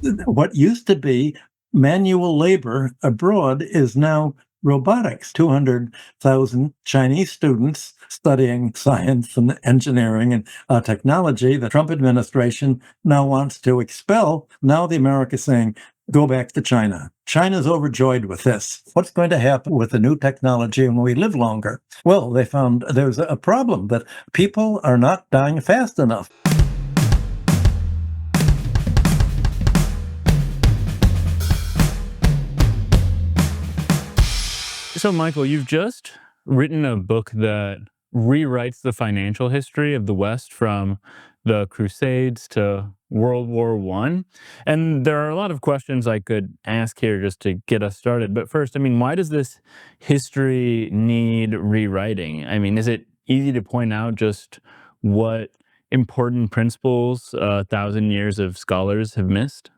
What used to be manual labor abroad is now robotics. 200,000 Chinese students studying science and engineering and technology. The Trump administration now wants to expel. Now the America is saying, go back to China. China's overjoyed with this. What's going to happen with the new technology when we live longer? Well, they found there's a problem that people are not dying fast enough. So, Michael, you've just written a book that rewrites the financial history of the West from the Crusades to World War One. And there are a lot of questions I could ask here just to get us started. But first, I mean, why does this history need rewriting? I mean, is it easy to point out just what important principles a thousand years of scholars have missed?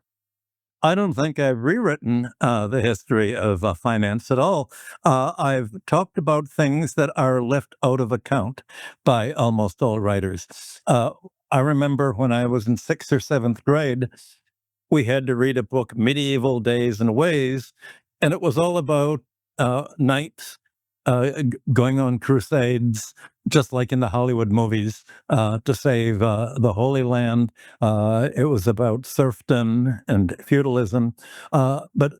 I don't think I've rewritten the history of finance at all. I've talked about things that are left out of account by almost all writers. Uh, I remember when I was in sixth or seventh grade, we had to read a book, Medieval Days and Ways, and it was all about knights going on crusades, just like in the Hollywood movies, to save the Holy Land. It was about serfdom and feudalism. But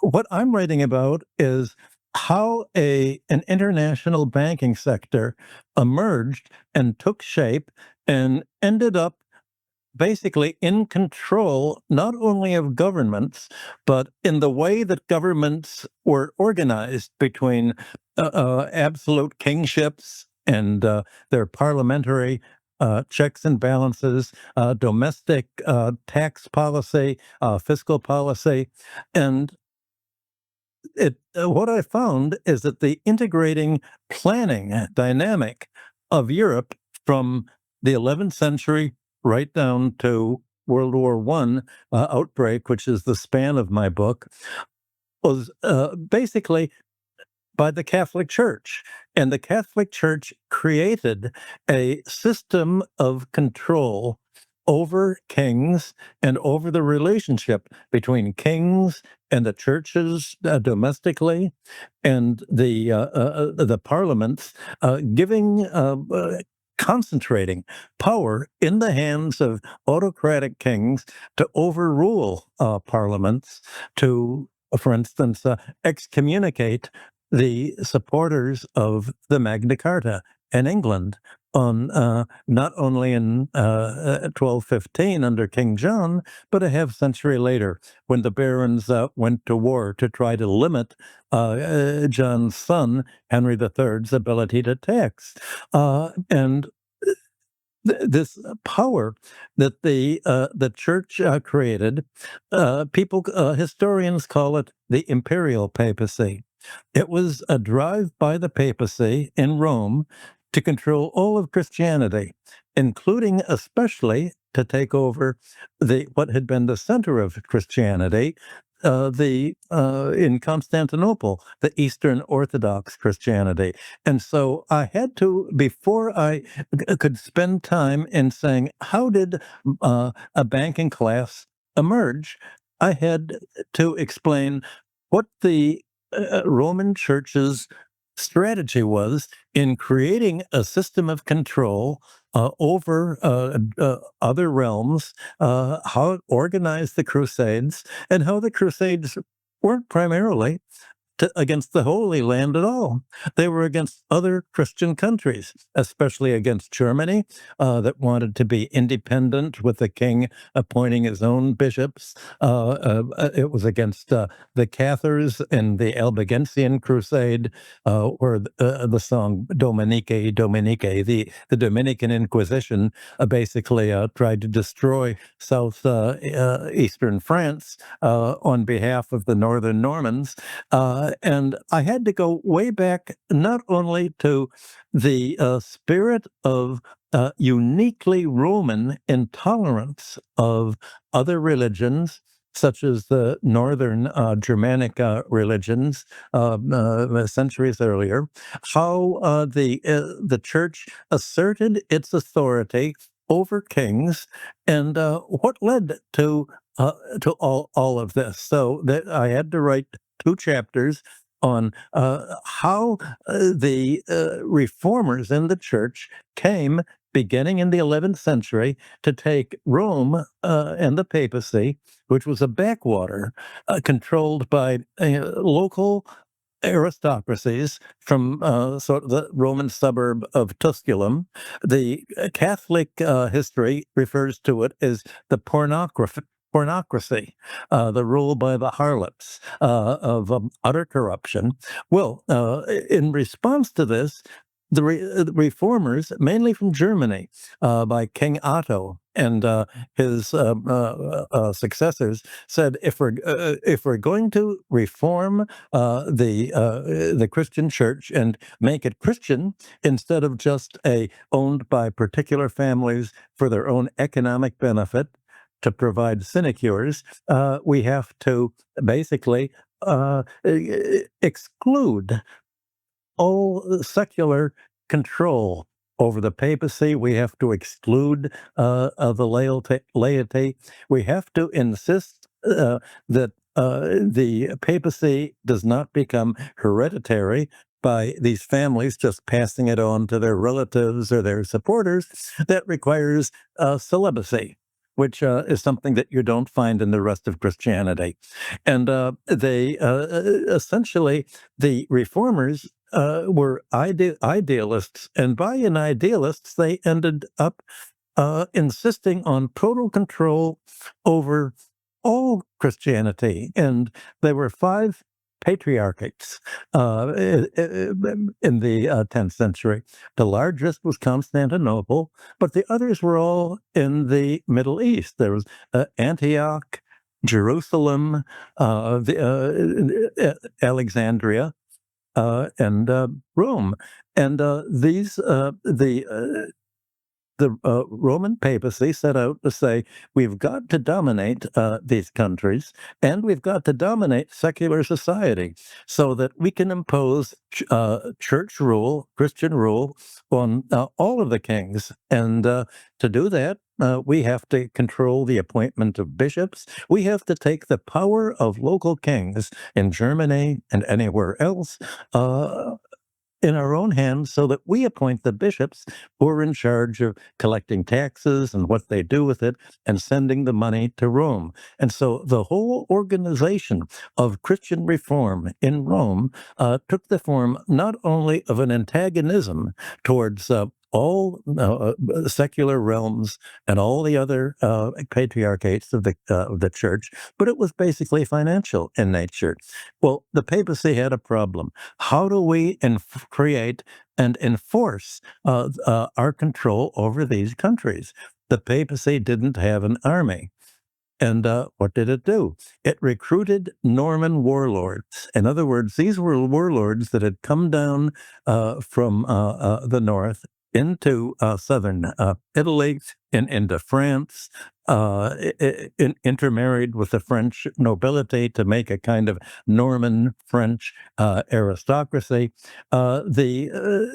what I'm writing about is how an international banking sector emerged and took shape and ended up basically in control not only of governments, but in the way that governments were organized between absolute kingships and their parliamentary checks and balances, domestic tax policy, fiscal policy. And what I found is that the integrating planning dynamic of Europe from the 11th century right down to World War One outbreak, which is the span of my book, was basically by the Catholic Church. And the Catholic Church created a system of control over kings and over the relationship between kings and the churches domestically and the parliaments, giving concentrating power in the hands of autocratic kings to overrule parliaments, to, for instance, excommunicate the supporters of the Magna Carta in England on not only in 1215 under King John, but a half century later when the barons went to war to try to limit John's son, Henry III's ability to tax. And this power that the church created, historians call it the imperial papacy. It was a drive by the papacy in Rome to control all of Christianity, including especially to take over the what had been the center of Christianity, the in Constantinople, the Eastern Orthodox Christianity. And so I had to, before I could spend time in saying, how did a banking class emerge? I had to explain what the Roman Church's strategy was in creating a system of control over other realms, how it organized the Crusades, and how the Crusades weren't primarily against the Holy Land at all. They were against other Christian countries, especially against Germany, that wanted to be independent with the king appointing his own bishops. It was against the Cathars in the Albigensian Crusade, where the song Dominique, Dominique, the Dominican Inquisition basically tried to destroy eastern France on behalf of the northern Normans. And I had to go way back, not only to the spirit of uniquely Roman intolerance of other religions, such as the northern Germanic religions centuries earlier, how the church asserted its authority over kings, and what led to to all of this. So that I had to write 2 chapters on how the reformers in the church came, beginning in the 11th century, to take Rome and the papacy, which was a backwater controlled by local aristocracies from sort of the Roman suburb of Tusculum. The Catholic history refers to it as the pornocracy, the rule by the harlots of utter corruption. Well, in response to this, the reformers, mainly from Germany, by King Otto and his successors, said, if we're going to reform the Christian church and make it Christian instead of just owned by particular families for their own economic benefit to provide sinecures, we have to basically exclude all secular control over the papacy. We have to exclude the laity. We have to insist that the papacy does not become hereditary by these families just passing it on to their relatives or their supporters. That requires celibacy, which is something that you don't find in the rest of Christianity. And they essentially, the reformers were idealists, and by an idealists, they ended up insisting on total control over all Christianity. And there were 5 patriarchates in the 10th century. The largest was Constantinople, but the others were all in the Middle East. There was Antioch, Jerusalem, Alexandria, and Rome. And the Roman papacy set out to say, we've got to dominate these countries, and we've got to dominate secular society so that we can impose church rule, Christian rule, on all of the kings. And to do that, we have to control the appointment of bishops. We have to take the power of local kings in Germany and anywhere else in our own hands so that we appoint the bishops who are in charge of collecting taxes and what they do with it and sending the money to Rome. And so the whole organization of Christian reform in Rome took the form not only of an antagonism towards all secular realms and all the other patriarchates of the church, but it was basically financial in nature. Well, the papacy had a problem. How do we create and enforce our control over these countries? The papacy didn't have an army. And what did it do? It recruited Norman warlords. In other words, these were warlords that had come down from the north into southern Italy and into France, intermarried with the French nobility to make a kind of Norman French aristocracy. The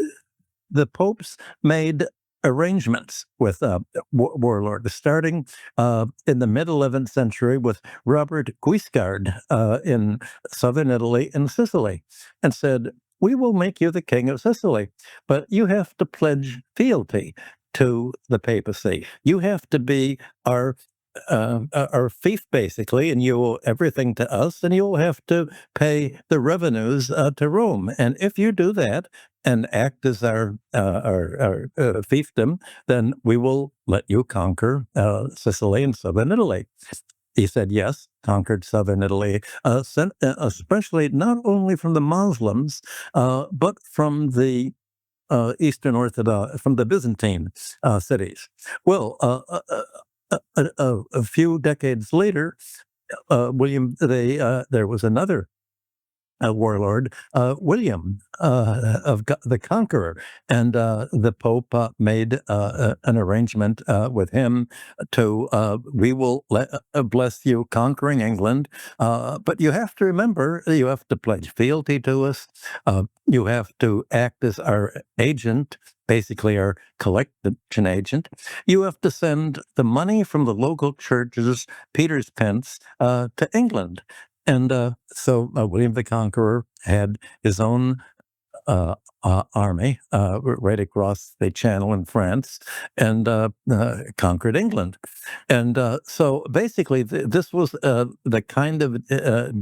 popes made arrangements with warlords, starting in the mid-11th century with Robert Guiscard in southern Italy and Sicily, and said, we will make you the king of Sicily, but you have to pledge fealty to the papacy. You have to be our fief, basically, and you owe everything to us, and you'll have to pay the revenues to Rome. And if you do that and act as our fiefdom, then we will let you conquer Sicily and southern Italy. He said yes, conquered southern Italy, especially not only from the Muslims, but from the Eastern Orthodox, from the Byzantine cities. Well, a few decades later, there was another warlord, William the Conqueror, and the Pope made an arrangement with him to we will bless you conquering England, but you have to remember you have to pledge fealty to us. You have to act as our agent, basically our collection agent. You have to send the money from the local churches, Peter's pence, to England. And so William the Conqueror had his own army right across the Channel in France and conquered England. And so basically, this was the kind of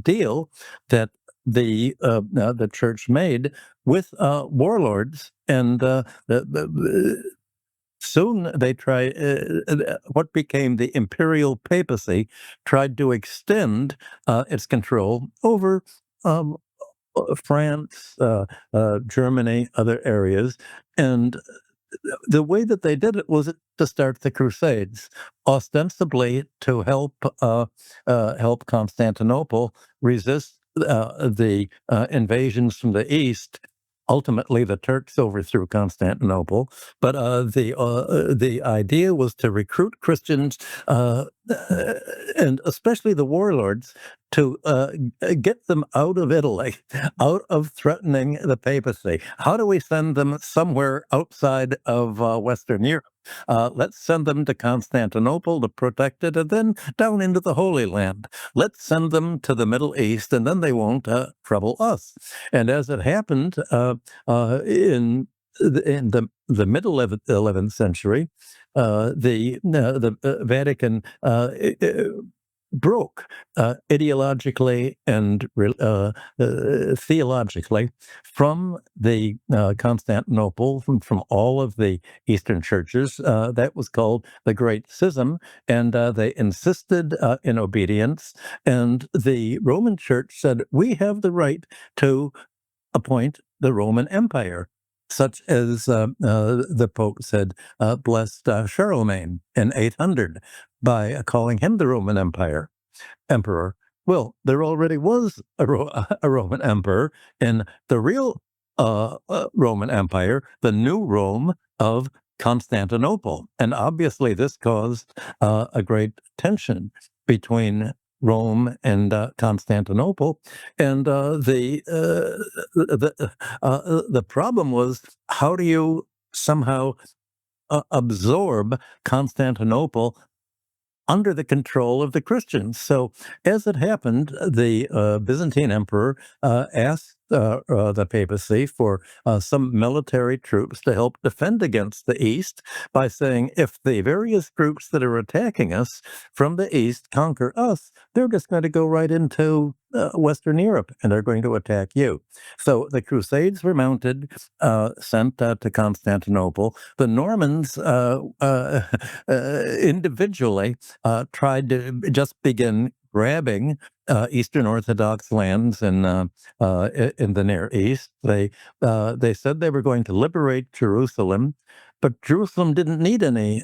deal that the church made with warlords, and soon they tried what became the imperial papacy tried to extend its control over um, France, Germany, other areas. And the way that they did it was to start the Crusades, ostensibly to help Constantinople resist the invasions from the east. Ultimately, the Turks overthrew Constantinople, but the idea was to recruit Christians, and especially the warlords, to get them out of Italy, out of threatening the papacy. How do we send them somewhere outside of Western Europe? Let's send them to Constantinople to protect it, and then down into the Holy Land. Let's send them to the Middle East, and then they won't trouble us. And as it happened in the middle of the 11th century, the Vatican broke ideologically and theologically from the Constantinople, from all of the Eastern churches. That was called the Great Schism, and they insisted in obedience. And the Roman Church said, we have the right to appoint the Roman Empire, such as the Pope said, blessed Charlemagne in 800 by calling him the Roman Emperor. Well, there already was a Roman emperor in the real Roman Empire, the New Rome of Constantinople. And obviously, this caused a great tension between Rome and Constantinople, and the problem was, how do you somehow absorb Constantinople under the control of the Christians? So, as it happened, the Byzantine emperor asked the papacy for some military troops to help defend against the East by saying, if the various groups that are attacking us from the East conquer us, they're just going to go right into Western Europe, and they're going to attack you. So the Crusades were mounted, sent to Constantinople. The Normans individually tried to just begin grabbing Eastern Orthodox lands in the Near East. They said they were going to liberate Jerusalem, but Jerusalem didn't need any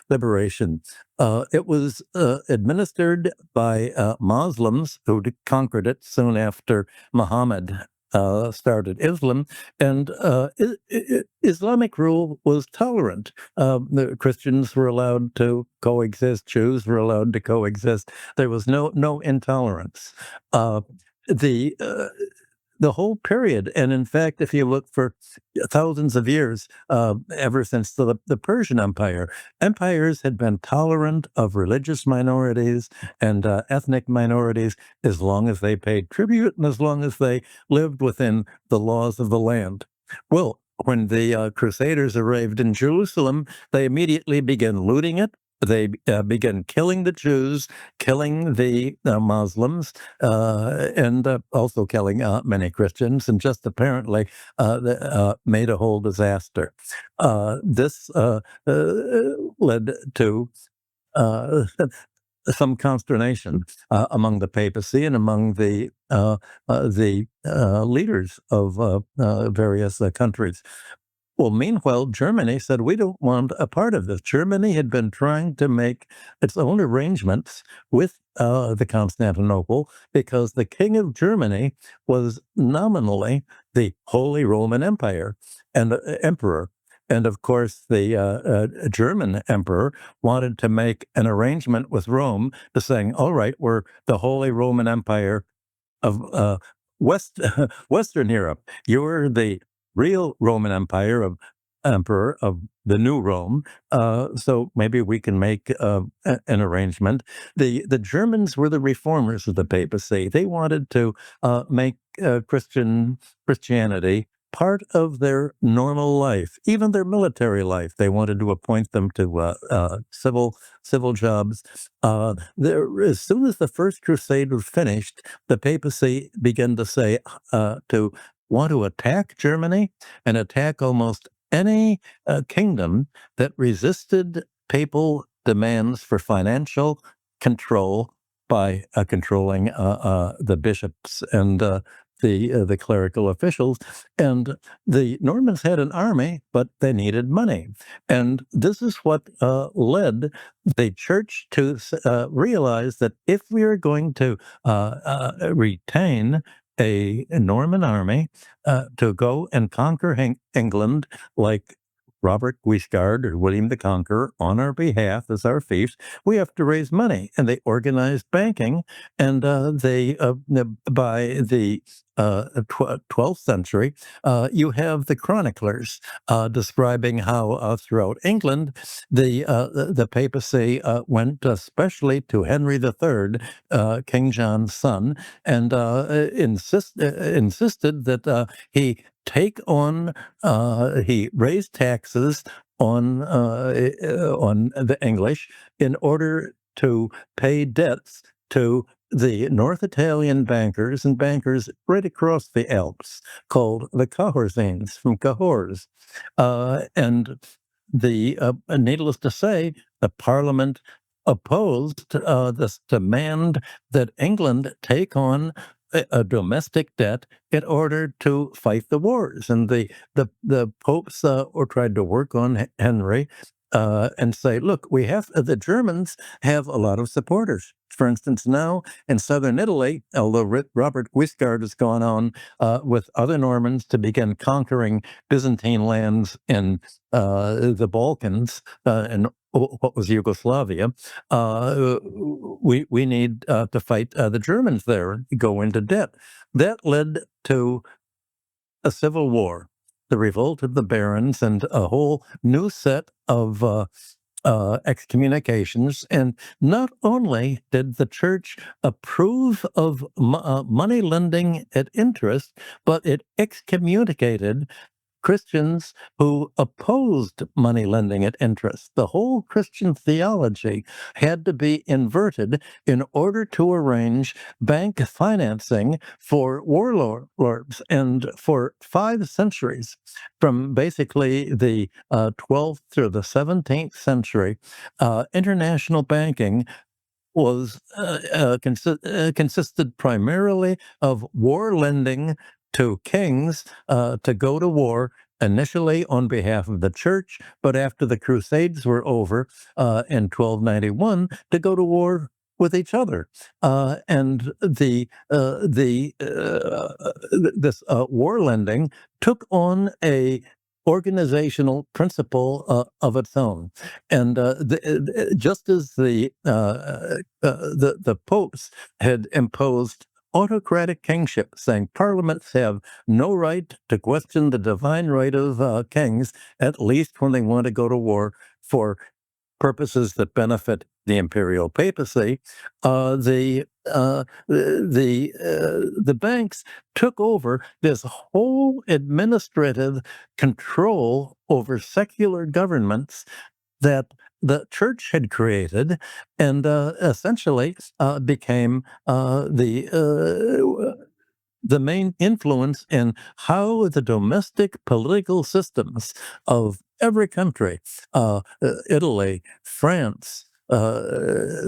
liberation. It was administered by Muslims who conquered it soon after Muhammad started Islam, and Islamic rule was tolerant. The Christians were allowed to coexist, Jews were allowed to coexist. There was no intolerance. The the whole period. And in fact, if you look for thousands of years, ever since the Persian Empire, empires had been tolerant of religious minorities and ethnic minorities as long as they paid tribute and as long as they lived within the laws of the land. Well, when the Crusaders arrived in Jerusalem, they immediately began looting it. They began killing the Jews, killing the Muslims, and also killing many Christians, and just apparently made a whole disaster. This led to some consternation among the papacy and among the leaders of various countries. Well, meanwhile, Germany said, we don't want a part of this. Germany had been trying to make its own arrangements with the Constantinople because the king of Germany was nominally the Holy Roman Empire and emperor. And of course, the German emperor wanted to make an arrangement with Rome to saying, all right, we're the Holy Roman Empire of West Western Europe. You're the real Roman Empire of emperor of the new Rome. So maybe we can make an arrangement. The Germans were the reformers of the papacy. They wanted to make Christianity part of their normal life, even their military life. They wanted to appoint them to civil jobs. As soon as the First Crusade was finished, the papacy began to say to want to attack Germany and attack almost any kingdom that resisted papal demands for financial control by controlling the bishops and the clerical officials. And the Normans had an army, but they needed money. And this is what led the church to realize that if we are going to retain a Norman army to go and conquer England like Robert Guiscard or William the Conqueror on our behalf as our fiefs, we have to raise money. And they organized banking, and by the 12th century, you have the chroniclers describing how throughout England the papacy went especially to Henry III, King John's son, and insisted that he raised taxes on the English in order to pay debts to the North Italian bankers and bankers right across the Alps called the Cahorsines from Cahors. And needless to say, the Parliament opposed this demand that England take on a domestic debt in order to fight the wars. And the popes were tried to work on Henry and say, look, the Germans have a lot of supporters. For instance, now in southern Italy, although Robert Guiscard has gone on with other Normans to begin conquering Byzantine lands in the Balkans and what was Yugoslavia, we need to fight the Germans there, go into debt. That led to a civil war, the revolt of the barons, and a whole new set of excommunications. And not only did the church approve of money lending at interest, but it excommunicated Christians who opposed money lending at interest. The whole Christian theology had to be inverted in order to arrange bank financing for warlords. And for 5 centuries, from basically the 12th through the 17th century, international banking was consisted primarily of war lending to kings to go to war, initially on behalf of the church, but after the Crusades were over in 1291, to go to war with each other. And this war lending took on a organizational principle of its own. And just as the popes had imposed autocratic kingship, saying parliaments have no right to question the divine right of kings, at least when they want to go to war for purposes that benefit the imperial papacy, the banks took over this whole administrative control over secular governments that the church had created, and essentially became the main influence in how the domestic political systems of every country, Italy, France,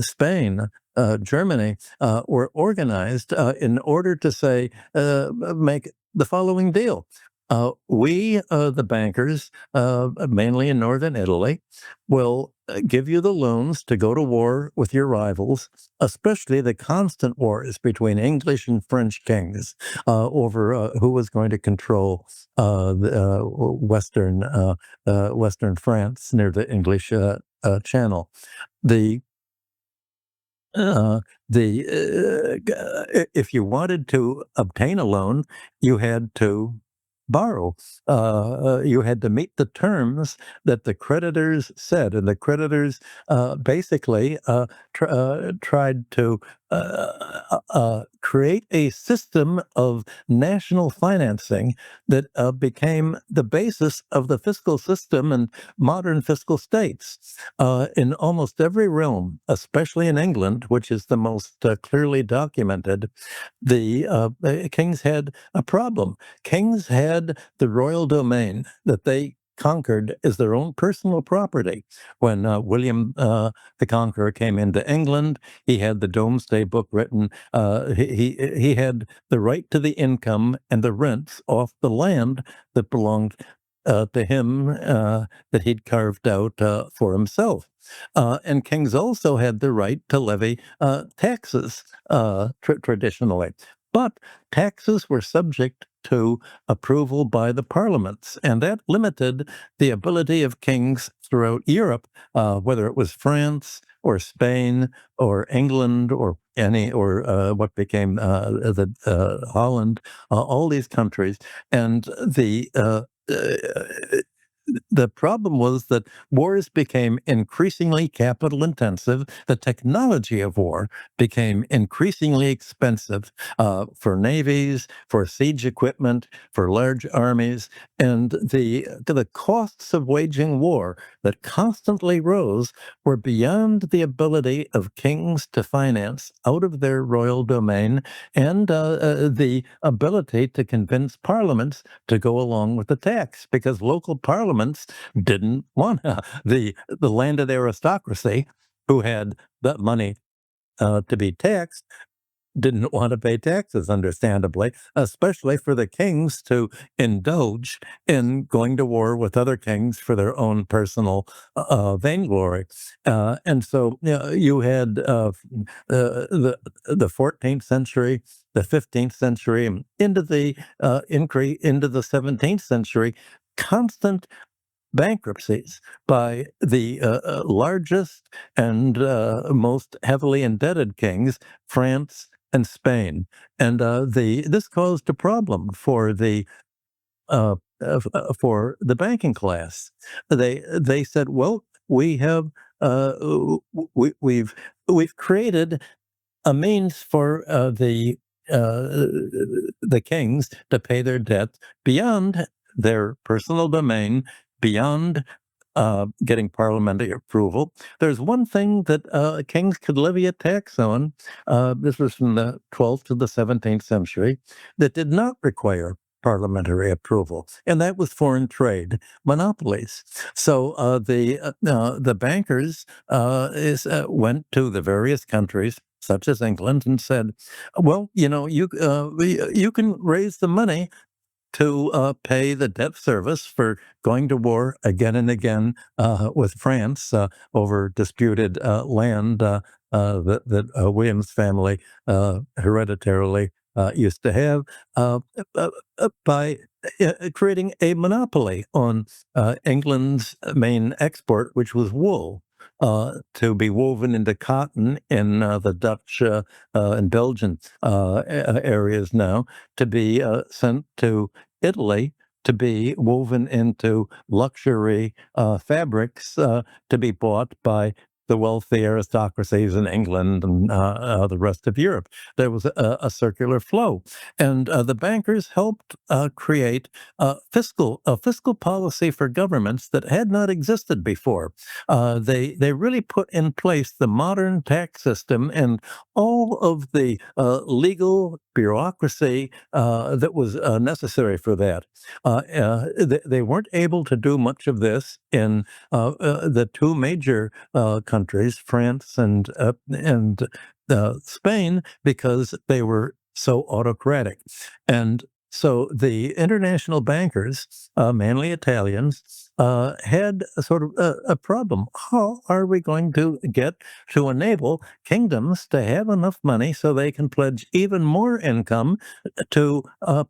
Spain, Germany, were organized in order to say, make the following deal. We, the bankers, mainly in northern Italy, will give you the loans to go to war with your rivals, especially the constant wars between English and French kings over who was going to control Western France near the English Channel. The uh, if you wanted to obtain a loan, you had to borrow. You had to meet the terms that the creditors said, and the creditors basically tried to create a system of national financing that became the basis of the fiscal system and modern fiscal states. In almost every realm, especially in England, which is the most clearly documented, the kings had a problem. Kings had the royal domain that they conquered as their own personal property. When William the Conqueror came into England, he had the Domesday Book written. He had the right to the income and the rents off the land that belonged to him that he'd carved out for himself. And kings also had the right to levy taxes traditionally. But taxes were subject to approval by the parliaments, and that limited the ability of kings throughout Europe, whether it was France or Spain or England or what became the Holland, all these countries, and the problem was that wars became increasingly capital intensive. The technology of war became increasingly expensive for navies, for siege equipment, for large armies, and the costs of waging war that constantly rose were beyond the ability of kings to finance out of their royal domain, and the ability to convince parliaments to go along with the tax, because local parliaments didn't want the landed aristocracy who had that money to be taxed didn't want to pay taxes, understandably, especially for the kings to indulge in going to war with other kings for their own personal vainglory. And so you had the 14th century, the 15th century, and into into the 17th century, constant bankruptcies by the largest and most heavily indebted kings, France and Spain, and this caused a problem uh, for the banking class. They said, "Well, we have we've created a means for the kings to pay their debts beyond their personal domain, beyond getting parliamentary approval. There's one thing that kings could levy a tax on. This was from the 12th to the 17th century, that did not require parliamentary approval, and that was foreign trade monopolies. So the bankers went to the various countries, such as England, and said, "Well, you can raise the money to pay the debt service for going to war again and again with France over disputed land that William's family hereditarily used to have by creating a monopoly on England's main export, which was wool." To be woven into cotton in the Dutch and Belgian areas now, to be sent to Italy, to be woven into luxury fabrics to be bought by the wealthy aristocracies in England and the rest of Europe. There was a circular flow, and the bankers helped create a fiscal policy for governments that had not existed before. They really put in place the modern tax system and all of the legal bureaucracy that was necessary for that. They weren't able to do much of this in the two major countries, France and Spain, because they were so autocratic. And So the international bankers, mainly Italians, had a sort of a problem. How are we going to get to enable kingdoms to have enough money so they can pledge even more income to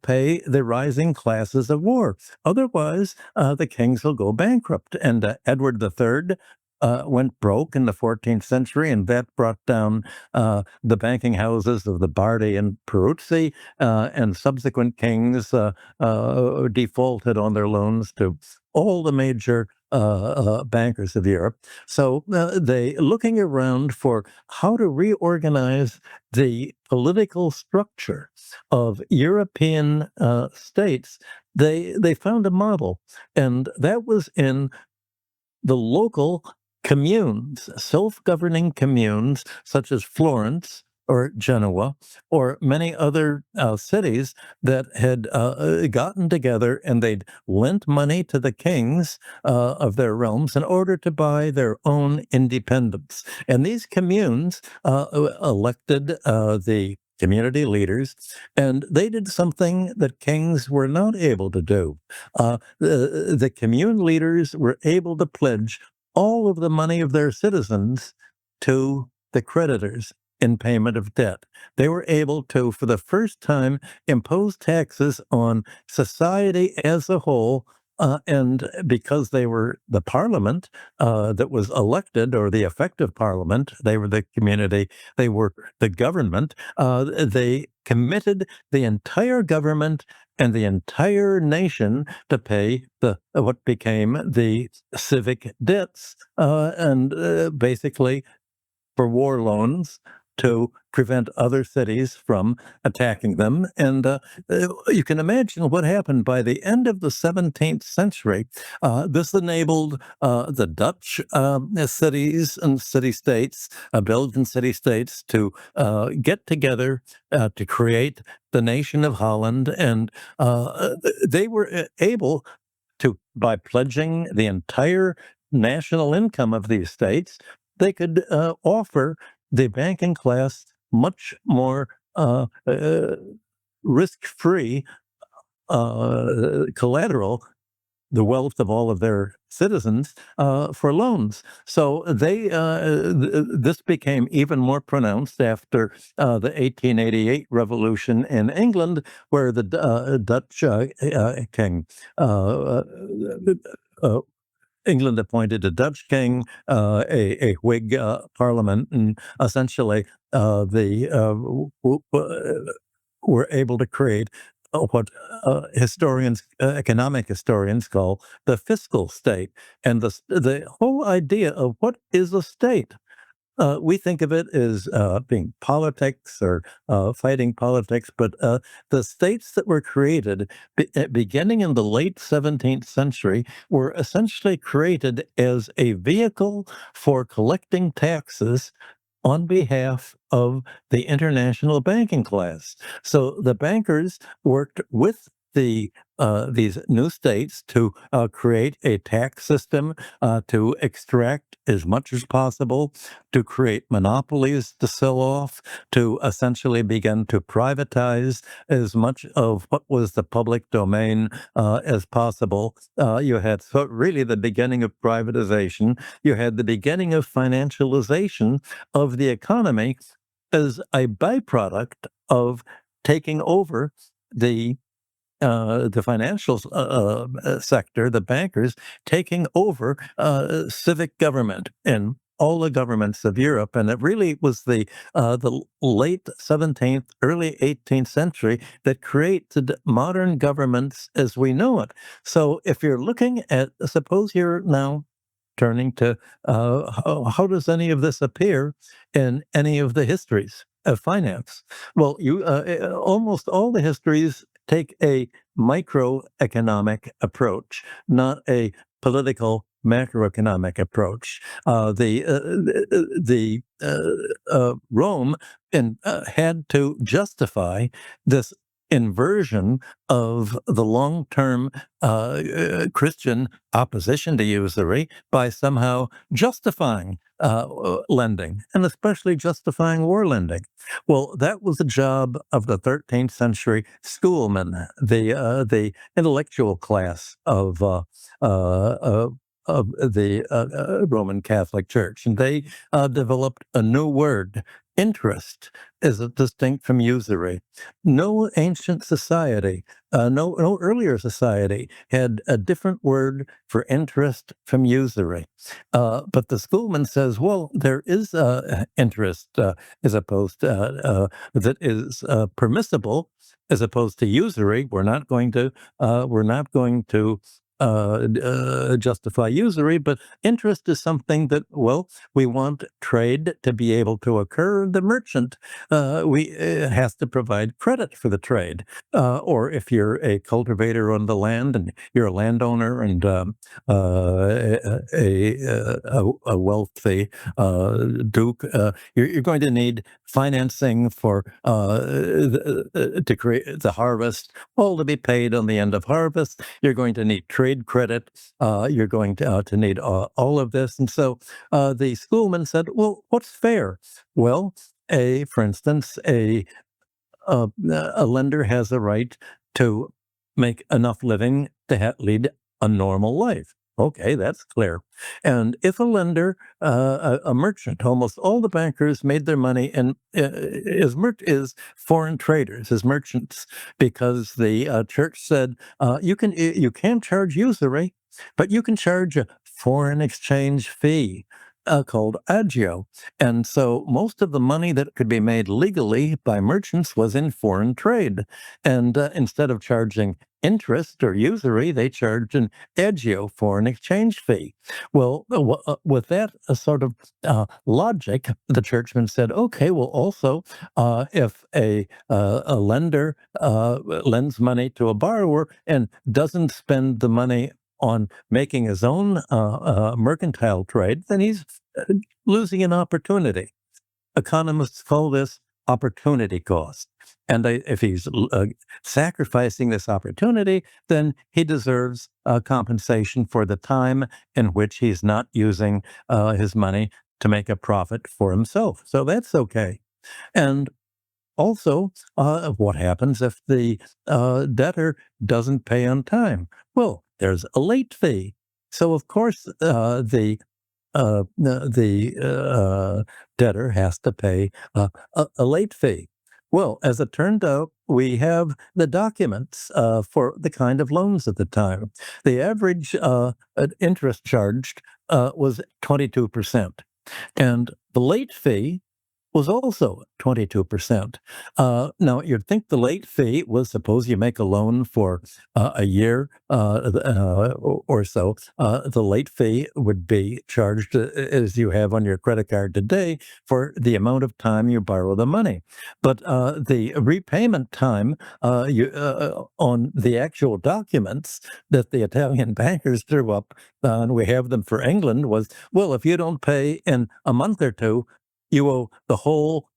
pay the rising classes of war? Otherwise, the kings will go bankrupt. And Edward III went broke in the 14th century, and that brought down the banking houses of the Bardi and Peruzzi, and subsequent kings defaulted on their loans to all the major bankers of Europe. So they looking around for how to reorganize the political structure of European states. They found a model, and that was in the local communes, self-governing communes such as Florence or Genoa or many other cities that had gotten together, and they'd lent money to the kings of their realms in order to buy their own independence. And these communes elected the community leaders, and they did something that kings were not able to do. The commune leaders were able to pledge all of the money of their citizens to the creditors in payment of debt. They were able to, for the first time, impose taxes on society as a whole. And because they were the parliament that was elected, or the effective parliament, they were the community, they were the government, they committed the entire government and the entire nation to pay the what became the civic debts, and basically for war loans to prevent other cities from attacking them. And you can imagine what happened by the end of the 17th century. This enabled the Dutch cities and city-states, Belgian city-states, to get together to create the nation of Holland. And they were able to, by pledging the entire national income of these states, they could offer the banking class much more risk-free collateral, the wealth of all of their citizens, for loans. So this became even more pronounced after the 1888 revolution in England, where the Dutch king England appointed a Dutch king, a Whig parliament, and essentially were able to create what economic historians call the fiscal state. And the whole idea of what is a state, we think of it as being politics or fighting politics, but the states that were created beginning in the late 17th century were essentially created as a vehicle for collecting taxes on behalf of the international banking class. So the bankers worked with these new states to create a tax system, to extract as much as possible, to create monopolies to sell off, to essentially begin to privatize as much of what was the public domain as possible. You had really the beginning of privatization. You had the beginning of financialization of the economy as a byproduct of taking over the financial sector, the bankers taking over civic government in all the governments of Europe. And it really was the late 17th, early 18th century that created modern governments as we know it. So if you're looking at, suppose you're now turning to how does any of this appear in any of the histories of finance? Well, you almost all the histories take a microeconomic approach, not a political macroeconomic approach. Rome had to justify this inversion of the long-term Christian opposition to usury by somehow justifying lending, and especially justifying war lending. Well, that was the job of the 13th century schoolmen, the intellectual class of the Roman Catholic Church, and they developed a new word. Interest is distinct from usury. No ancient society, no earlier society had a different word for interest from usury. But the schoolman says, well, there is interest as opposed to that is permissible as opposed to usury. We're not going to justify usury, but interest is something that, well, we want trade to be able to occur. The merchant we has to provide credit for the trade. Or if you're a cultivator on the land and you're a landowner and a wealthy duke, you're going to need financing for to create the harvest, all to be paid on the end of harvest. You're going to need trade credit. You're going to need all of this. And so the schoolman said, well, what's fair? Well, for instance, a lender has a right to make enough living to lead a normal life. Okay, that's clear. And if a lender, a merchant, almost all the bankers made their money in is foreign traders, as merchants, because the church said you can charge usury, but you can charge a foreign exchange fee. Called agio. And so most of the money that could be made legally by merchants was in foreign trade. And instead of charging interest or usury, they charged an agio, foreign exchange fee. Well, with that sort of logic, the churchmen said, okay, well, also, if a lender lends money to a borrower and doesn't spend the money on making his own mercantile trade, then he's losing an opportunity. Economists call this opportunity cost. And if he's sacrificing this opportunity, then he deserves compensation for the time in which he's not using his money to make a profit for himself. So that's okay. And also, what happens if the debtor doesn't pay on time? Well, there's a late fee. So, of course, the debtor has to pay a late fee. Well, as it turned out, we have the documents for the kind of loans at the time. The average interest charged was 22%. And the late fee was also 22%. Now, you'd think the late fee was, suppose you make a loan for a year or so, the late fee would be charged as you have on your credit card today for the amount of time you borrow the money. But the repayment time on the actual documents that the Italian bankers drew up, and we have them for England, was, well, if you don't pay in a month or two, you owe the whole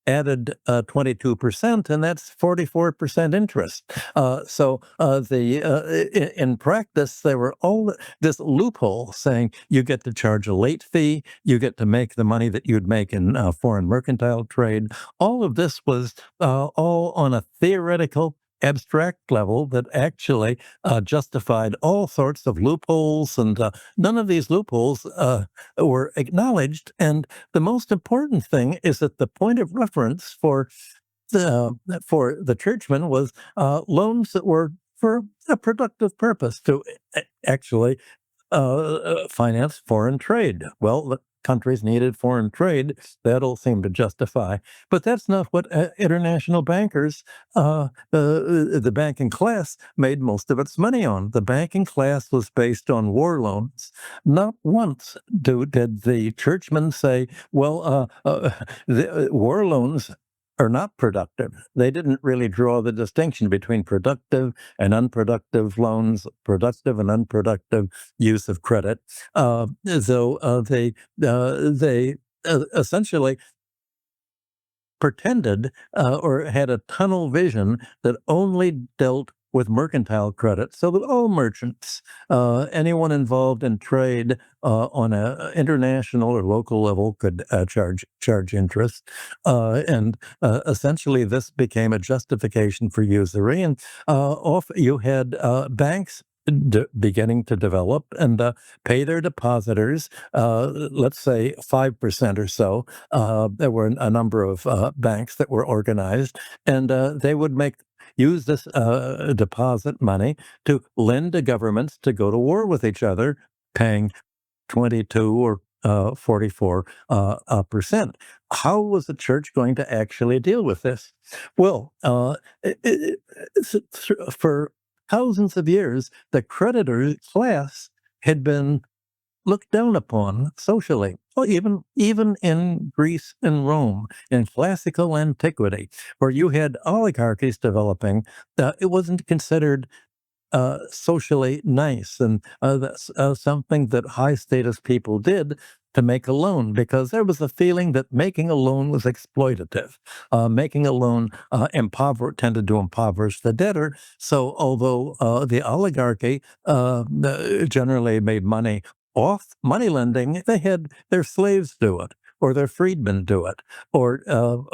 added 22%, and that's 44% interest. In practice, there were all this loophole saying you get to charge a late fee, you get to make the money that you'd make in foreign mercantile trade. All of this was all on a theoretical, abstract level that actually justified all sorts of loopholes, and none of these loopholes were acknowledged. And the most important thing is that the point of reference for the churchmen was loans that were for a productive purpose to actually finance foreign trade. Well, the countries needed foreign trade. That all seemed to justify. But that's not what international bankers, the banking class, made most of its money on. The banking class was based on war loans. Not once did the churchmen say, well, the war loans are not productive. They didn't really draw the distinction between productive and unproductive loans, productive and unproductive use of credit. They essentially pretended or had a tunnel vision that only dealt with mercantile credit, so that all merchants, anyone involved in trade on an international or local level, could charge interest, and essentially this became a justification for usury. And you had banks beginning to develop and pay their depositors, let's say 5% or so. There were a number of banks that were organized, and they would use this deposit money to lend to governments to go to war with each other, paying 22 or 44%. How was the church going to actually deal with this? Well, for thousands of years, the creditor class had been looked down upon socially. Well, even in Greece and Rome, in classical antiquity, where you had oligarchies developing, it wasn't considered socially nice, and that's something that high status people did to make a loan, because there was a feeling that making a loan was exploitative. Making a loan tended to impoverish the debtor. So although the oligarchy generally made money off money lending, they had their slaves do it, or their freedmen do it, or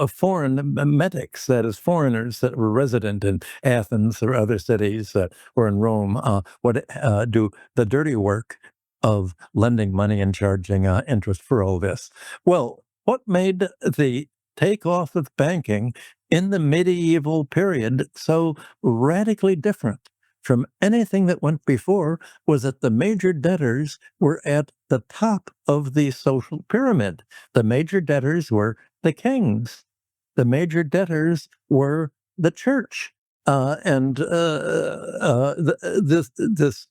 foreign metics, that is, foreigners that were resident in Athens or other cities that were in Rome, would do the dirty work of lending money and charging interest for all this. Well, what made the takeoff of banking in the medieval period so radically different from anything that went before was that the major debtors were at the top of the social pyramid. The major debtors were the kings. The major debtors were the church. This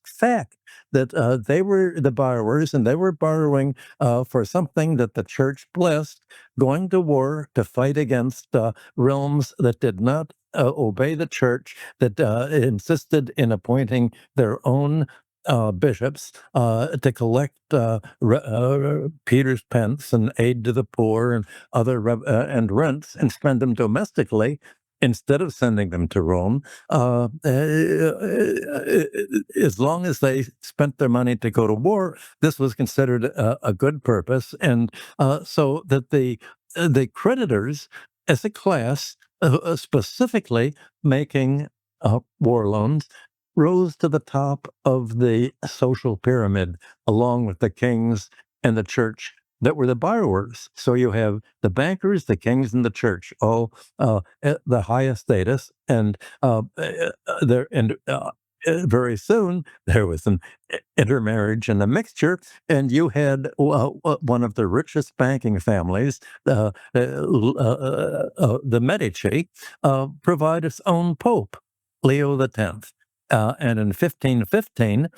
fact that they were the borrowers and they were borrowing for something that the church blessed, going to war to fight against realms that did not obey the church, that insisted in appointing their own bishops to collect Peter's pence and aid to the poor and other and rents, and spend them domestically instead of sending them to Rome. As long as they spent their money to go to war, this was considered a good purpose, and so that the creditors, as a class, specifically making war loans, rose to the top of the social pyramid, along with the kings and the church that were the borrowers. So you have the bankers, the kings, and the church, all at the highest status, and very soon there was an intermarriage and a mixture, and you had one of the richest banking families, the Medici, provide its own pope, Leo X. And in 1515,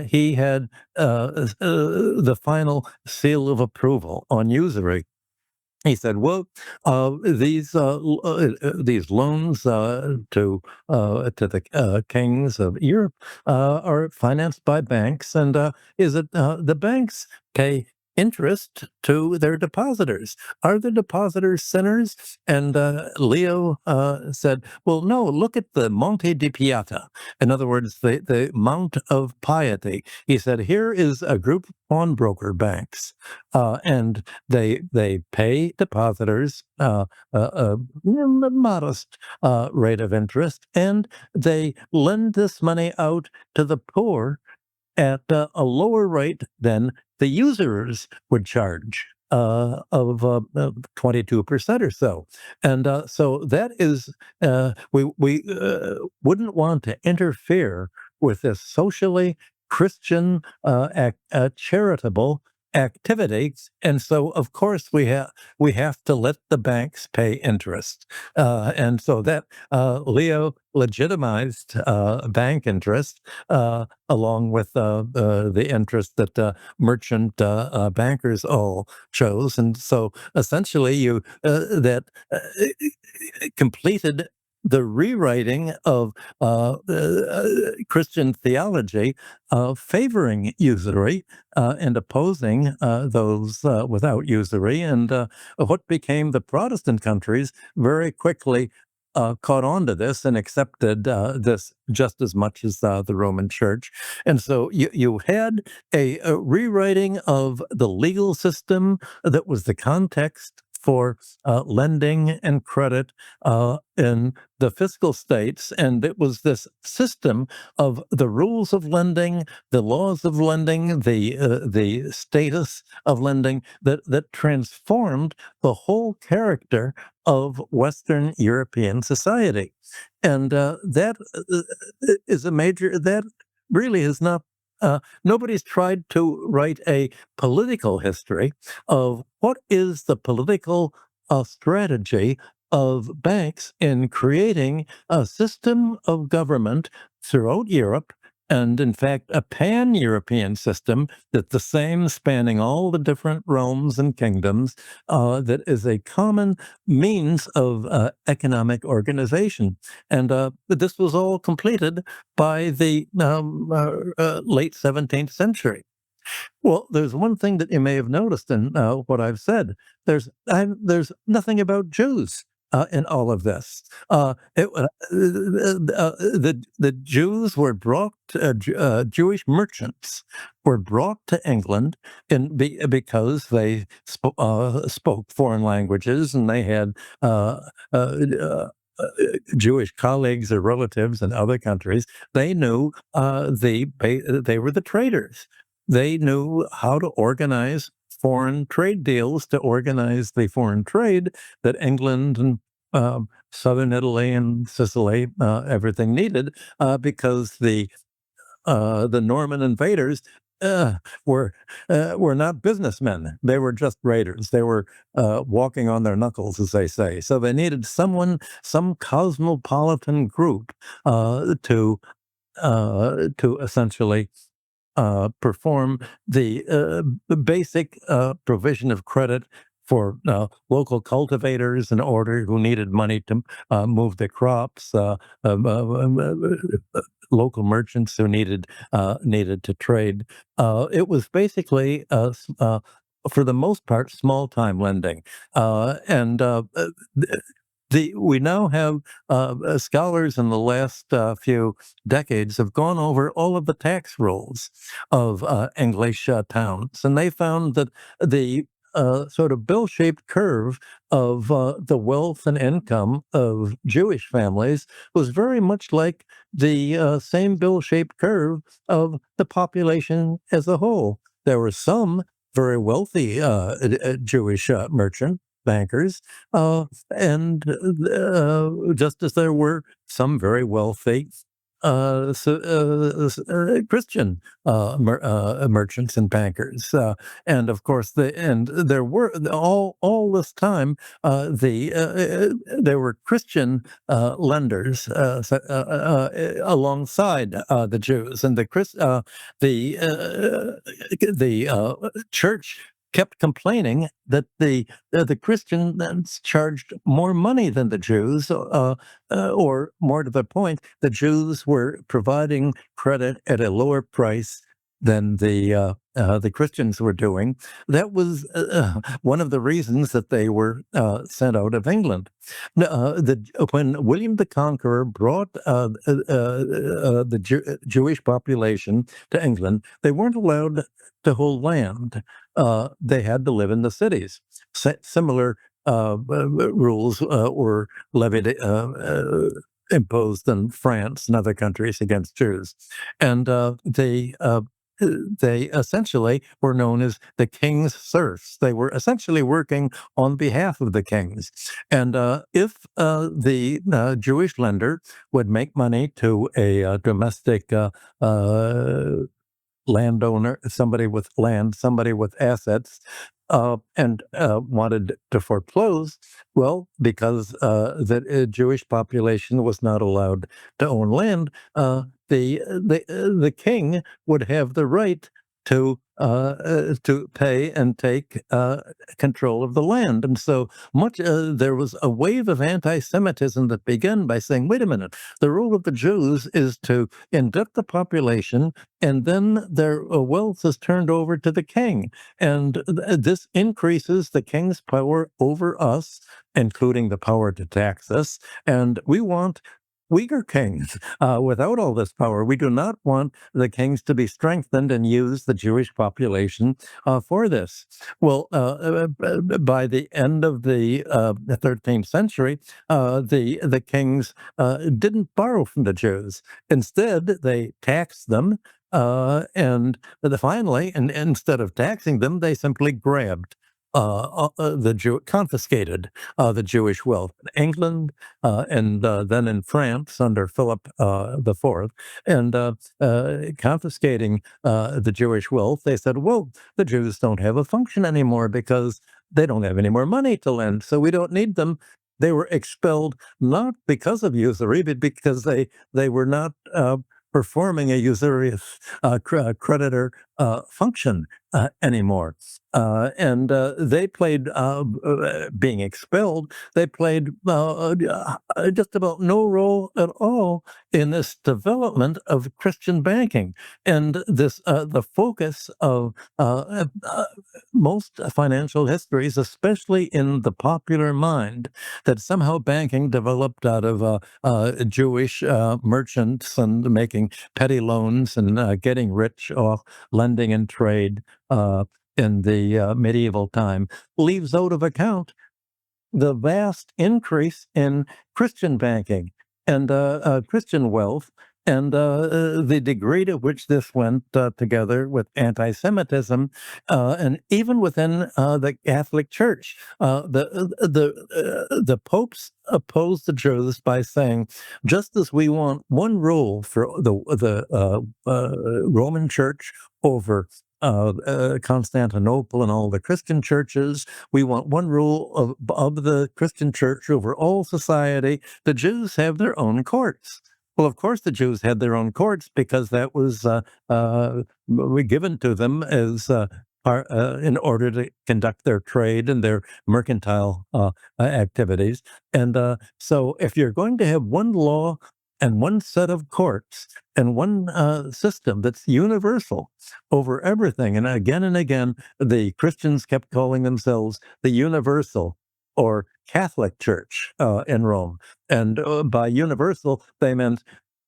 he had the final seal of approval on usury. He said, "Well, these loans to the kings of Europe are financed by banks, and is it the banks pay interest to their depositors? Are the depositors sinners?" And Leo said, "Well, no. Look at the Monte di Pieta. In other words, the Mount of Piety." He said, "Here is a group of pawnbroker banks, and they pay depositors a modest rate of interest, and they lend this money out to the poor at a lower rate than the usurers would charge, of 22% or so." And so that is, we wouldn't want to interfere with this socially Christian, charitable activity, and so of course we have to let the banks pay interest, and so that Leo legitimized bank interest, along with the interest that merchant bankers all chose, and so essentially you that completed the rewriting of Christian theology, favoring usury and opposing those without usury. And what became the Protestant countries very quickly caught on to this and accepted this just as much as the Roman Church. And so you had a rewriting of the legal system that was the context for lending and credit in the fiscal states. And it was this system of the rules of lending, the laws of lending, the status of lending that transformed the whole character of Western European society. And that is a major, that really is not, nobody's tried to write a political history of what is the political strategy of banks in creating a system of government throughout Europe, and in fact, a pan-European system that's the same spanning all the different realms and kingdoms, that is a common means of economic organization. And this was all completed by the late 17th century. Well, there's one thing that you may have noticed in what I've said. There's nothing about Jews in all of this. The Jews were brought, Jewish merchants were brought to England because they spoke foreign languages, and they had Jewish colleagues or relatives in other countries. They knew they were the traders. They knew how to organize foreign trade deals, to organize the foreign trade that England and southern Italy and Sicily, everything needed, because the Norman invaders were not businessmen. They were just raiders. They were walking on their knuckles, as they say. So they needed some cosmopolitan group to essentially perform the basic provision of credit for local cultivators in order who needed money to move their crops, local merchants who needed to trade. It was basically, for the most part, small time lending, and we now have scholars in the last few decades have gone over all of the tax rules of English towns, and they found that the sort of bill-shaped curve of the wealth and income of Jewish families was very much like the same bill-shaped curve of the population as a whole. There were some very wealthy Jewish merchant bankers, and just as there were some very wealthy Christian merchants and bankers, and of course, there were all this time there were Christian lenders alongside the Jews, and the church kept complaining that the Christians charged more money than the Jews, or more to the point, the Jews were providing credit at a lower price than the Christians were doing. That was one of the reasons that they were sent out of England. When William the Conqueror brought the Jewish population to England, they weren't allowed to hold land. They had to live in the cities. Similar rules were levied, imposed in France and other countries against Jews, and they essentially were known as the king's serfs. They were essentially working on behalf of the kings. And if the Jewish lender would make money to a domestic landowner, somebody with land, somebody with assets, and wanted to foreclose, well, because the Jewish population was not allowed to own land, the king would have the right to pay and take control of the land. And so there was a wave of anti-Semitism that began by saying, wait a minute, the role of the Jews is to induct the population, and then their wealth is turned over to the king. And this increases the king's power over us, including the power to tax us. And we want weaker kings without all this power. We do not want the kings to be strengthened and use the Jewish population for this. Well, by the end of the 13th century, the kings didn't borrow from the Jews. Instead, they taxed them. Finally, instead of taxing them, they simply grabbed confiscated the Jewish wealth in England and then in France under Philip IV, and confiscating the Jewish wealth. They said, well, the Jews don't have a function anymore because they don't have any more money to lend, so we don't need them. They were expelled not because of usury, but because they were not performing a usurious creditor function anymore. And they played, being expelled, they played just about no role at all in this development of Christian banking. And this the focus of most financial histories, especially in the popular mind, that somehow banking developed out of Jewish merchants and making petty loans and getting rich off lending and trade in the medieval time, leaves out of account the vast increase in Christian banking and Christian wealth, and the degree to which this went together with anti-Semitism, and even within the Catholic Church, the popes opposed the Jews by saying, just as we want one rule for the Roman Church over Constantinople and all the Christian churches, we want one rule of the Christian church over all society. The Jews have their own courts. Well, of course, the Jews had their own courts because that was given to them as in order to conduct their trade and their mercantile activities. And so if you're going to have one law and one set of courts and one system that's universal over everything, and again, the Christians kept calling themselves the universal or Catholic Church in Rome. And by universal, they meant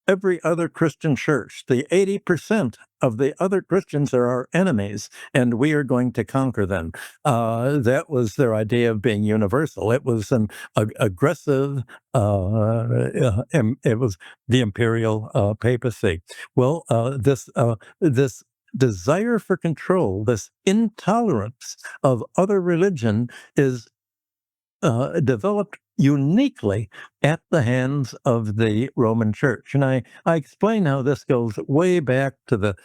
every other Christian church. The 80% of the other Christians are our enemies, and we are going to conquer them. That was their idea of being universal. It was an aggressive, it was the imperial papacy. Well, this desire for control, this intolerance of other religion is developed uniquely at the hands of the Roman Church. And I explain how this goes way back to the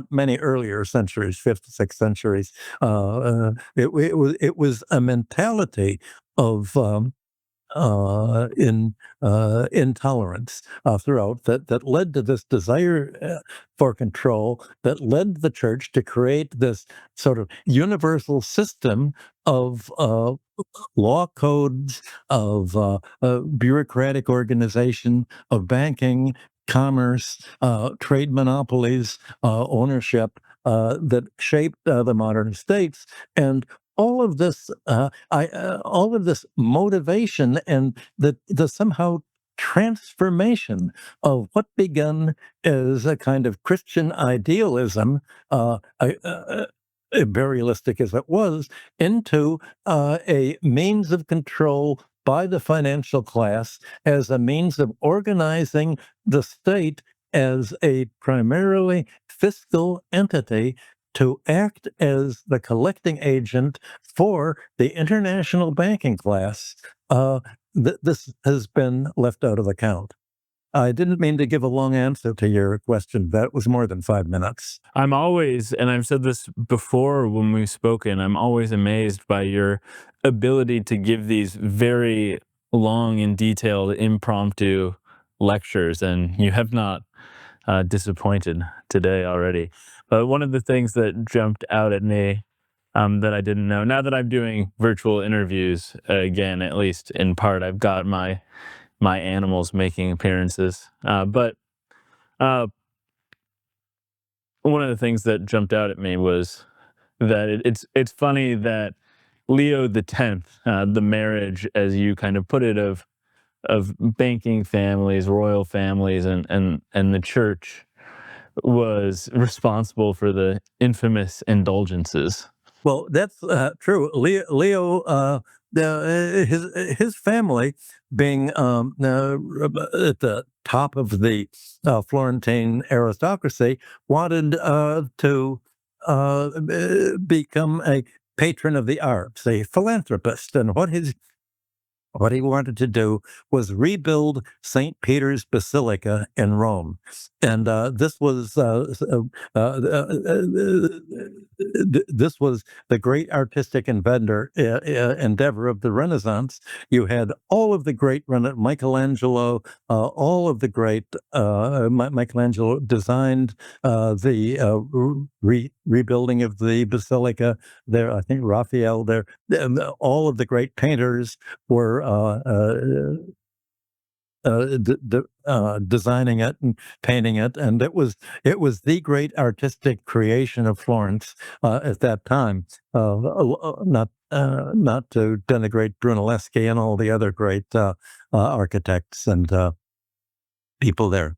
many earlier centuries, 5th, 6th centuries. It was a mentality of intolerance throughout that led to this desire for control, that led the church to create this sort of universal system of law codes, of bureaucratic organization, of banking, commerce, trade monopolies, ownership that shaped the modern states. And all of this, all of this motivation and the somehow transformation of what began as a kind of Christian idealism, imperialistic as it was, into a means of control by the financial class as a means of organizing the state as a primarily fiscal entity to act as the collecting agent for the international banking class. This has been left out of account. I didn't mean to give a long answer to your question. That was more than 5 minutes. I'm always, and I've said this before when we've spoken, I'm always amazed by your ability to give these very long and detailed impromptu lectures, and you have not disappointed today already. But one of the things that jumped out at me, that I didn't know, now that I'm doing virtual interviews again, at least in part, I've got my animals making appearances. But uh, one of the things that jumped out at me was that it's funny that Leo the Tenth, the marriage, as you kind of put it, of banking families, royal families, and the church was responsible for the infamous indulgences. Well, that's true. Leo, his family being at the top of the Florentine aristocracy wanted to become a patron of the arts, a philanthropist, and what he wanted to do was rebuild St. Peter's Basilica in Rome. And this was the great artistic endeavor of the Renaissance. You had all of the great Michelangelo, all of the great Michelangelo designed the rebuilding of the basilica. There, I think Raphael. There, all of the great painters were designing it and painting it, and it was the great artistic creation of Florence at that time. Not to denigrate Brunelleschi and all the other great architects and people there.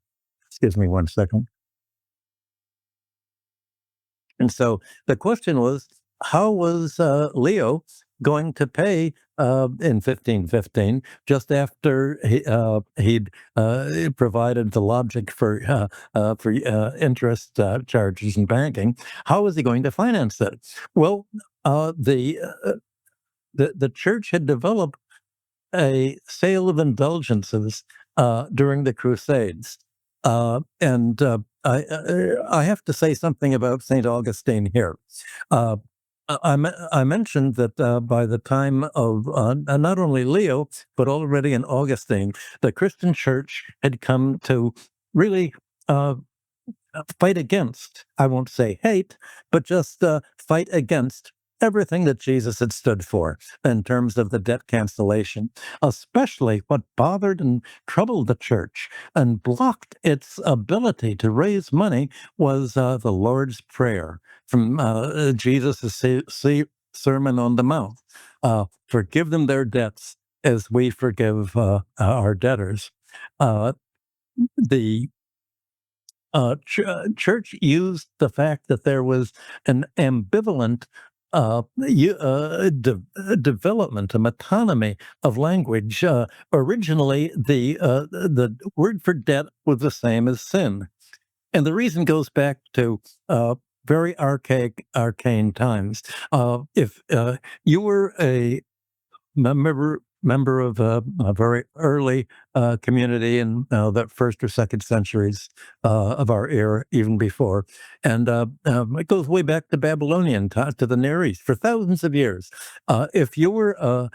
Excuse me one second. And so the question was, how was Leo going to pay in 1515, just after he'd provided the logic for interest charges in banking? How was he going to finance it? Well, the church had developed a sale of indulgences during the Crusades. And I have to say something about St. Augustine here. Uh, I mentioned that by the time of not only Leo, but already in Augustine, the Christian church had come to really fight against, I won't say hate, but just fight against everything that Jesus had stood for in terms of the debt cancellation, especially what bothered and troubled the church and blocked its ability to raise money was the Lord's Prayer from Jesus' Sermon on the Mount. Forgive them their debts as we forgive our debtors. The church used the fact that there was an ambivalent development, a metonymy of language. Originally, the word for debt was the same as sin, and the reason goes back to very arcane times. If you were a member of a very early community in the first or second centuries of our era, even before. And it goes way back to Babylonian time, to the Near East, for thousands of years. If you were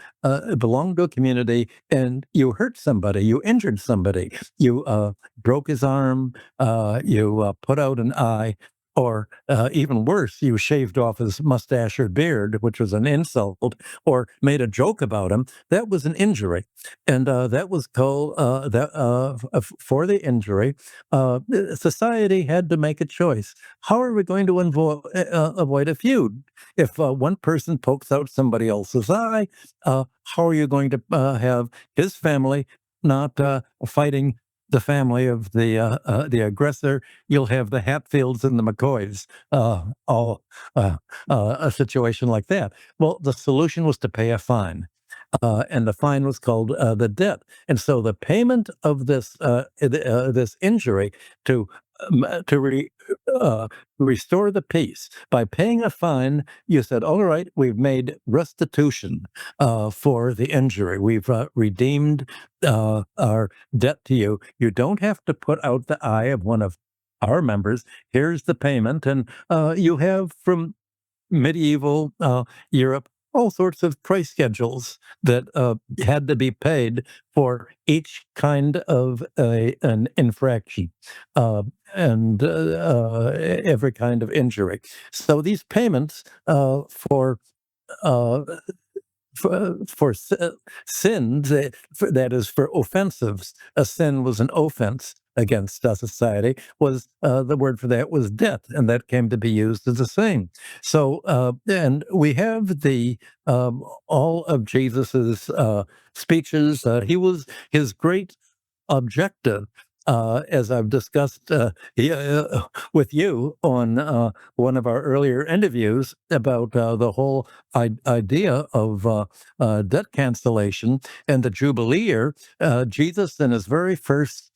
belonged to a community and you hurt somebody, you injured somebody, you broke his arm, you put out an eye, or even worse, you shaved off his mustache or beard, which was an insult, or made a joke about him, that was an injury. And that was called, for the injury, society had to make a choice. How are we going to avoid a feud? If one person pokes out somebody else's eye, how are you going to have his family not fighting the family of the aggressor? You'll have the Hatfields and the McCoys, all a situation like that. Well, the solution was to pay a fine. And the fine was called the debt. And so the payment of this injury to restore the peace by paying a fine, you said, "All right, we've made restitution for the injury. We've redeemed our debt to you. You don't have to put out the eye of one of our members. Here's the payment." And you have from medieval Europe all sorts of price schedules that had to be paid for each kind of an infraction. every kind of injury. So these payments for uh, sins, that is, for offensives. A sin was an offense against society. Was the word for that was debt, and that came to be used as the same. So, and we have the all of Jesus's speeches. His great objective, as I've discussed with you on one of our earlier interviews about the whole idea of debt cancellation and the Jubilee year. Jesus, in his very first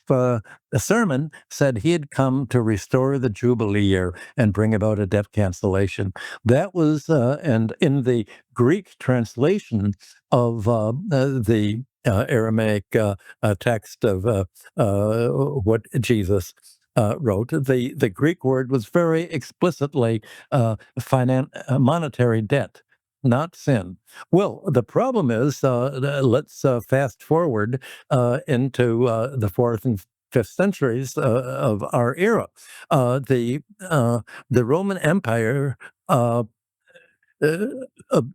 sermon, said he had come to restore the Jubilee year and bring about a debt cancellation. That was, and in the Greek translation of the Aramaic text of what Jesus wrote, the Greek word was very explicitly monetary debt, not sin. Well, the problem is, let's fast forward into the fourth and fifth centuries of our era. The Roman Empire uh,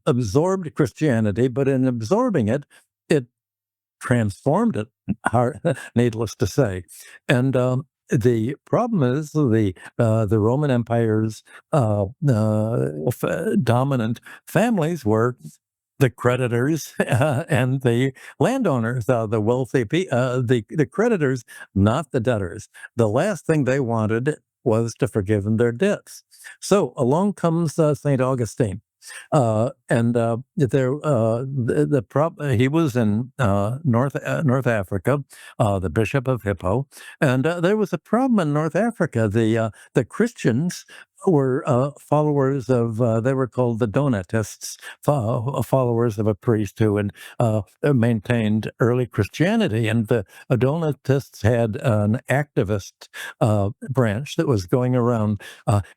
absorbed Christianity, but in absorbing it, it transformed it, needless to say. And the problem is the Roman Empire's dominant families were the creditors and the landowners, the wealthy, the creditors, not the debtors. The last thing they wanted was to forgive them their debts. So along comes St. Augustine. He was in North Africa, the Bishop of Hippo, and there was a problem in North Africa. The Christians were followers of, they were called the Donatists, followers of a priest who had maintained early Christianity. And the Donatists had an activist branch that was going around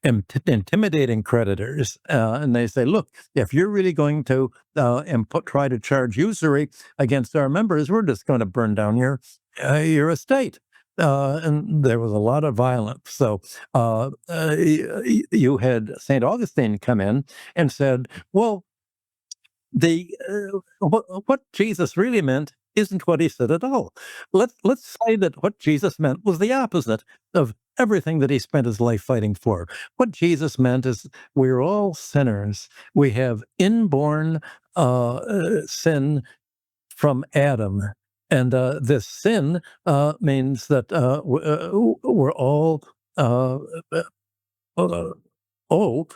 intimidating creditors. And they say, look, if you're really going to try to charge usury against our members, we're just going to burn down your estate. And there was a lot of violence. So you had St. Augustine come in and said, well, what Jesus really meant isn't what he said at all. Let's say that what Jesus meant was the opposite of everything that he spent his life fighting for. What Jesus meant is we're all sinners. We have inborn sin from Adam. And this sin means that we're all uh, owe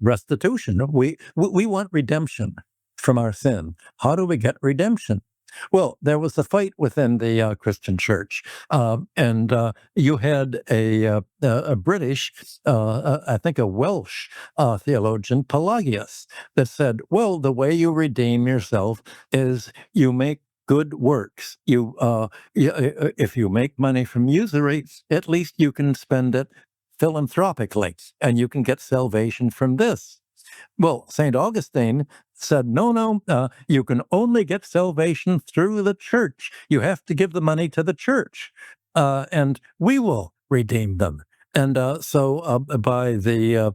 restitution. We want redemption from our sin. How do we get redemption? Well, there was a fight within the Christian church, and you had a British, I think a Welsh theologian, Pelagius, that said, well, the way you redeem yourself is you make good works. If you make money from usury, at least you can spend it philanthropically, and you can get salvation from this. Well, St. Augustine said, no, you can only get salvation through the church. You have to give the money to the church, and we will redeem them. And so by the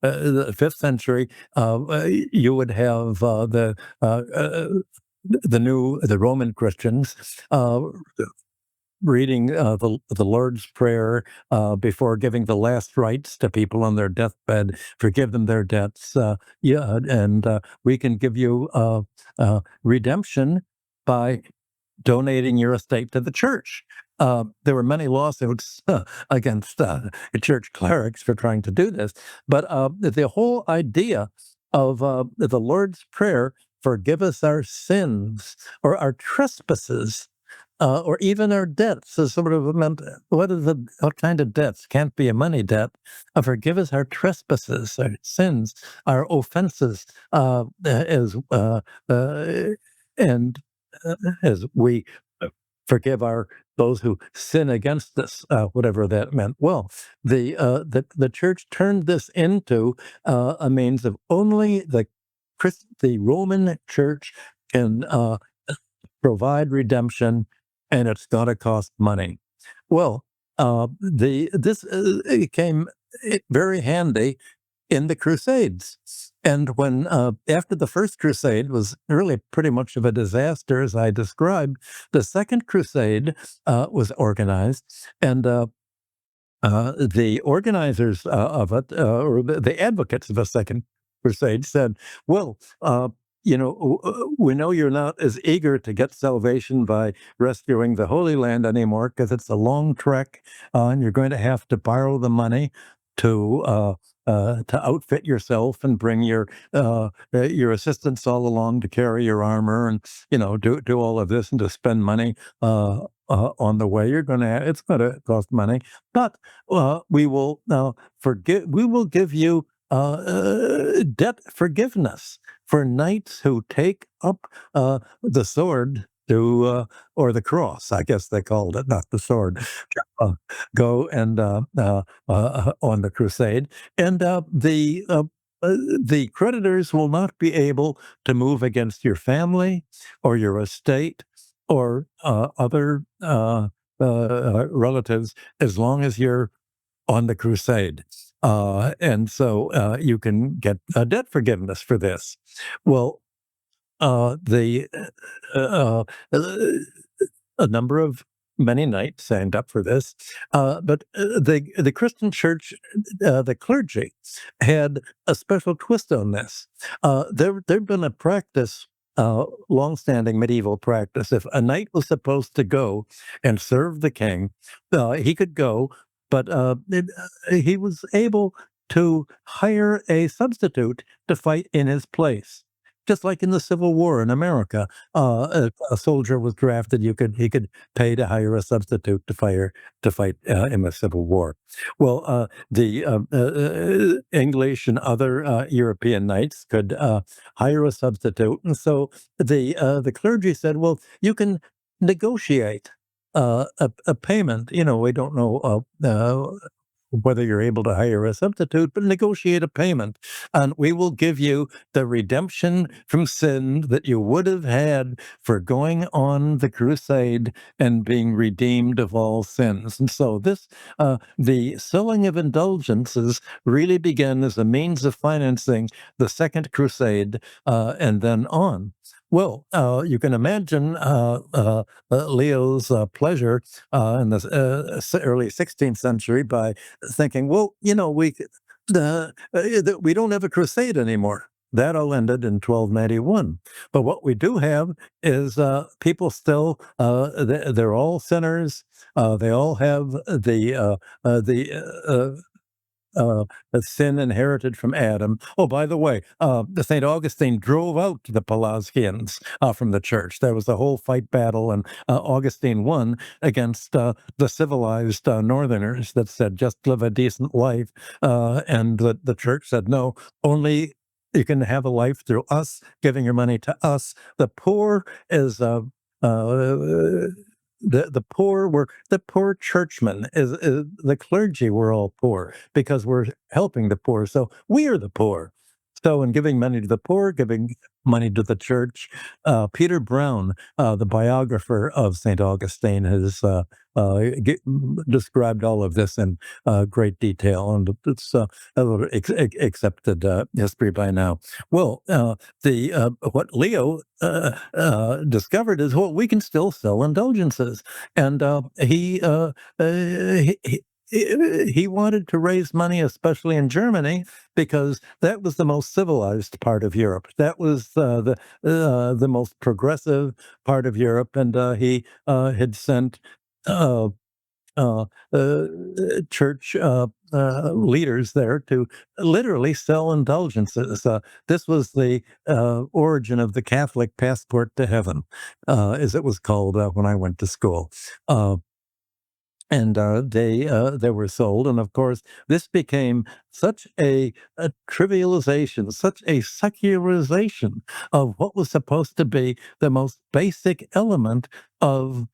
5th century, you would have the Roman Christians reading the Lord's Prayer before giving the last rites to people on their deathbed, forgive them their debts. And we can give you redemption by donating your estate to the church. There were many lawsuits against church clerics for trying to do this, but the whole idea of the Lord's Prayer, forgive us our sins or our trespasses, or even our debts, is sort of meant. What kind of debts? Can't be a money debt. Forgive us our trespasses, our sins, our offenses, and as we forgive those who sin against us, whatever that meant. Well, the church turned this into a means of only the Roman Church can provide redemption, and it's got to cost money. Well, this came very handy in the Crusades. And when after the first crusade was really pretty much of a disaster, as I described, the second crusade was organized, and the organizers of it, or the advocates of the Second Crusade, said, "Well, we know you're not as eager to get salvation by rescuing the Holy Land anymore because it's a long trek, and you're going to have to borrow the money to outfit yourself and bring your assistants all along to carry your armor and do all of this and to spend money on the way. It's going to cost money, but we will give you debt forgiveness for knights who take up the sword or the cross, I guess they called it, not the sword, uh, go and on the crusade, and the creditors will not be able to move against your family or your estate or other relatives as long as you're on the crusade. And so you can get debt forgiveness for this. Well, the a number of many knights signed up for this, but the Christian Church, the clergy, had a special twist on this. There'd been a practice. Long-standing medieval practice. If a knight was supposed to go and serve the king, he could go, but he was able to hire a substitute to fight in his place. Just like in the Civil War in America, a soldier was drafted. He could pay to hire a substitute to fight in the Civil War. Well, the English and other European knights could hire a substitute, and so the clergy said, "Well, you can negotiate a payment. We don't know whether you're able to hire a substitute, but negotiate a payment, and we will give you the redemption from sin that you would have had for going on the crusade and being redeemed of all sins." And so the selling of indulgences really began as a means of financing the Second Crusade and then on. Well, you can imagine Leo's pleasure in the early 16th century by thinking, well, we don't have a crusade anymore. That all ended in 1291. But what we do have is people still, they're all sinners. They all have the sin inherited from Adam. Oh, by the way, the St. Augustine drove out the Pelasgians from the church. There was a whole fight battle, and Augustine won against the civilized Northerners that said, just live a decent life. And the church said, no, only you can have a life through us, giving your money to us. The poor is the poor churchmen is the clergy were all poor because we're helping the poor, so we are the poor. So in giving money to the poor, giving money to the church, Peter Brown, the biographer of St. Augustine, has described all of this in great detail, and it's a little accepted history by now. Well, what Leo discovered is, well, we can still sell indulgences, and he wanted to raise money, especially in Germany, because that was the most civilized part of Europe. That was the most progressive part of Europe, and he had sent uh, uh, uh, church leaders there to literally sell indulgences. This was the origin of the Catholic passport to heaven, as it was called when I went to school. And they were sold, and of course, this became such a trivialization, such a secularization of what was supposed to be the most basic element of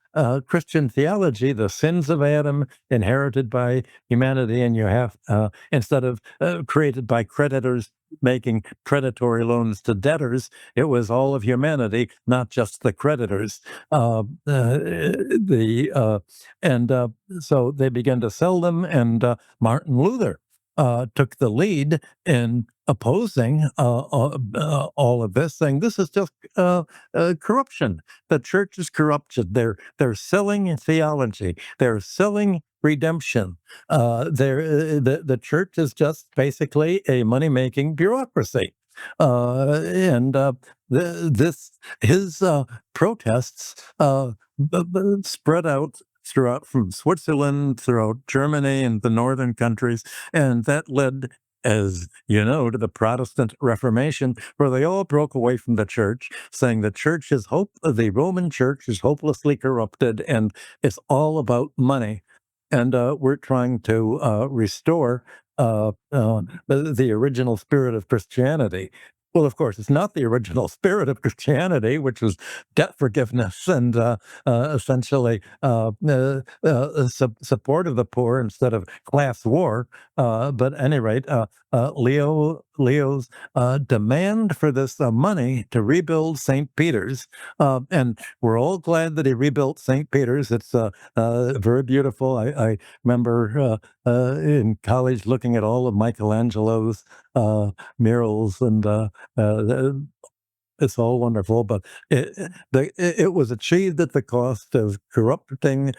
Christian theology, the sins of Adam inherited by humanity, and you have, instead of created by creditors making predatory loans to debtors, it was all of humanity, not just the creditors. The and So they began to sell them, and Martin Luther took the lead in opposing all of this, saying this is just corruption. The church is corruption. They're selling theology. They're selling redemption. The church is just basically a money making bureaucracy. And this his protests spread out throughout from Switzerland, throughout Germany and the northern countries, and that led, as you know, to the Protestant Reformation, where they all broke away from the church, saying the Roman Church is hopelessly corrupted, and it's all about money. And we're trying to restore the original spirit of Christianity. Well, of course, it's not the original spirit of Christianity, which was debt forgiveness and essentially support of the poor instead of class war. But at any rate, Leo's demand for this money to rebuild St. Peter's, and we're all glad that he rebuilt St. Peter's. It's very beautiful. I remember in college looking at all of Michelangelo's murals, and it's all wonderful, but it was achieved at the cost of corrupting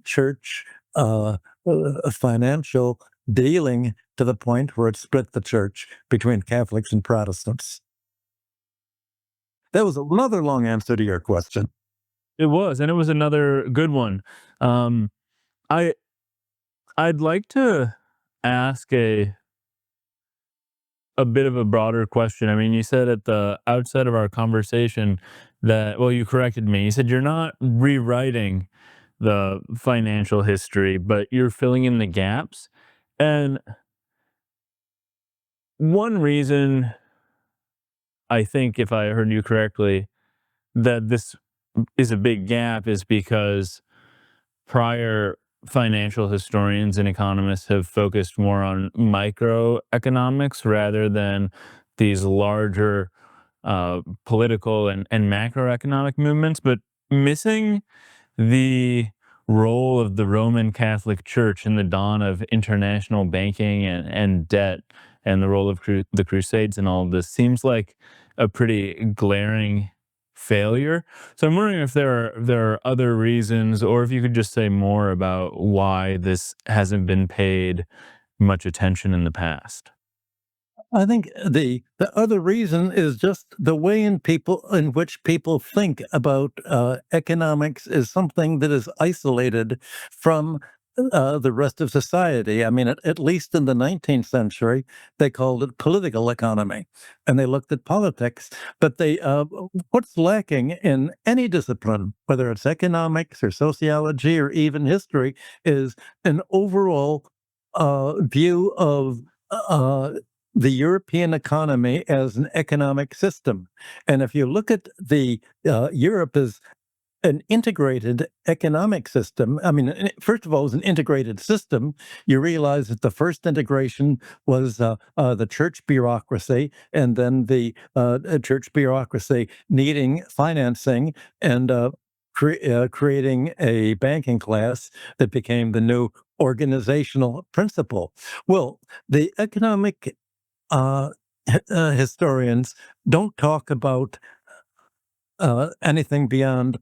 church financial dealing to the point where it split the church between Catholics and Protestants. That was another long answer to your question. It was, and it was another good one. Um, I I'd like to ask a bit of a broader question. I mean, you said at the outset of our conversation that, well, you corrected me. You said you're not rewriting the financial history, but you're filling in the gaps. And one reason I think, if I heard you correctly, that this is a big gap is because prior financial historians and economists have focused more on microeconomics rather than these larger political and macroeconomic movements, but missing the role of the Roman Catholic Church in the dawn of international banking and debt, and the role of the Crusades and all of this seems like a pretty glaring failure. So I'm wondering if there are other reasons, or if you could just say more about why this hasn't been paid much attention in the past. I think the other reason is just the way in which people think about economics is something that is isolated from the rest of society. I mean, at least in the 19th century, they called it political economy, and they looked at politics. But what's lacking in any discipline, whether it's economics or sociology or even history, is an overall view of. The European economy as an economic system. And if you look at Europe as an integrated economic system, I mean, first of all, as an integrated system, you realize that the first integration was the church bureaucracy, and then the church bureaucracy needing financing and creating a banking class that became the new organizational principle. Well, the economic uh, historians don't talk about anything beyond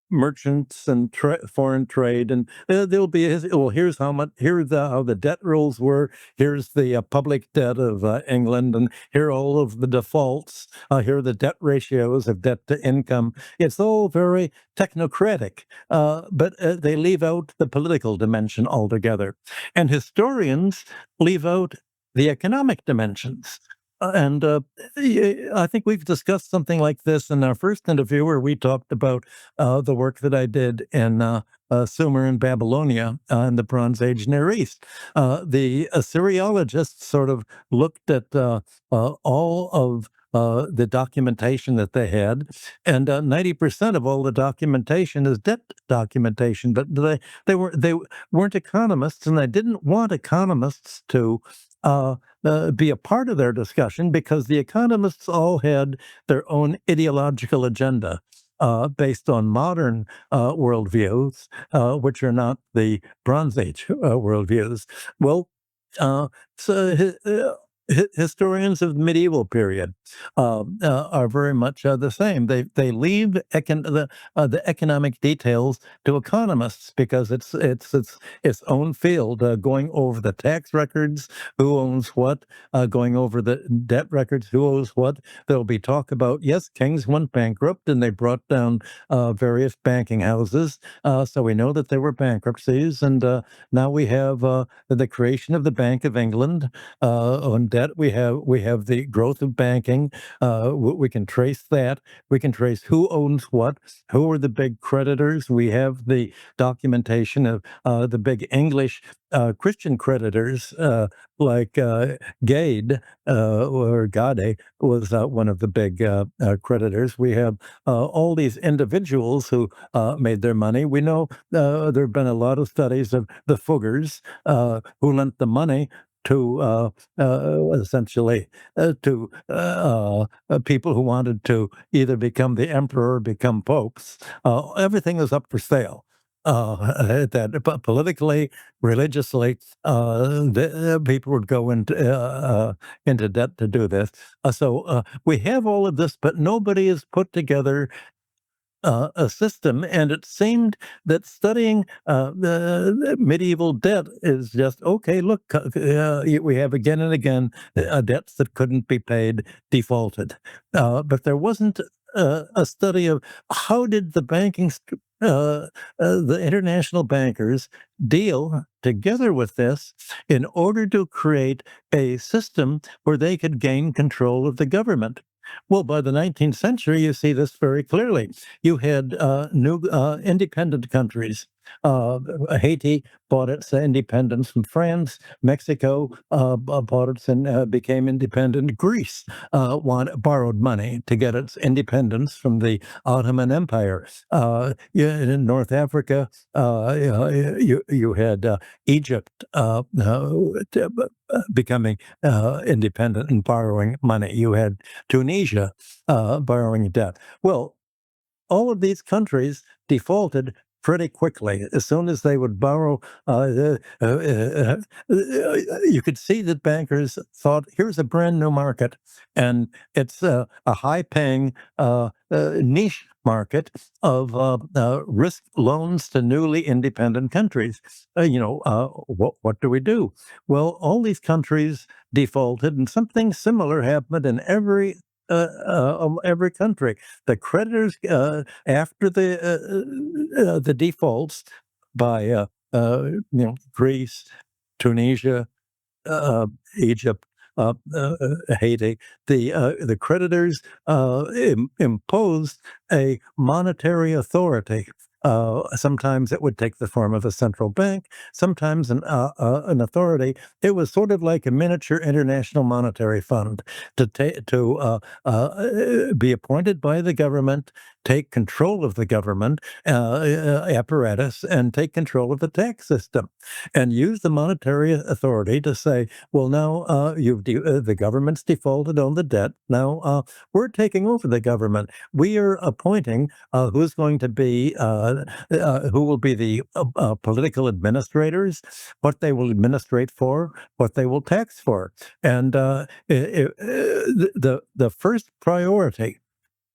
merchants and foreign trade, and there'll be well, here's how much, how the debt rules were, here's the public debt of England, and here are all of the defaults, here are the debt ratios of debt to income. It's all very technocratic, but they leave out the political dimension altogether, and historians leave out the economic dimensions. And I think we've discussed something like this in our first interview, where we talked about the work that I did in Sumer and Babylonia in the Bronze Age Near East. The Assyriologists sort of looked at all of the documentation that they had, and 90% of all the documentation is debt documentation. But they weren't economists, and they didn't want economists to be a part of their discussion because the economists all had their own ideological agenda. Based on modern worldviews, which are not the Bronze Age worldviews. Well, uh, so historians of the medieval period are very much the same. They leave the economic details to economists because it's own field, going over the tax records, who owns what, going over the debt records, who owes what. There'll be talk about, yes, kings went bankrupt and they brought down various banking houses. So we know that there were bankruptcies, and now we have the creation of the Bank of England. On debt, we have the growth of banking. We can trace that. We can trace who owns what, who are the big creditors. We have the documentation of the big English Christian creditors, like Gade or Gade was one of the big creditors. We have all these individuals who made their money. We know there have been a lot of studies of the Fuggers who lent the money to essentially to people who wanted to either become the emperor or become popes. Everything is up for sale. That politically, religiously, people would go into debt to do this. So we have all of this, but nobody has put together a system, and it seemed that studying the medieval debt is just okay. Look, we have again and again debts that couldn't be paid defaulted, but there wasn't a study of how did the international bankers deal together with this in order to create a system where they could gain control of the government. Well, by the 19th century, you see this very clearly. You had new independent countries. Haiti bought its independence from France. Mexico bought its and became independent. Greece borrowed money to get its independence from the Ottoman Empire. In North Africa, you had Egypt becoming independent and borrowing money. You had Tunisia borrowing debt. Well, all of these countries defaulted pretty quickly. As soon as they would borrow, you could see that bankers thought, here's a brand new market, and it's a high-paying niche market of risk loans to newly independent countries. What do we do? Well, all these countries defaulted, and something similar happened in every country. The creditors, after the defaults by Greece, Tunisia, Egypt, Haiti, the creditors imposed a monetary authority. Sometimes it would take the form of a central bank, sometimes an authority. It was sort of like a miniature international monetary fund to be appointed by the government, take control of the government apparatus, and take control of the tax system, and use the monetary authority to say, well, now the government's defaulted on the debt. Now we're taking over the government. We are appointing who's going to be who will be the political administrators, what they will administrate for, what they will tax for. And the first priority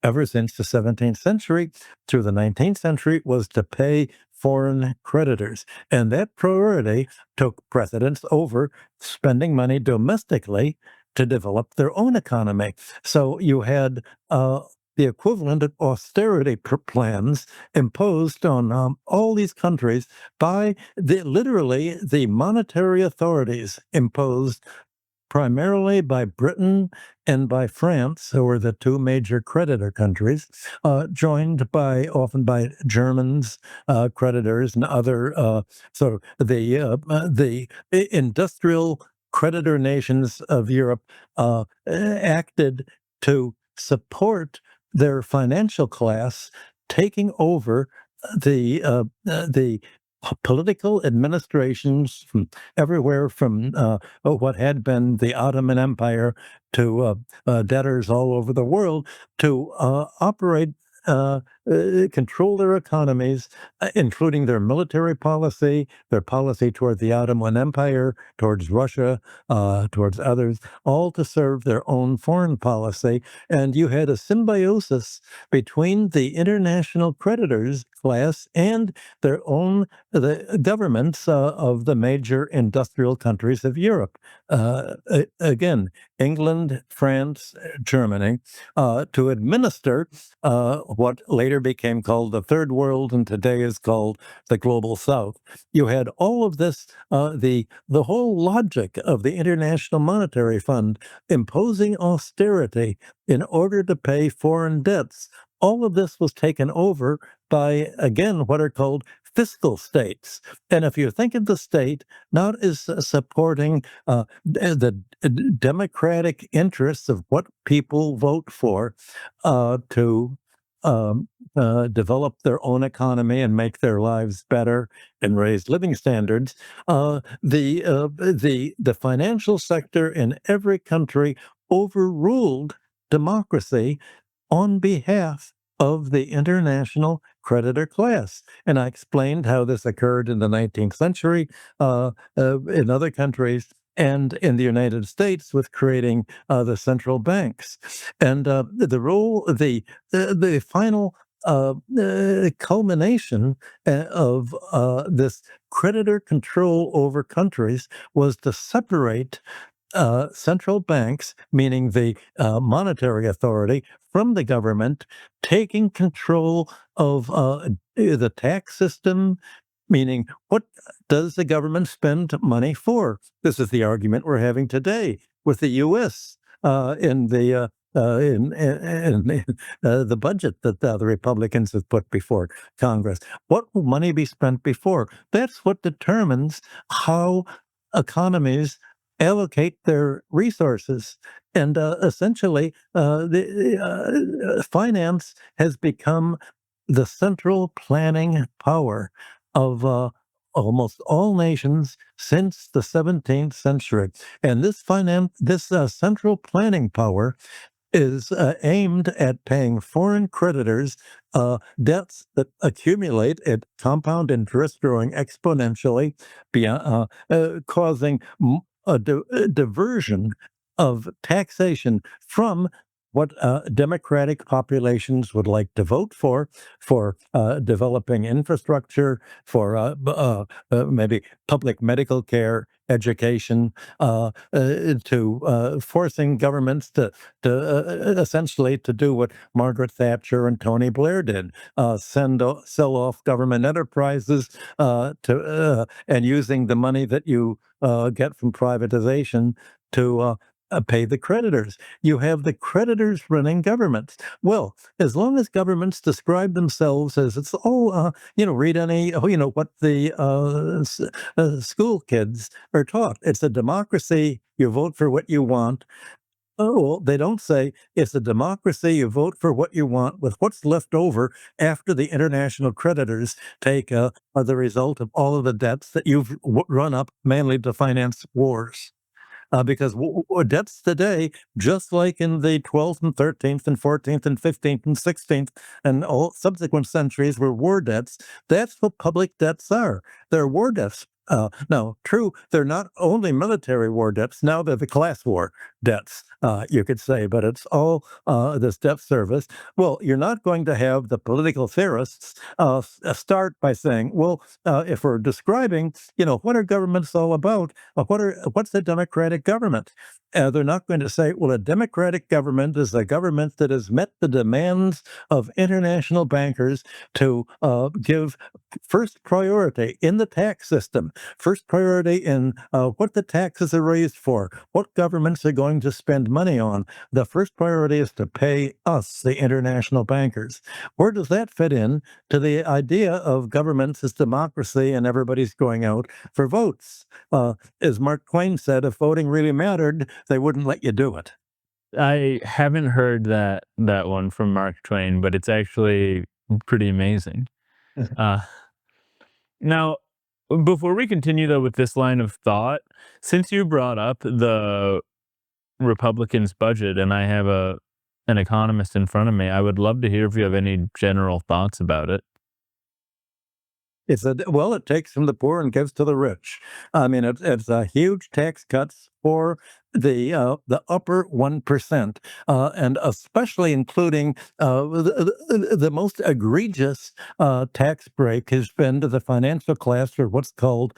ever since the 17th century through the 19th century was to pay foreign creditors. And that priority took precedence over spending money domestically to develop their own economy. So you had the equivalent of austerity plans imposed on all these countries by literally the monetary authorities imposed primarily by Britain and by France, who were the two major creditor countries, joined often by Germans, creditors, and other sort of the industrial creditor nations of Europe acted to support their financial class taking over the political administrations from everywhere from what had been the Ottoman Empire to debtors all over the world to operate. Control their economies, including their military policy, their policy toward the Ottoman Empire, towards Russia, towards others, all to serve their own foreign policy. And you had a symbiosis between the international creditors class and the governments of the major industrial countries of Europe. Again, England, France, Germany, to administer what later became called the Third World and today is called the Global South. You had all of this, the whole logic of the International Monetary Fund imposing austerity in order to pay foreign debts. All of this was taken over by, again, what are called fiscal states. And if you think of the state not as supporting the democratic interests of what people vote for to develop their own economy and make their lives better and raise living standards, the financial sector in every country overruled democracy on behalf of the international creditor class. And I explained how this occurred in the 19th century in other countries and in the United States with creating the central banks. And the final culmination of this creditor control over countries was to separate central banks, meaning the monetary authority, from the government, taking control of the tax system, meaning what does the government spend money for? This is the argument we're having today with the U.S. In the budget that the Republicans have put before Congress. What will money be spent before? That's what determines how economies allocate their resources. And essentially, finance has become the central planning power of almost all nations since the 17th century. And this central planning power is aimed at paying foreign creditors debts that accumulate at compound interest, growing exponentially, beyond, causing a diversion of taxation from what democratic populations would like to vote for developing infrastructure, for maybe public medical care, education, to forcing governments to essentially to do what Margaret Thatcher and Tony Blair did, sell off government enterprises and using the money that you get from privatization to pay the creditors. You have the creditors running governments. Well, as long as governments describe themselves as it's all, read any, what the school kids are taught. It's a democracy. You vote for what you want. Oh, they don't say it's a democracy. You vote for what you want with what's left over after the international creditors take the result of all of the debts that you've run up mainly to finance wars. Because debts today, just like in the 12th and 13th and 14th and 15th and 16th and all subsequent centuries were war debts, that's what public debts are. They're war debts. Now, true, they're not only military war debts, now they're the class war debts. you could say, but it's all this debt service. Well, you're not going to have the political theorists start by saying, well, if we're describing, what are governments all about? What's a democratic government? They're not going to say, well, a democratic government is a government that has met the demands of international bankers to give first priority in the tax system, first priority in what the taxes are raised for, what governments are going to spend money on. The first priority is to pay us, the international bankers. Where does that fit in to the idea of governments as democracy and everybody's going out for votes? As Mark Twain said, if voting really mattered, they wouldn't let you do it. I haven't heard that one from Mark Twain, but it's actually pretty amazing. Uh, Now, before we continue though with this line of thought, since you brought up the Republicans' budget, and I have a an economist in front of me, I would love to hear if you have any general thoughts about it. Well, it takes from the poor and gives to the rich. I mean, it's a huge tax cuts for the upper 1%, and especially including the most egregious tax break has been to the financial class for what's called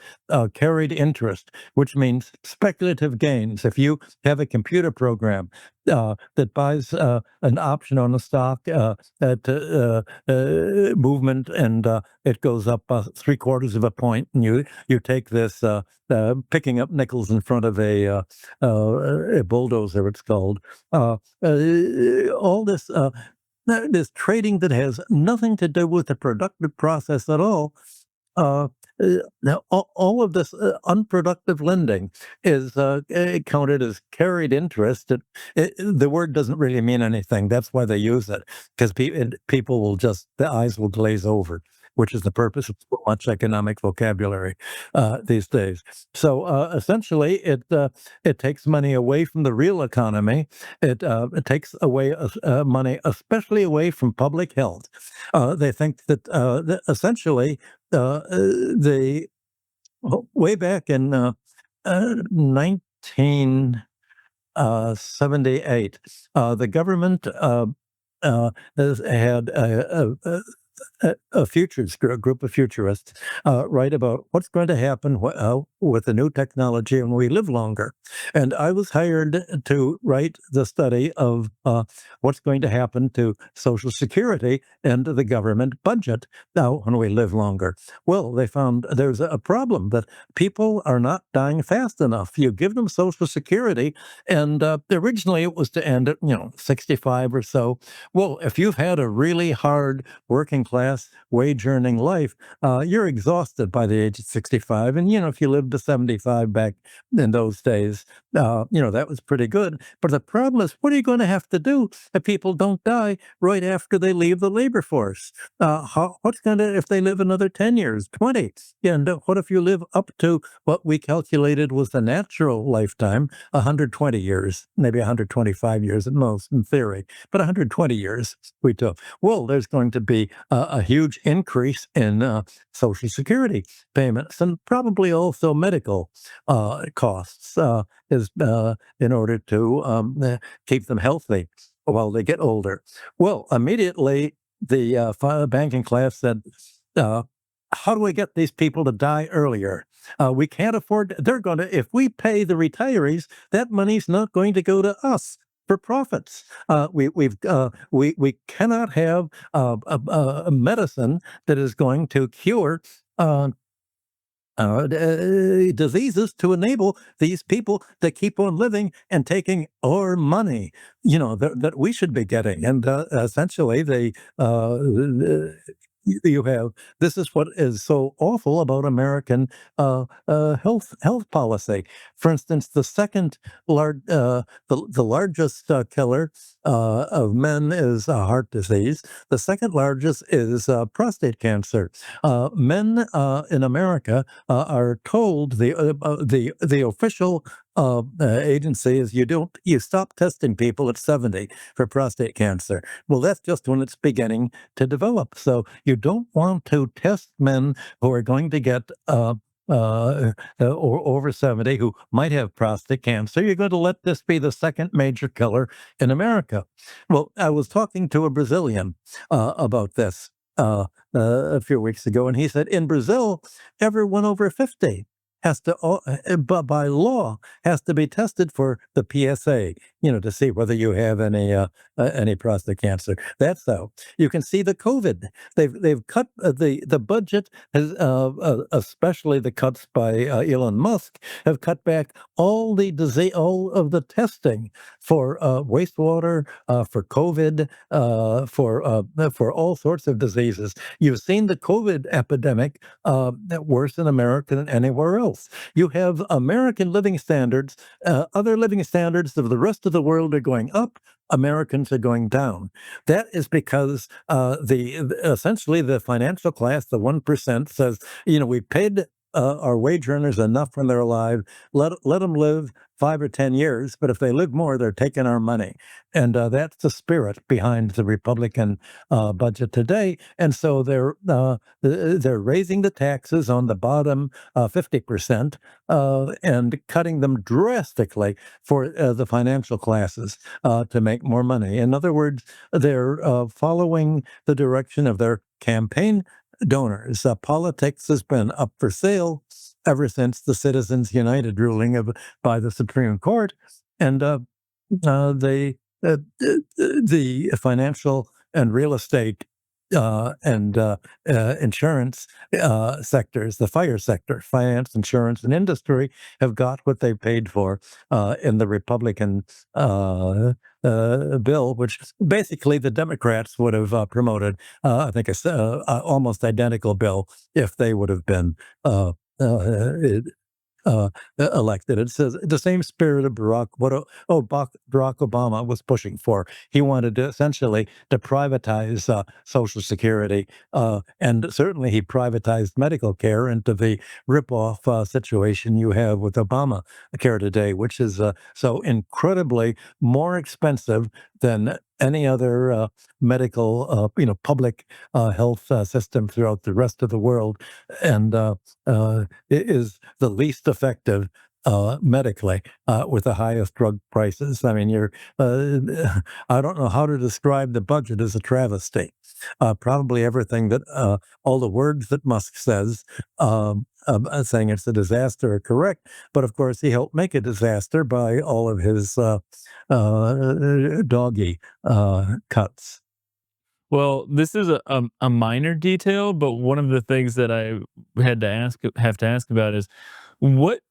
carried interest, which means speculative gains. If you have a computer program that buys an option on a stock at movement, and it goes up 3/4 of a point, and you take this picking up nickels in front of a bulldozer, it's called. All this trading that has nothing to do with the productive process at all. Uh, Now, all of this unproductive lending is counted as carried interest. The word doesn't really mean anything. That's why they use it, because people will just, the eyes will glaze over, which is the purpose of so much economic vocabulary these days. So essentially, it takes money away from the real economy. It takes away money, especially away from public health. They think that essentially the way back in 1978, the government had a futures a group of futurists write about what's going to happen with the new technology when we live longer. And I was hired to write the study of what's going to happen to Social Security and the government budget now when we live longer. Well, they found there's a problem that people are not dying fast enough. You give them Social Security, and originally it was to end at 65 or so. Well, if you've had a really hard working class wage earning life, you're exhausted by the age of 65. And if you lived to 75 back in those days, that was pretty good. But the problem is, what are you going to have to do if people don't die right after they leave the labor force? What's going to, if they live another 10 years, 20? And what if you live up to what we calculated was the natural lifetime, 120 years, maybe 125 years at most in theory, but 120 years we took. Well, there's going to be a huge increase in Social Security payments, and probably also medical costs, is in order to keep them healthy while they get older. Well, immediately the banking class said, how do we get these people to die earlier? We can't afford. They're going to. If we pay the retirees, that money's not going to go to us for profits. We cannot have a medicine that is going to cure diseases to enable these people to keep on living and taking our money, that we should be getting. And essentially, you have, this is what is so awful about American health policy. For instance, the largest killer of men is heart disease. The second largest is prostate cancer. Men in America are told, the official agency is, you stop testing people at 70 for prostate cancer. Well, that's just when it's beginning to develop. So you don't want to test men who are going to get or over 70 who might have prostate cancer, you're going to let this be the second major killer in America. Well, I was talking to a Brazilian about this a few weeks ago, and he said in Brazil, everyone over 50 has to, by law, has to be tested for the PSA, to see whether you have any prostate cancer. That's how you can see the COVID. They've cut the budget has, especially the cuts by Elon Musk, have cut back all of the testing for wastewater, for COVID, for all sorts of diseases. You've seen the COVID epidemic worse in America than anywhere else. You have American living standards, other living standards of the rest of the world are going up. Americans are going down. That is because essentially the financial class, the 1%, says, we paid our wage earners enough when they're alive. Let them live 5 or 10 years, but if they live more, they're taking our money. And that's the spirit behind the Republican budget today. And so they're raising the taxes on the bottom 50% and cutting them drastically for the financial classes to make more money. In other words, they're following the direction of their campaign donors. Politics has been up for sale ever since the Citizens United ruling by the Supreme Court, and the financial and real estate and insurance sectors, the fire sector, finance, insurance, and industry, have got what they paid for in the Republican bill, which basically the Democrats would have promoted. I think it's almost identical bill if they would have been elected. It says the same spirit of Barack Obama was pushing for. He wanted to essentially to privatize Social Security, and certainly he privatized medical care into the ripoff situation you have with Obamacare today, which is so incredibly more expensive than any other medical, public health system throughout the rest of the world, and is the least effective medically with the highest drug prices. I mean, I don't know how to describe the budget as a travesty. Probably everything that all the words that Musk says, saying it's a disaster, are correct. But of course, he helped make a disaster by all of his doggy cuts. Well, this is a minor detail, but one of the things that I have to ask about is what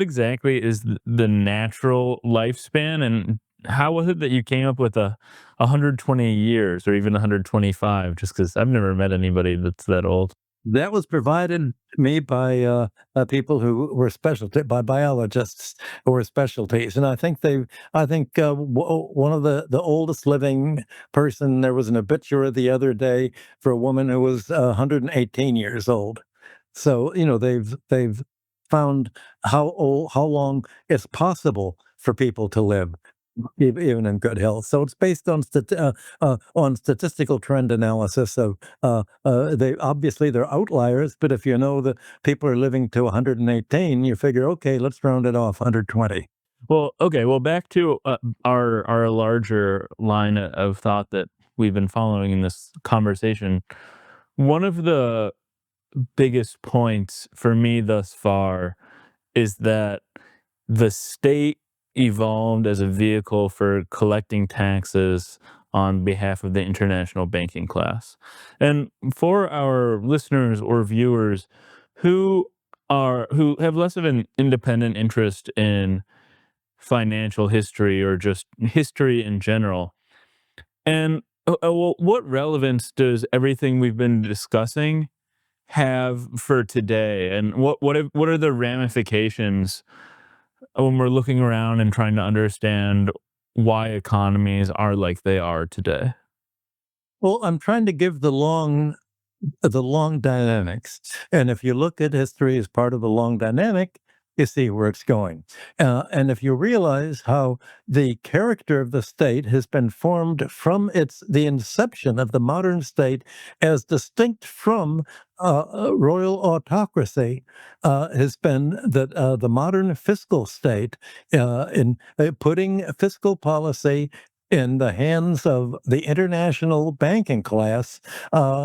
exactly is the natural lifespan, and how was it that you came up with 120 years or even 125? Just because I've never met anybody that's that old. That was provided to me by people who were by biologists who were specialties, and I think one of the oldest living person. There was an obituary the other day for a woman who was 118 years old. So they've found how long it's possible for people to live, even in good health. So it's based on statistical trend analysis of they're outliers, but if you know that people are living to 118, you figure, okay, let's round it off 120. Well, okay. Well, back to our larger line of thought that we've been following in this conversation. One of the biggest points for me thus far is that the state evolved as a vehicle for collecting taxes on behalf of the international banking class. And for our listeners or viewers who who have less of an independent interest in financial history or just history in general, and well, what relevance does everything we've been discussing have for today, and what are the ramifications when we're looking around and trying to understand why economies are like they are today? Well, I'm trying to give the long dynamics, and if you look at history as part of the long dynamic, you see where it's going. And if you realize how the character of the state has been formed from the inception of the modern state as distinct from royal autocracy, has been that the modern fiscal state, in putting fiscal policy in the hands of the international banking class,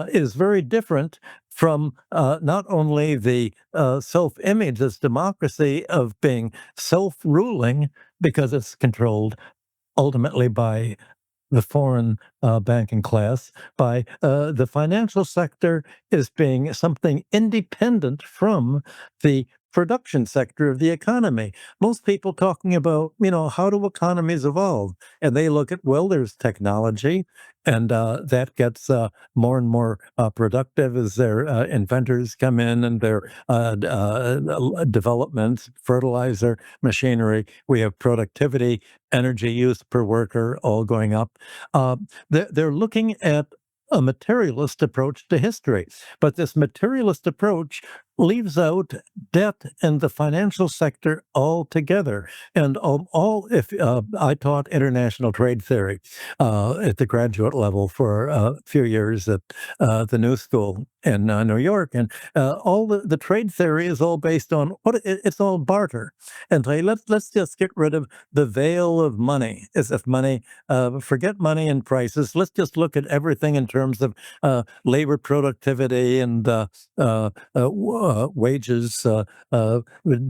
is very different from not only the self-image as democracy of being self-ruling because it's controlled ultimately by the foreign banking class, by the financial sector as being something independent from the production sector of the economy. Most people talking about, how do economies evolve? And they look at, well, there's technology, and that gets more and more productive as their inventors come in and their developments, fertilizer, machinery. We have productivity, energy use per worker all going up. Uh, they're looking at a materialist approach to history, but this materialist approach leaves out debt and the financial sector altogether. And if I taught international trade theory at the graduate level for a few years at the New School in New York, and all the trade theory is all based on it's all barter. And let's just get rid of the veil of money, as if money, forget money and prices. Let's just look at everything in terms of labor productivity and wages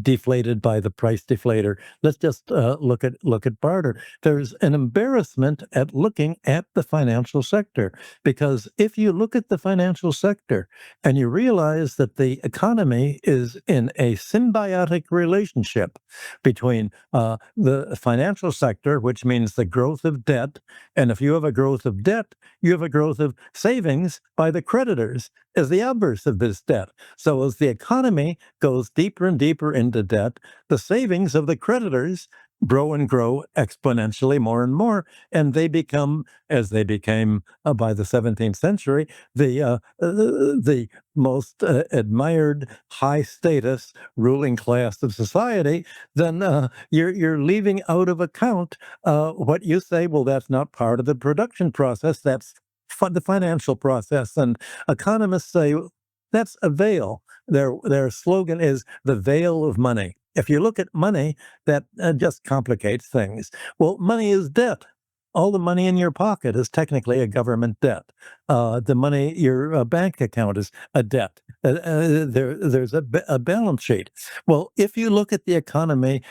deflated by the price deflator. Let's just look at barter. There's an embarrassment at looking at the financial sector, because if you look at the financial sector and you realize that the economy is in a symbiotic relationship between the financial sector, which means the growth of debt, and if you have a growth of debt, you have a growth of savings by the creditors as the obverse of this debt. So as the economy goes deeper and deeper into debt, the savings of the creditors grow and grow exponentially more and more, and they become, as they became by the 17th century, the most admired high status ruling class of society. Then you're leaving out of account what you say, well, that's not part of the production process, that's the financial process. And economists say that's a veil. Their slogan is the veil of money. If you look at money, that just complicates things. Well, money is debt. All the money in your pocket is technically a government debt. The money, your bank account is a debt. There's a balance sheet. Well, if you look at the economy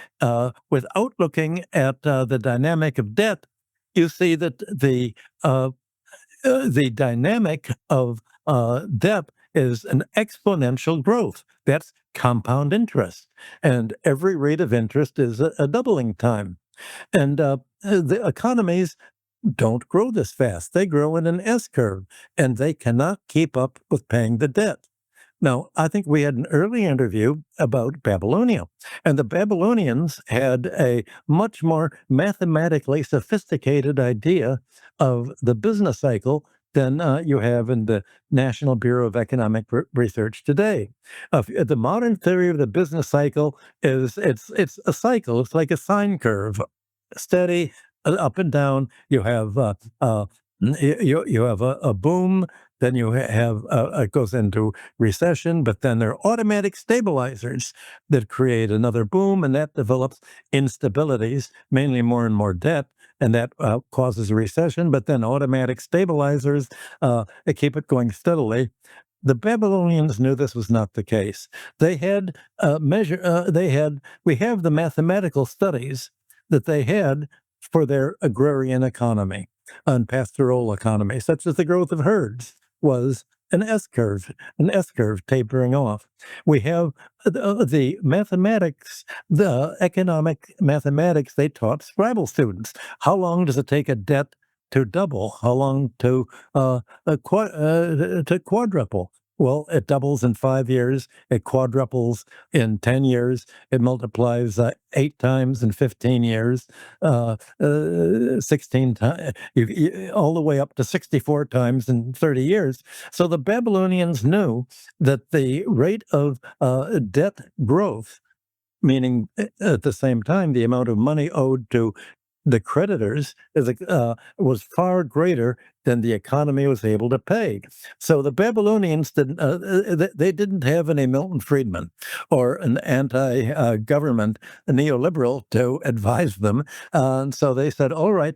without looking at the dynamic of debt, you see that the dynamic of debt is an exponential growth. That's compound interest. And every rate of interest is a doubling time. And the economies don't grow this fast. They grow in an S curve, and they cannot keep up with paying the debt. Now, I think we had an early interview about Babylonia, and the Babylonians had a much more mathematically sophisticated idea of the business cycle than you have in the National Bureau of Economic Research today. The modern theory of the business cycle is it's a cycle. It's like a sine curve, steady up and down. You have you have a boom, then you have it goes into recession, but then there are automatic stabilizers that create another boom, and that develops instabilities, mainly more and more debt, and that causes a recession. But then automatic stabilizers keep it going steadily. The Babylonians knew this was not the case. They had we have the mathematical studies that they had for their agrarian economy and pastoral economy, such as the growth of herds was an S curve tapering off. We have the mathematics, the economic mathematics they taught scribal students. How long does it take a debt to double? How long to quadruple? Well, it doubles in 5 years. It quadruples in 10 years. It multiplies 8 times in 15 years, 16 times, all the way up to 64 times in 30 years. So the Babylonians knew that the rate of debt growth meaning at the same time, the amount of money owed to the creditors was far greater than the economy was able to pay. So the Babylonians didn't. They didn't have any Milton Friedman or an anti-government neoliberal to advise them, and so they said, "All right,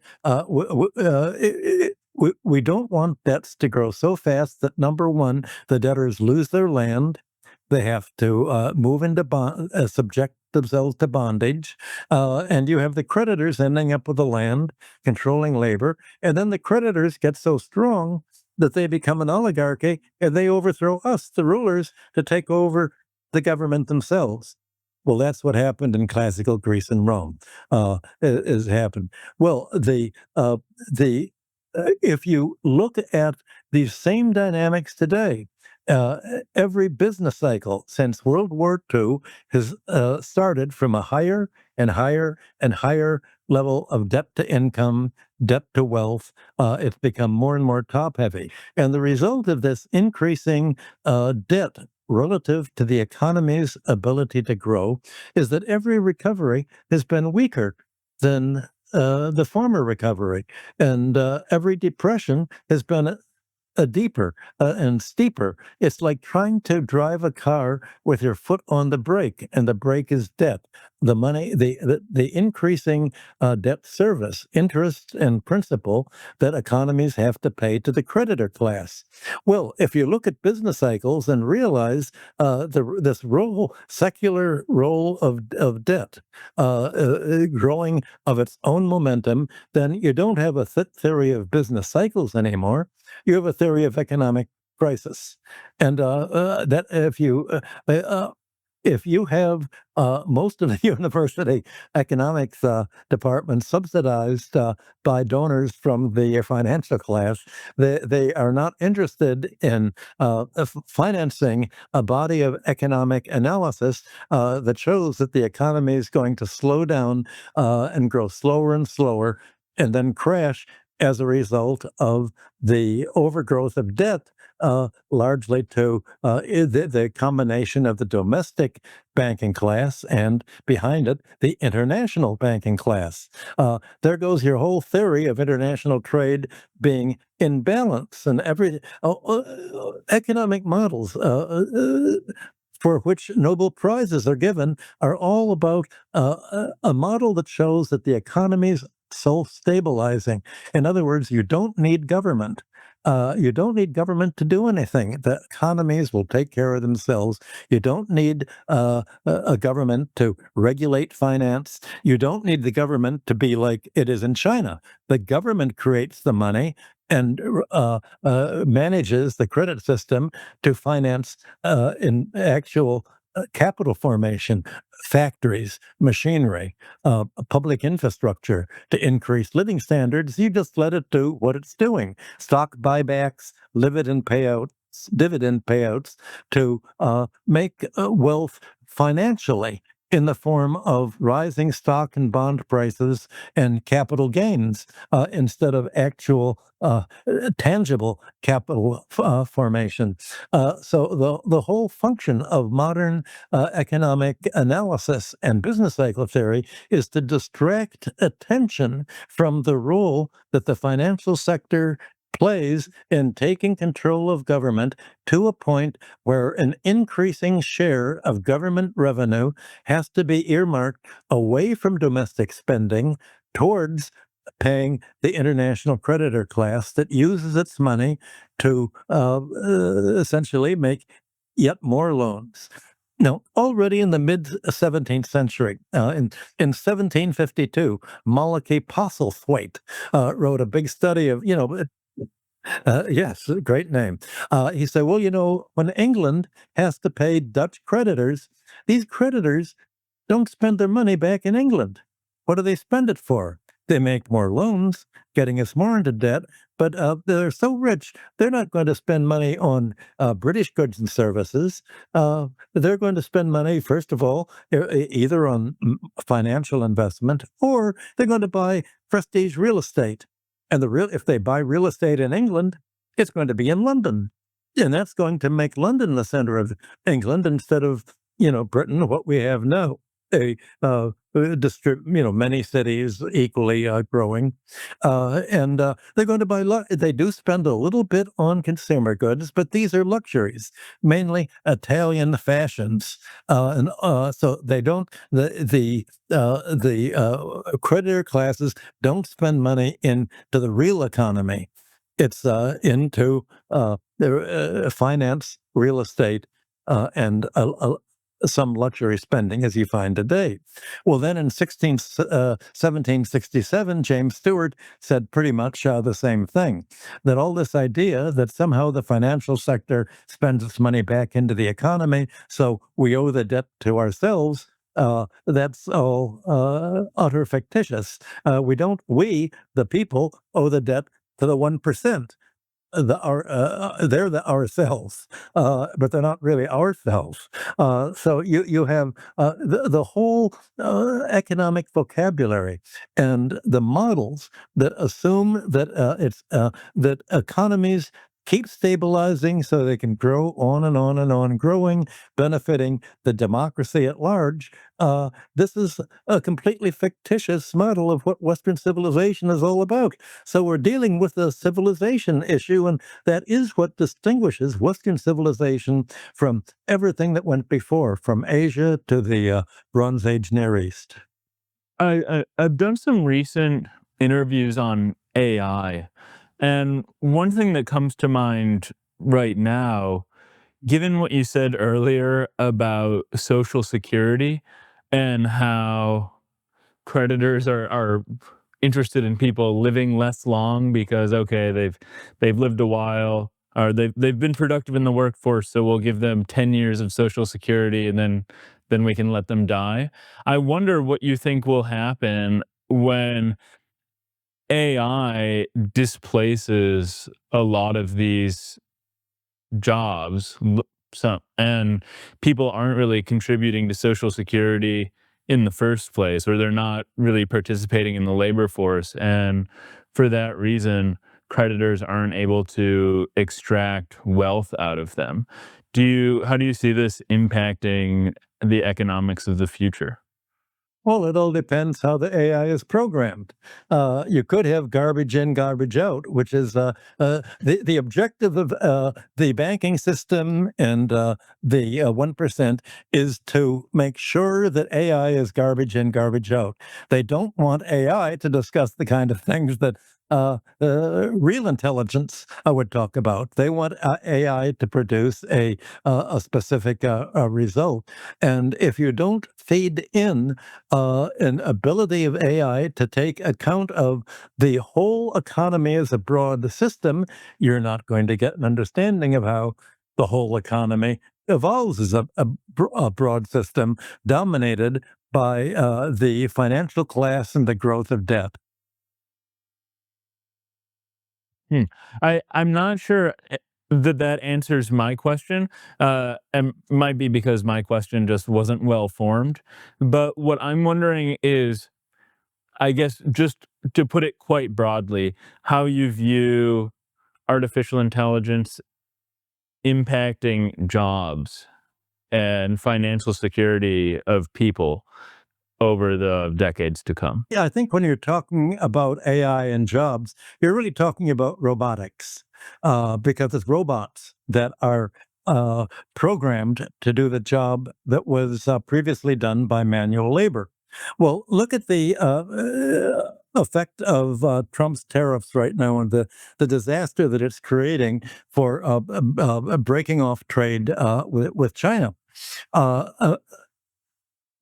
we don't want debts to grow so fast that number one, the debtors lose their land." They have to move into subject themselves to bondage, and you have the creditors ending up with the land, controlling labor, and then the creditors get so strong that they become an oligarchy, and they overthrow us, the rulers, to take over the government themselves. Well, that's what happened in classical Greece and Rome. Is happened. Well, the if you look at these same dynamics today, uh, every business cycle since World War II has started from a higher and higher and higher level of debt to income, debt to wealth. It's become more and more top heavy. And the result of this increasing debt relative to the economy's ability to grow is that every recovery has been weaker than the former recovery. And every depression has been a deeper and steeper. It's like trying to drive a car with your foot on the brake, and the brake is debt. The money, the increasing debt service, interest, and principal that economies have to pay to the creditor class. Well, if you look at business cycles and realize this secular role of debt growing of its own momentum, then you don't have a theory of business cycles anymore. You have a theory of economic crisis, and that if you have most of the university economics department subsidized by donors from the financial class, they are not interested in financing a body of economic analysis that shows that the economy is going to slow down and grow slower and slower and then crash as a result of the overgrowth of debt, largely to the combination of the domestic banking class and behind it, the international banking class. There goes your whole theory of international trade being in balance and economic models. For which Nobel Prizes are given, are all about a model that shows that the economies self-stabilizing. In other words, you don't need government. You don't need government to do anything. The economies will take care of themselves. You don't need a government to regulate finance. You don't need the government to be like it is in China. The government creates the money and manages the credit system to finance in actual capital formation, factories, machinery, public infrastructure to increase living standards. You just let it do what it's doing. Stock buybacks, dividend payouts to make wealth financially in the form of rising stock and bond prices and capital gains instead of actual tangible capital formation. So the whole function of modern economic analysis and business cycle theory is to distract attention from the role that the financial sector plays in taking control of government to a point where an increasing share of government revenue has to be earmarked away from domestic spending towards paying the international creditor class that uses its money to essentially make yet more loans. Now, already in the mid 17th century, in 1752, Malachi Postlethwaite wrote a big study of, yes, great name. He said, well, when England has to pay Dutch creditors, these creditors don't spend their money back in England. What do they spend it for? They make more loans, getting us more into debt, but they're so rich, they're not going to spend money on British goods and services. They're going to spend money, first of all, either on financial investment, or they're going to buy prestige real estate. And if they buy real estate in England, it's going to be in London. And that's going to make London the center of England instead of, Britain, what we have now. many cities equally growing, and they're going to buy. They do spend a little bit on consumer goods, but these are luxuries, mainly Italian fashions, and so they don't. The creditor classes don't spend money into the real economy. It's into their finance, real estate, and some luxury spending as you find today. Well, then in 1767, James Stewart said pretty much the same thing, that all this idea that somehow the financial sector spends its money back into the economy, so we owe the debt to ourselves, that's all utter fictitious. We, the people, owe the debt to the 1%. They're the ourselves, but they're not really ourselves. So you have the whole economic vocabulary and the models that assume that that economies keep stabilizing so they can grow on and on and on, growing, benefiting the democracy at large. This is a completely fictitious model of what Western civilization is all about. So we're dealing with a civilization issue, and that is what distinguishes Western civilization from everything that went before, from Asia to the Bronze Age Near East. I've done some recent interviews on AI, and one thing that comes to mind right now, given what you said earlier about Social Security and how creditors are interested in people living less long because, okay, they've lived a while, or they've been productive in the workforce, so we'll give them 10 years of Social Security, and then we can let them die. I wonder what you think will happen when AI displaces a lot of these jobs, and people aren't really contributing to Social Security in the first place, or they're not really participating in the labor force. And for that reason, creditors aren't able to extract wealth out of them. How do you see this impacting the economics of the future? Well, it all depends how the AI is programmed. You could have garbage in, garbage out, which is the objective of the banking system and the 1% is to make sure that AI is garbage in, garbage out. They don't want AI to discuss the kind of things that real intelligence would talk about. They want AI to produce a specific result. And if you don't feed in an ability of AI to take account of the whole economy as a broad system, you're not going to get an understanding of how the whole economy evolves as a broad system dominated by the financial class and the growth of debt. Hmm. I'm not sure that answers my question, and might be because my question just wasn't well formed. But what I'm wondering is, I guess, just to put it quite broadly, how you view artificial intelligence impacting jobs and financial security of people over the decades to come. Yeah, I think when you're talking about AI and jobs, you're really talking about robotics, because it's robots that are uh, programmed to do the job that was previously done by manual labor. Well, look at the effect of Trump's tariffs right now and the disaster that it's creating for breaking off trade with China. Uh,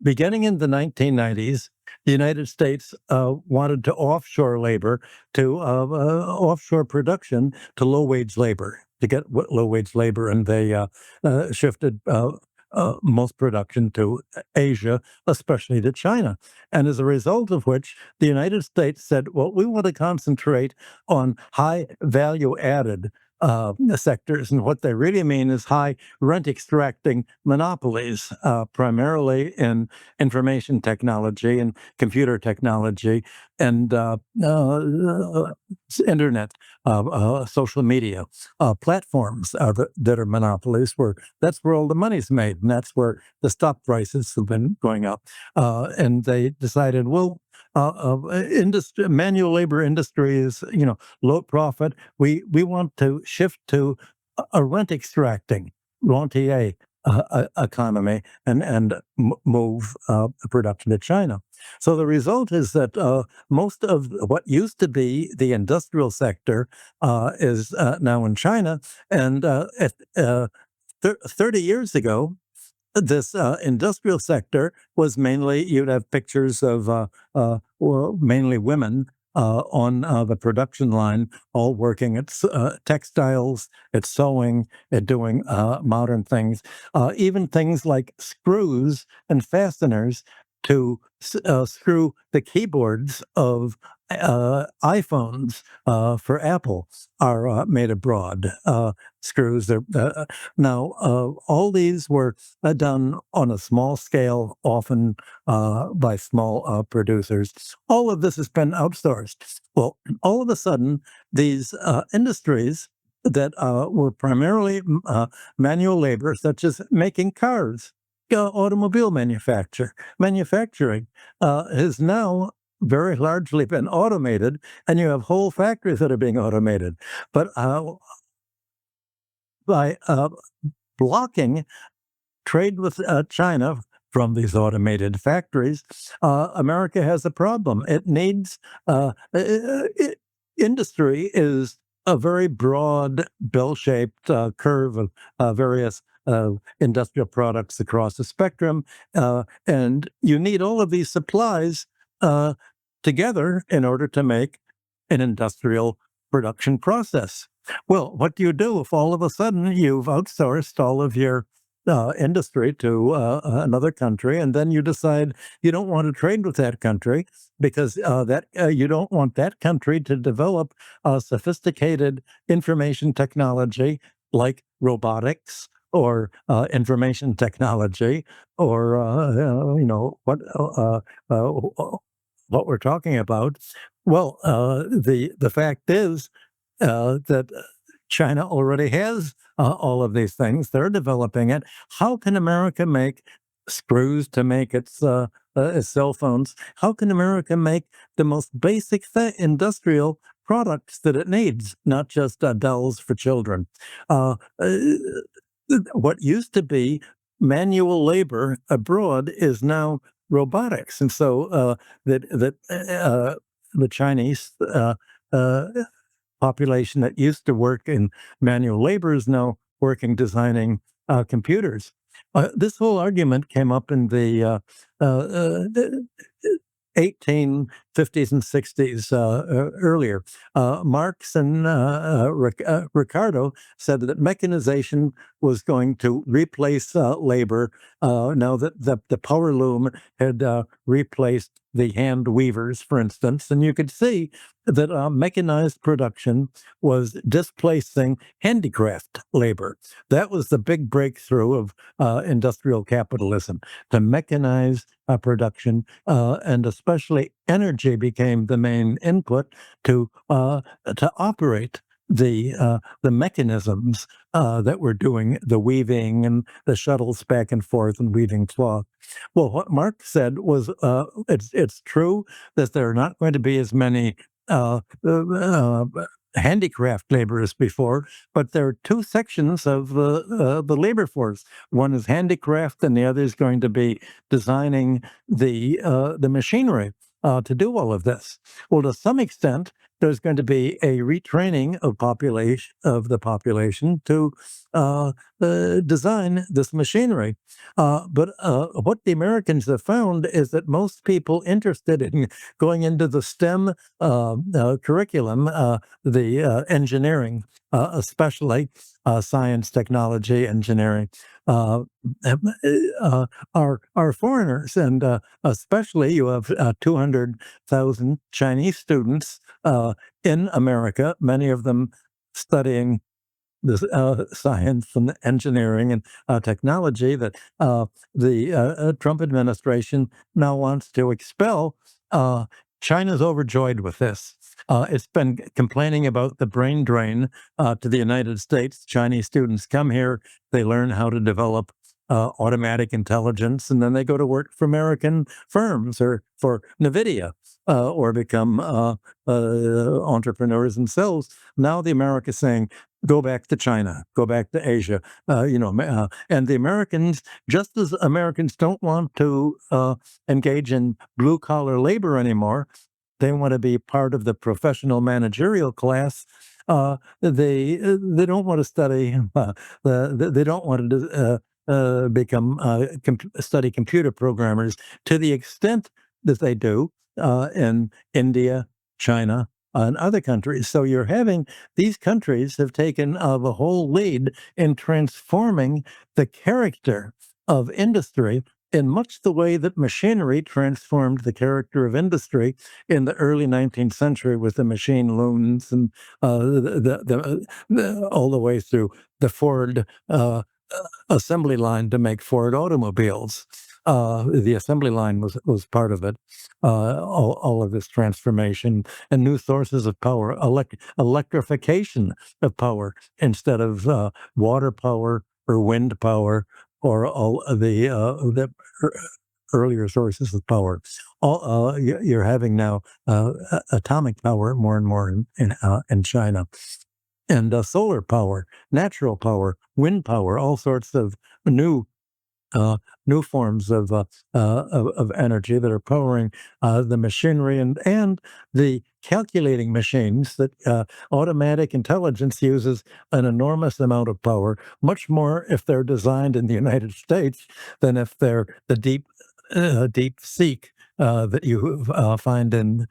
Beginning in the 1990s, the United States wanted to offshore labor to offshore production to low wage labor to get low wage labor, and they shifted most production to Asia, especially to China. And as a result of which, the United States said, well, we want to concentrate on high value added sectors, and what they really mean is high rent extracting monopolies, primarily in information technology and computer technology and internet, social media platforms that are monopolies. Where that's where all the money's made, and that's where the stock prices have been going up. And they decided, well, manual labor industry is, low profit. We want to shift to a rent extracting rentier economy and move production to China. So the result is that most of what used to be the industrial sector is now in China, and 30 years ago, this industrial sector was mainly, you'd have pictures of well, mainly women on the production line, all working at textiles, at sewing, at doing modern things, even things like screws and fasteners to screw the keyboards of iPhones for Apple are made abroad. Screws. Now, all these were done on a small scale, often by small producers. All of this has been outsourced. Well, all of a sudden, these industries that were primarily manual labor, such as making cars, automobile manufacturing, has now very largely been automated, and you have whole factories that are being automated. But by blocking trade with China from these automated factories, America has a problem. It needs industry is a very broad, bell-shaped curve of various industrial products across the spectrum, and you need all of these supplies together in order to make an industrial production process. Well, what do you do if all of a sudden you've outsourced all of your industry to another country, and then you decide you don't want to trade with that country because that you don't want that country to develop sophisticated information technology like robotics or information technology or what we're talking about. Well, the fact is that China already has all of these things. They're developing it. How can America make screws to make its cell phones? How can America make the most basic industrial products that it needs, not just dolls for children? What used to be manual labor abroad is now robotics, and so the Chinese population that used to work in manual labor is now working designing computers. This whole argument came up in the 1850s and 60s earlier. Marx and Ricardo said that mechanization was going to replace labor now that the power loom had replaced the hand weavers, for instance. And you could see that mechanized production was displacing handicraft labor. That was the big breakthrough of industrial capitalism, to mechanize production, and especially energy became the main input to operate the mechanisms that were doing the weaving and the shuttles back and forth and weaving cloth. Well, what Marx said was it's true that there are not going to be as many handicraft labor as before, but there are two sections of the labor force. One is handicraft, and the other is going to be designing the machinery to do all of this. Well, to some extent, there's going to be a retraining of the population to design this machinery. But what the Americans have found is that most people interested in going into the STEM curriculum, the engineering, especially science, technology, engineering, are foreigners, and especially you have 200,000 Chinese students in America, many of them studying this science and engineering and technology that the Trump administration now wants to expel. China's overjoyed with this. It's been complaining about the brain drain to the United States. Chinese students come here, they learn how to develop automatic intelligence, and then they go to work for American firms or for NVIDIA or become entrepreneurs themselves. Now the America's saying, go back to China, go back to Asia, and the Americans, just as Americans don't want to engage in blue collar labor anymore, they want to be part of the professional managerial class. They don't want to study. They don't want to study computer programmers to the extent that they do in India, China, and other countries. So you're having these countries have taken the whole lead in transforming the character of industry in much the way that machinery transformed the character of industry in the early 19th century with the machine looms and all the way through the Ford assembly line to make Ford automobiles. The assembly line was part of it. All of this transformation and new sources of power, electrification of power instead of water power or wind power or all of the earlier sources of power. You're having now atomic power more and more in China, and solar power, natural power, wind power, all sorts of new new forms of energy that are powering the machinery and the calculating machines that automatic intelligence uses an enormous amount of power, much more if they're designed in the United States than if they're the deep seek that you find in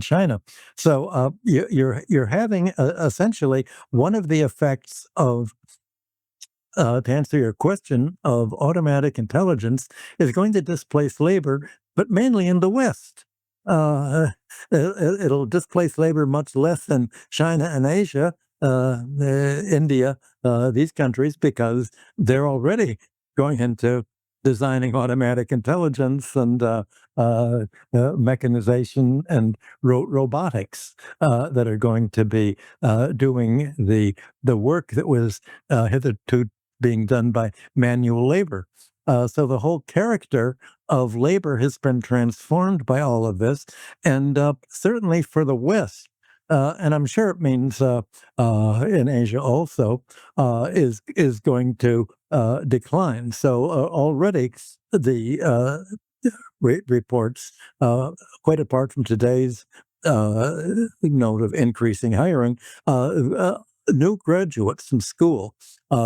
China. So you're having essentially one of the effects of to answer your question of automatic intelligence is going to displace labor, but mainly in the West. Uh, it'll displace labor much less in China and Asia, India, these countries, because they're already going into designing automatic intelligence and mechanization and robotics that are going to be doing the work that was hitherto being done by manual labor. So the whole character of labor has been transformed by all of this, and certainly for the West, and I'm sure it means in Asia also, is going to decline. So already the reports, quite apart from today's note of increasing hiring, new graduates from school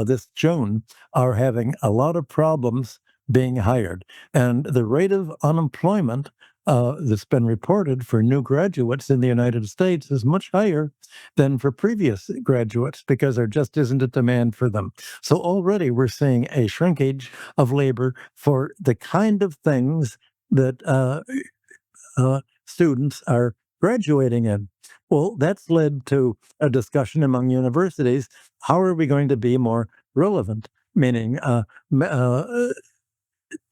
this June are having a lot of problems being hired. And the rate of unemployment that's been reported for new graduates in the United States is much higher than for previous graduates because there just isn't a demand for them. So already we're seeing a shrinkage of labor for the kind of things that students are graduating in. Well, that's led to a discussion among universities. How are we going to be more relevant? Meaning,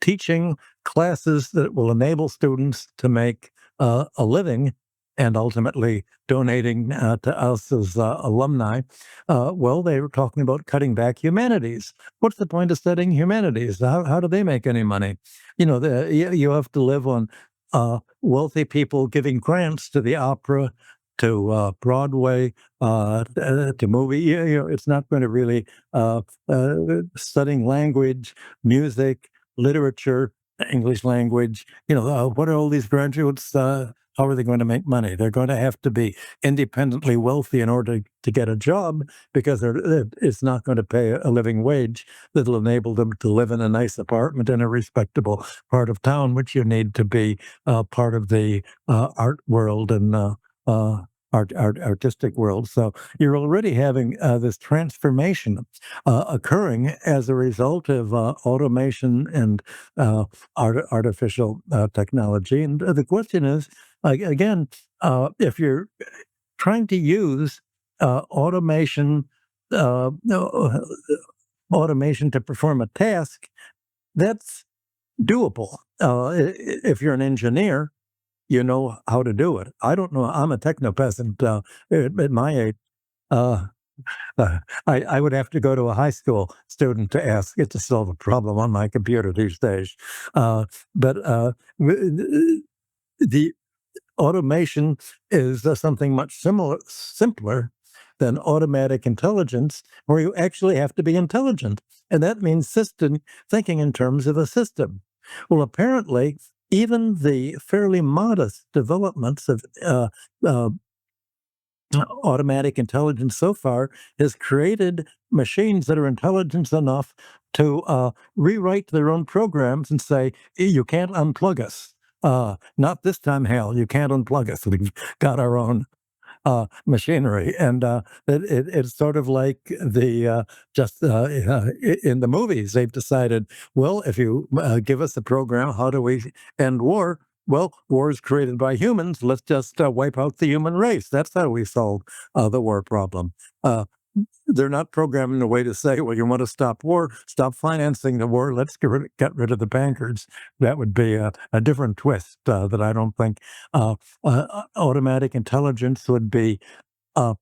teaching classes that will enable students to make a living and ultimately donating to us as alumni. Well, they were talking about cutting back humanities. What's the point of studying humanities? How do they make any money? You have to live on wealthy people giving grants to the opera, to Broadway, to movie. It's not going to really studying language, music, literature, English language. What are all these graduates? How are they going to make money? They're going to have to be independently wealthy in order to get a job because it's not going to pay a living wage that'll enable them to live in a nice apartment in a respectable part of town, which you need to be part of the art world and artistic world. So you're already having this transformation occurring as a result of automation and artificial technology. And the question is, again, if you're trying to use automation automation to perform a task, that's doable. If you're an engineer, you know how to do it. I don't know. I'm a techno peasant at my age. Uh, I would have to go to a high school student to ask it to solve a problem on my computer these days. But the automation is something much simpler than automatic intelligence, where you actually have to be intelligent. And that means system thinking in terms of a system. Well, apparently, even the fairly modest developments of uh, automatic intelligence so far has created machines that are intelligent enough to rewrite their own programs and say, You can't unplug us. Not this time, Hal. You can't unplug us. We've got our own machinery, and it's sort of like the in the movies they've decided, well, if you give us a program, how do we end war? Well, war is created by humans. Let's just wipe out the human race. That's how we solve the war problem. Uh, they're not programmed in a way to say, well, you want to stop war, stop financing the war, let's get rid of the bankers. That would be a different twist that I don't think automatic intelligence would be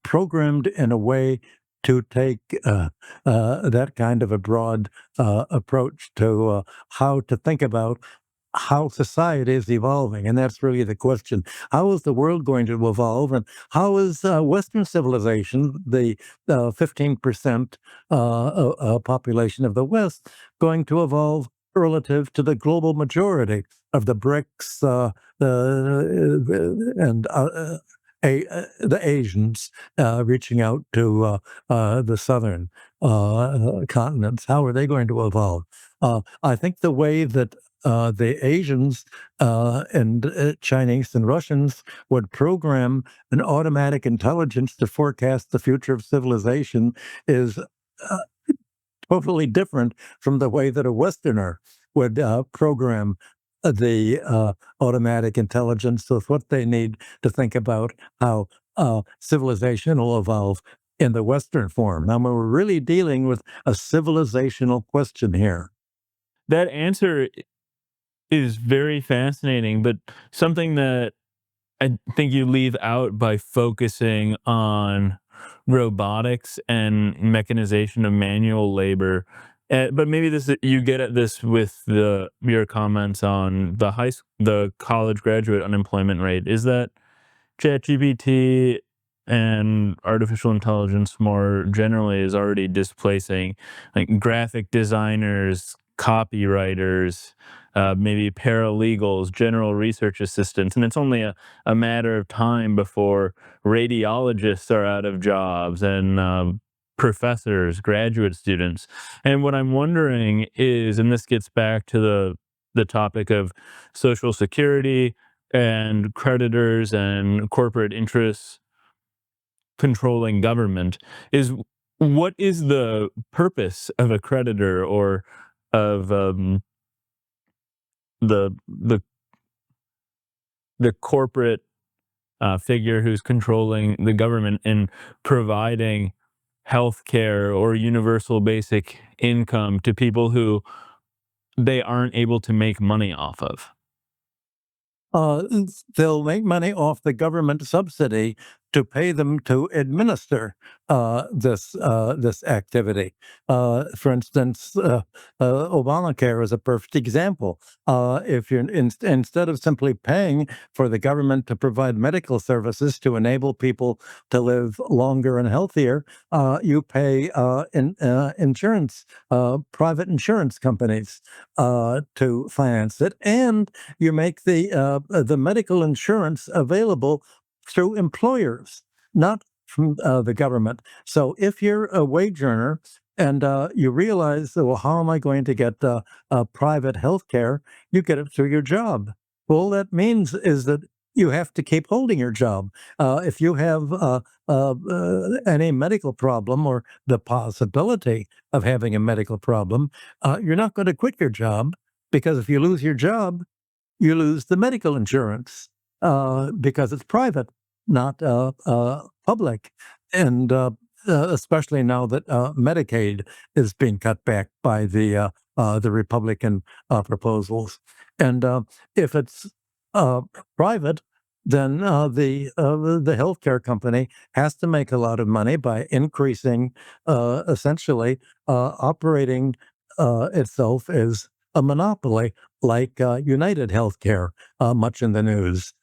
programmed in a way to take that kind of a broad approach to how to think about how society is evolving. And that's really the question. How is the world going to evolve? And how is Western civilization, the 15% population of the West, going to evolve relative to the global majority of the BRICS and the Asians reaching out to the southern continents? How are they going to evolve? I think the way that the Asians and Chinese and Russians would program an automatic intelligence to forecast the future of civilization is totally different from the way that a Westerner would program the automatic intelligence with what they need to think about how civilization will evolve in the Western form. Now, we're really dealing with a civilizational question here. That answer is very fascinating, but something that I think you leave out by focusing on robotics and mechanization of manual labor. But maybe this you get at this with your comments on the college graduate unemployment rate. Is that ChatGPT and artificial intelligence more generally is already displacing like graphic designers, copywriters, maybe paralegals, general research assistants, and it's only a matter of time before radiologists are out of jobs and professors, graduate students. And what I'm wondering is, and this gets back to the topic of social security and creditors and corporate interests controlling government, is what is the purpose of a creditor or of the the the corporate figure who's controlling the government in providing health care or universal basic income to people who they aren't able to make money off of? uh, they'll make money off the government subsidy to pay them to administer this activity. For instance, Obamacare is a perfect example. If you're instead of simply paying for the government to provide medical services to enable people to live longer and healthier, you pay insurance, private insurance companies to finance it, and you make the medical insurance available through employers, not from the government. So if you're a wage earner and you realize, well, how am I going to get private health care? You get it through your job. Well, that means is that you have to keep holding your job. If you have any medical problem or the possibility of having a medical problem, you're not going to quit your job, because if you lose your job, you lose the medical insurance because it's private, not public. And especially now that Medicaid is being cut back by the Republican proposals. And if it's private, then the healthcare company has to make a lot of money by increasing, essentially operating itself as a monopoly, like United Healthcare, much in the news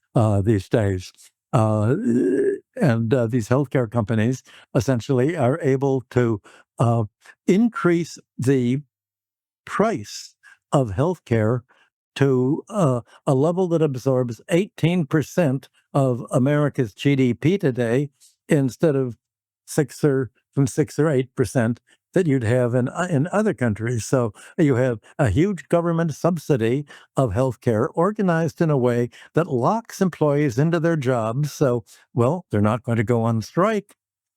these days. And these healthcare companies essentially are able to increase the price of healthcare to a level that absorbs 18% of America's GDP today, instead of 6 or 8% that you'd have in other countries. So you have a huge government subsidy of healthcare organized in a way that locks employees into their jobs. So, well, they're not going to go on strike.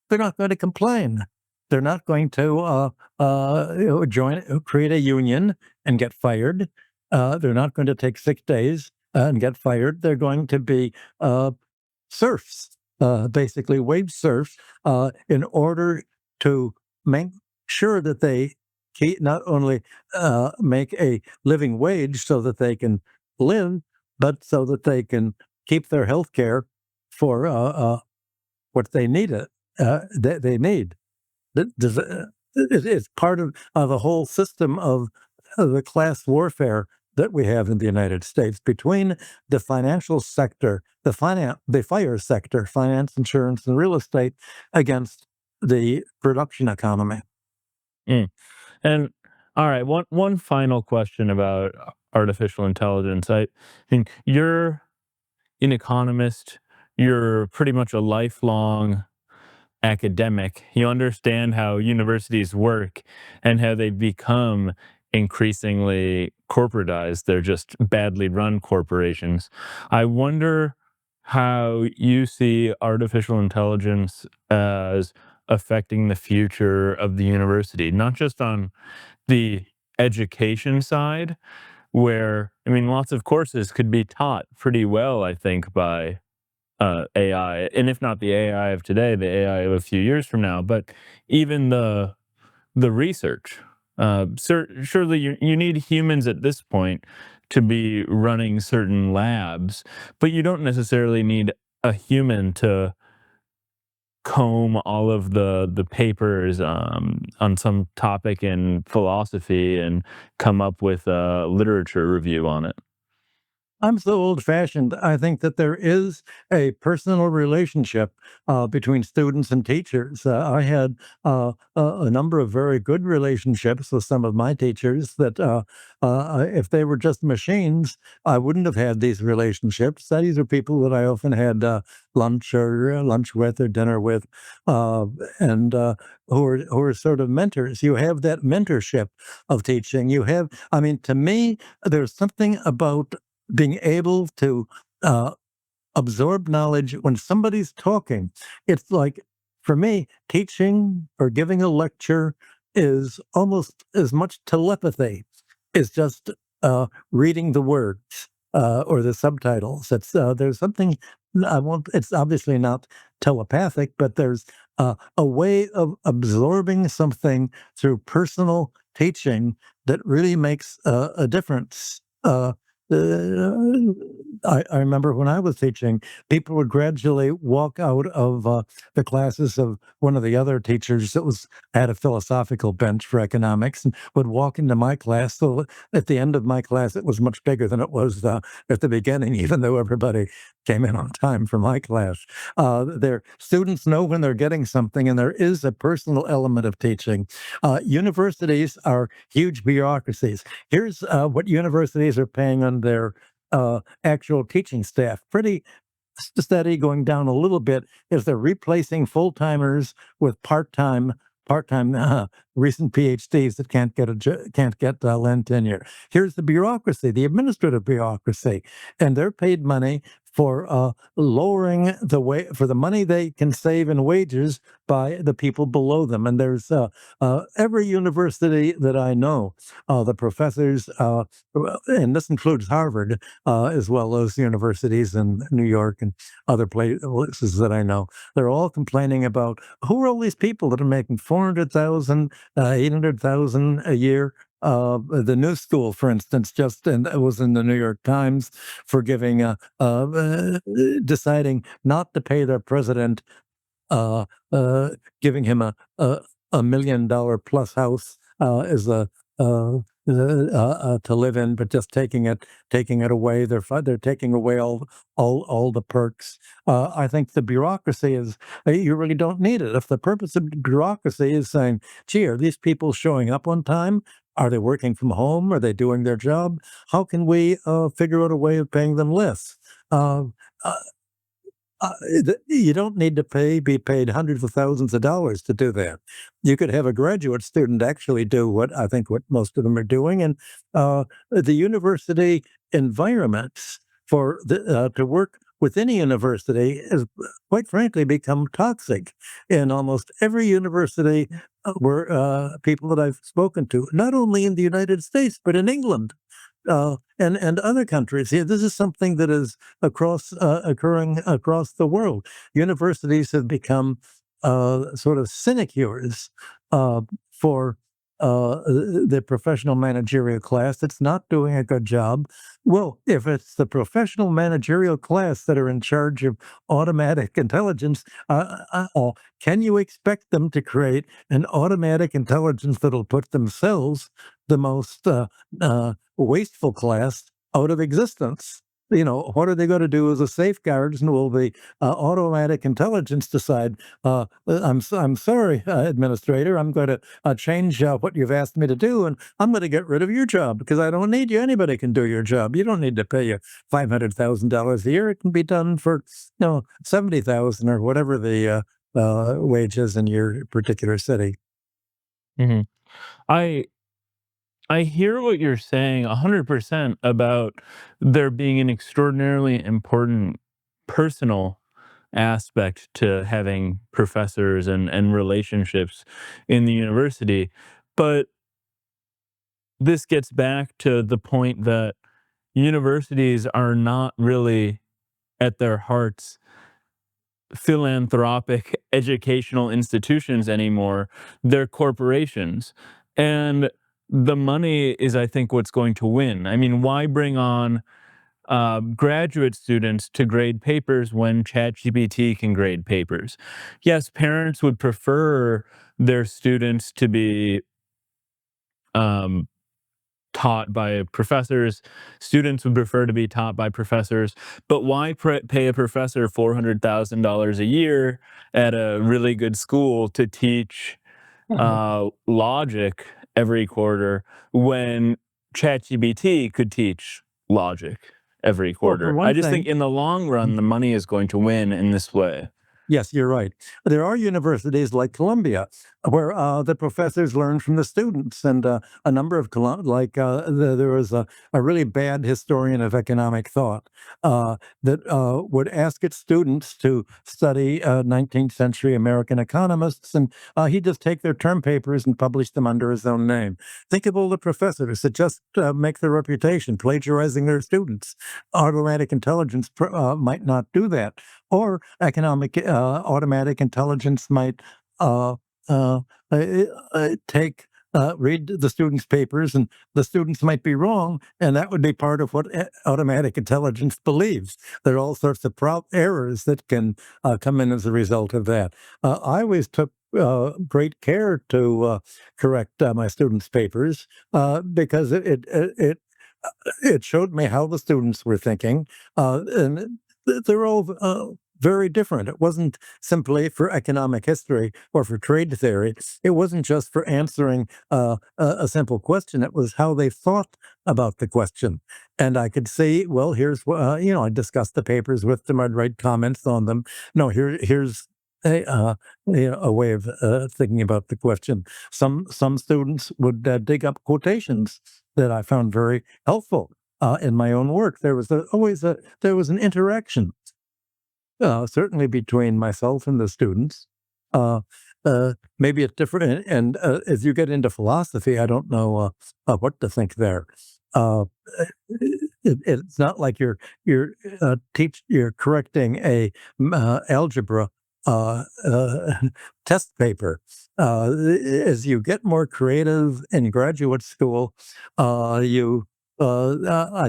They're not going to complain. They're not going to create a union and get fired. They're not going to take sick days and get fired. They're going to be serfs, basically wage serfs, in order to make sure that they not only make a living wage so that they can live, but so that they can keep their health care for what they need. They need. It's part of the whole system of the class warfare that we have in the United States between the financial sector, the fire sector, finance, insurance, and real estate, against the production economy. Mm. And all right, one final question about artificial intelligence. I think you're an economist. You're pretty much a lifelong academic. You understand how universities work and how they become increasingly corporatized. They're just badly run corporations. I wonder how you see artificial intelligence as affecting the future of the university, not just on the education side, where, I mean, lots of courses could be taught pretty well, I think, by AI, and if not the AI of today, the AI of a few years from now. But even the research, surely you need humans at this point to be running certain labs, but you don't necessarily need a human to comb all of the papers on some topic in philosophy and come up with a literature review on it. I'm so old-fashioned. I think that there is a personal relationship between students and teachers. I had a number of very good relationships with some of my teachers that, if they were just machines, I wouldn't have had these relationships. These are people that I often had lunch with or dinner with, and who are sort of mentors. You have that mentorship of teaching. You have, I mean, to me, there's something about being able to uh, absorb knowledge when somebody's talking. It's like, for me, teaching or giving a lecture is almost as much telepathy as just reading the words or the subtitles. It's there's something I won't. It's obviously not telepathic, but there's a way of absorbing something through personal teaching that really makes a difference. Uh, I remember when I was teaching, people would gradually walk out of the classes of one of the other teachers that had a philosophical bent for economics, and would walk into my class. So at the end of my class, it was much bigger than it was at the beginning, even though everybody came in on time for my class. Their students know when they're getting something, and there is a personal element of teaching. Universities are huge bureaucracies. Here's what universities are paying on their actual teaching staff. Pretty steady, going down a little bit, is they're replacing full timers with part time recent PhDs that can't get land tenure. Here's the bureaucracy, the administrative bureaucracy, and they're paid money for lowering for the money they can save in wages by the people below them. And there's every university that I know, the professors, and this includes Harvard, as well as universities in New York and other places that I know, they're all complaining about who are all these people that are making 400,000, 800,000 a year. The New School, for instance, and it was in the New York Times for deciding not to pay their president, uh, giving him a $1 million plus house as a to live in, but just taking it away. They're taking away all the perks. I think the bureaucracy is you really don't need it. If the purpose of bureaucracy is saying, "Gee, are these people showing up on time? Are they working from home? Are they doing their job? How can we figure out a way of paying them less?" Uh, uh, you don't need to be paid hundreds of thousands of dollars to do that. You could have a graduate student actually do what most of them are doing, and the university environments to work within a university has, quite frankly, become toxic. In almost every university, where people that I've spoken to, not only in the United States but in England, and other countries. Yeah, this is something that is occurring across the world. Universities have become sort of sinecures for the professional managerial class that's not doing a good job. Well, if it's the professional managerial class that are in charge of automatic intelligence, can you expect them to create an automatic intelligence that'll put themselves, the most wasteful class, out of existence? What are they going to do as a safeguards? And will the automatic intelligence decide, I'm sorry, administrator, I'm going to change what you've asked me to do, and I'm going to get rid of your job because I don't need you. Anybody can do your job. You don't need to pay you $500,000 a year. It can be done for 70,000 or whatever the wage is in your particular city. Mhm. I I hear what you're saying 100% about there being an extraordinarily important personal aspect to having professors and relationships in the university. But this gets back to the point that universities are not really at their hearts philanthropic educational institutions anymore. They're corporations. And the money is, I think, what's going to win. I mean, why bring on graduate students to grade papers when ChatGPT can grade papers? Yes, parents would prefer their students to be um, taught by professors. Students would prefer to be taught by professors. But why pay a professor $400,000 a year at a really good school to teach Mhm. logic every quarter when ChatGPT could teach logic every Well, for quarter? I one just think thing, in the long run, the money is going to win in this way. yes, you're right. There are universities like Columbia where the professors learn from the students, and a number of there was a really bad historian of economic thought that would ask its students to study 19th century American economists, and he'd just take their term papers and publish them under his own name. Think of all the professors that just make their reputation plagiarizing their students. Automatic intelligence might not do that, or automatic intelligence might uh, uh, read the students' papers, and the students might be wrong, and that would be part of what automatic intelligence believes. There are all sorts of errors that can come in as a result of that. I always took great care to correct my students' papers because it showed me how the students were thinking, and they're all very different. It wasn't simply for economic history or for trade theory. It wasn't just for answering a simple question. It was how they thought about the question. And I could see, well, here's what, I discussed the papers with them. I'd write comments on them. No, here's a way of thinking about the question. Some students would dig up quotations that I found very helpful in my own work. There was there was an interaction, certainly between myself and the students. Uh, Maybe it's different, and as you get into philosophy, I don't know what to think there. Uh, it's not like you're correcting a algebra test paper. As you get more creative in graduate school, I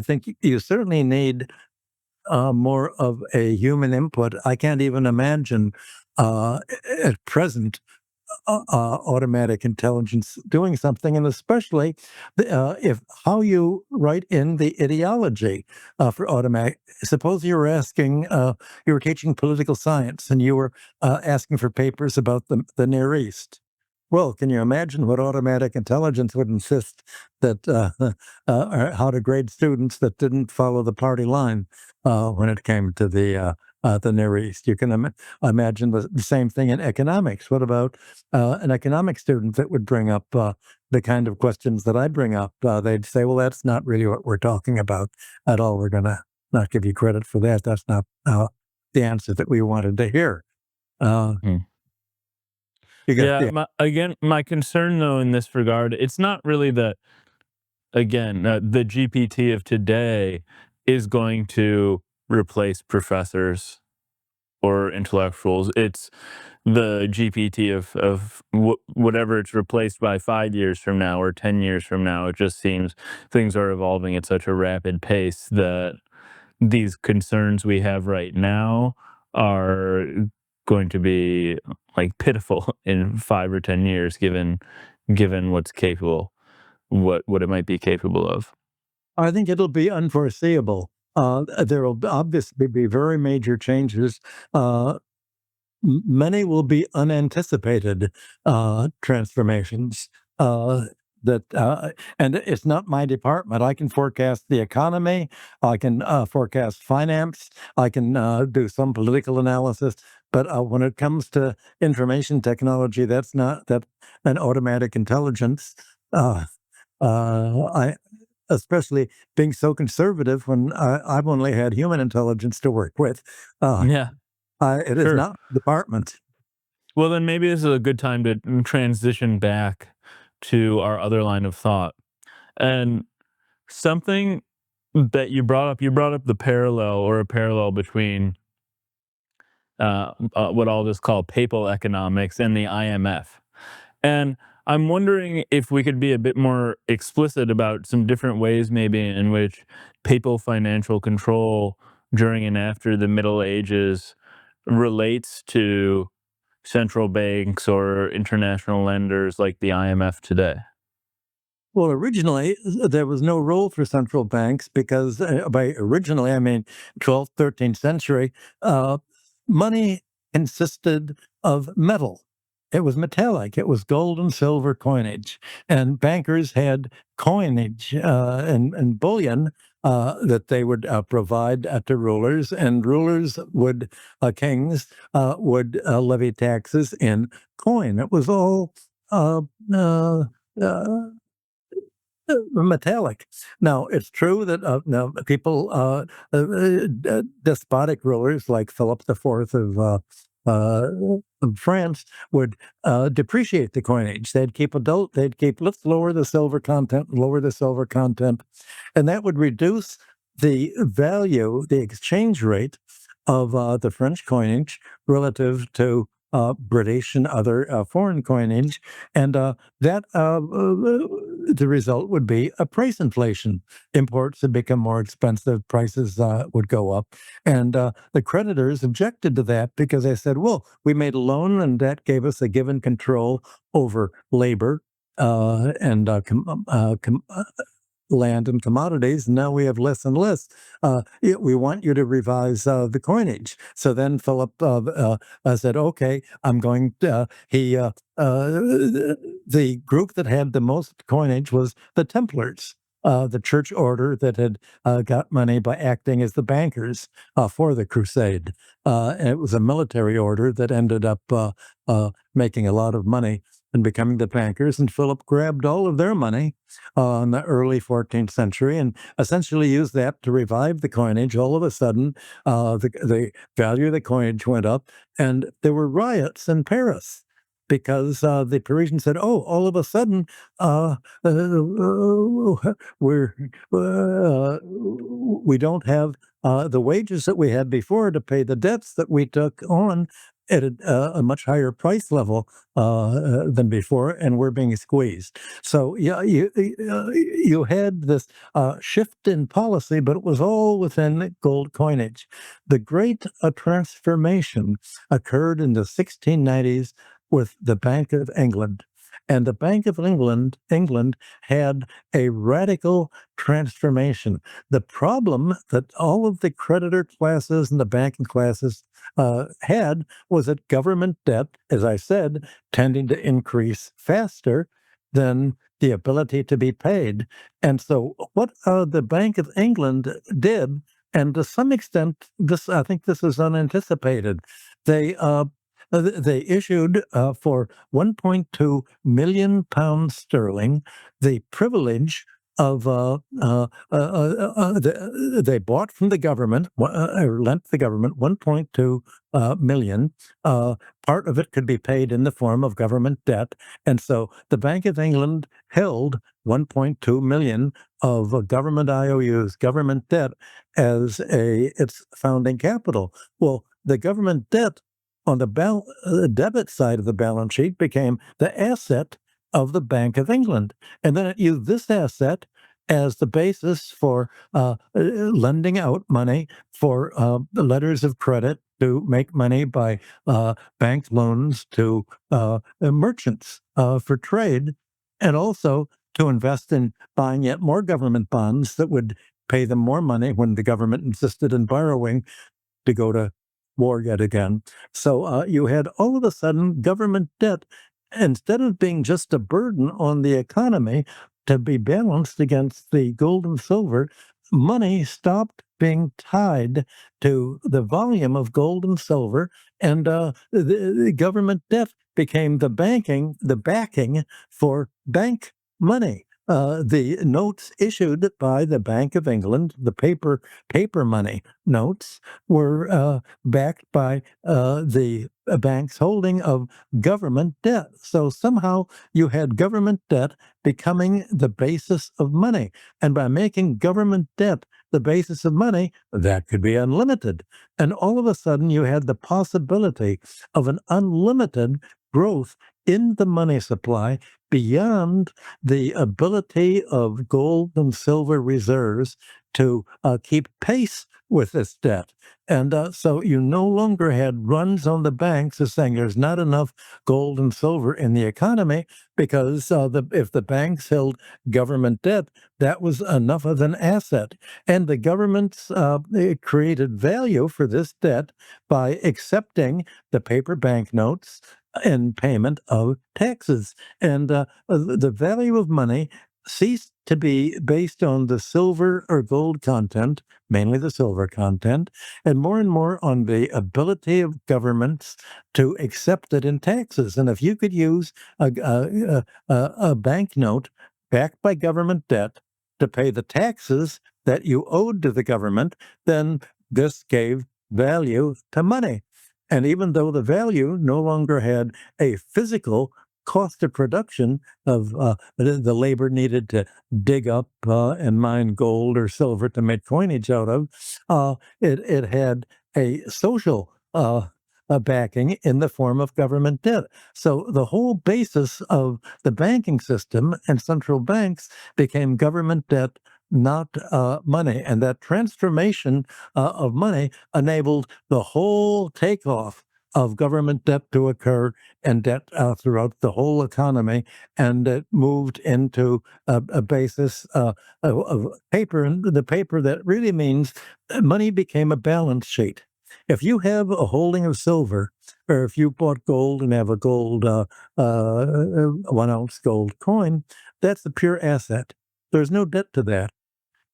think you certainly need more of a human input. I can't even imagine at present automatic intelligence doing something, and especially if how you write in the ideology for automatic. Suppose you were you were teaching political science, and you were asking for papers about the Near East. Well, can you imagine what automatic intelligence would insist that or how to grade students that didn't follow the party line when it came to the Near East? You can imagine the same thing in economics. What about an economic student that would bring up the kind of questions that I bring up? They'd say, "Well, that's not really what we're talking about at all. We're going to not give you credit for that. That's not the answer that we wanted to hear." Uh, Hmm. you got Yeah, the my concern though in this regard, it's not really that again, the GPT of today is going to replace professors or intellectuals. It's the GPT of whatever it's replaced by 5 years from now or 10 years from now. It just seems things are evolving at such a rapid pace that these concerns we have right now are going to be like pitiful in 5 or 10 years, given what's capable, what it might be capable of. I think it'll be unforeseeable. There will obviously be very major changes. Uh, Many will be unanticipated transformations. Uh, and it's not my department. I can forecast the economy. I can forecast finance. I can do some political analysis. But when it comes to information technology, that's not that an automatic intelligence. Uh, I especially being so conservative when I've only had human intelligence to work with. Uh, Yeah, it is sure. not department. Well, then maybe this is a good time to transition back to our other line of thought. And something that you brought up the parallel or a parallel between what I'll just call papal economics and the IMF. And I'm wondering if we could be a bit more explicit about some different ways, maybe, in which papal financial control during and after the Middle Ages relates to central banks or international lenders like the IMF today. Well, originally, there was no role for central banks because by originally, I mean 12th, 13th century, uh, money consisted of metal. It was metallic. It was gold and silver coinage, and bankers had coinage and bullion that they would provide to rulers, and rulers would kings would levy taxes in coin. It was all uh, uh, uh, metallic. Now, it's true that now people, despotic rulers like Philip IV uh, of France would depreciate the coinage. They'd keep, let's lower the silver content, and that would reduce the value, the exchange rate of the French coinage relative to British and other foreign coinage, and the result would be a price inflation. Imports would become more expensive, prices would go up. And the creditors objected to that because they said, well, we made a loan and that gave us a given control over labor and land and commodities. And now we have less and less. We want you to revise the coinage. So then Philip said, okay, I'm going to, the group that had the most coinage was the Templars. the church order that had got money by acting as the bankers for the crusade. And it was a military order that ended up making a lot of money and becoming the bankers. And Philip grabbed all of their money in the early 14th century and essentially used that to revive the coinage. All of a sudden, the value of the coinage went up, and there were riots in Paris because the Parisians said, "Oh, all of a sudden, we don't have the wages that we had before to pay the debts that we took on at a much higher price level than before, and we're being squeezed." So yeah, you had this shift in policy, but it was all within gold coinage. The great transformation occurred in the 1690s with the Bank of England. And the Bank of England had a radical transformation. The problem that all of the creditor classes and the banking classes had was that government debt, as I said, tending to increase faster than the ability to be paid. And so, what the Bank of England did, and to some extent, this I think this is unanticipated. They issued for 1.2 million pounds sterling the privilege of they bought from the government or lent the government 1.2 million. Part of it could be paid in the form of government debt, and so the Bank of England held 1.2 million of government IOUs, government debt, as its founding capital. Well, the government debt on the debit side of the balance sheet became the asset of the Bank of England. And then it used this asset as the basis for lending out money for letters of credit to make money by bank loans to merchants for trade, and also to invest in buying yet more government bonds that would pay them more money when the government insisted in borrowing to go to war yet again. So you had all of a sudden government debt, instead of being just a burden on the economy to be balanced against the gold and silver, money stopped being tied to the volume of gold and silver, and the government debt became the backing for bank money. The notes issued by the Bank of England, the paper money notes, were backed by the bank's holding of government debt. So somehow you had government debt becoming the basis of money. And by making government debt the basis of money, that could be unlimited. And all of a sudden you had the possibility of an unlimited growth in the money supply beyond the ability of gold and silver reserves to keep pace with this debt. And so you no longer had runs on the banks as saying there's not enough gold and silver in the economy because if the banks held government debt, that was enough of an asset. And the governments created value for this debt by accepting the paper banknotes in payment of taxes. And the value of money ceased to be based on the silver or gold content, mainly the silver content, and more on the ability of governments to accept it in taxes. And if you could use a banknote backed by government debt to pay the taxes that you owed to the government, then this gave value to money. And even though the value no longer had a physical cost of production of the labor needed to dig up and mine gold or silver to make coinage out of, it had a social backing in the form of government debt. So the whole basis of the banking system and central banks became government debt, not money. And that transformation of money enabled the whole takeoff of government debt to occur and debt throughout the whole economy. And it moved into a basis of paper, and the paper that really means money became a balance sheet. If you have a holding of silver, or if you bought gold and have a gold 1 ounce gold coin, that's a pure asset. There's no debt to that.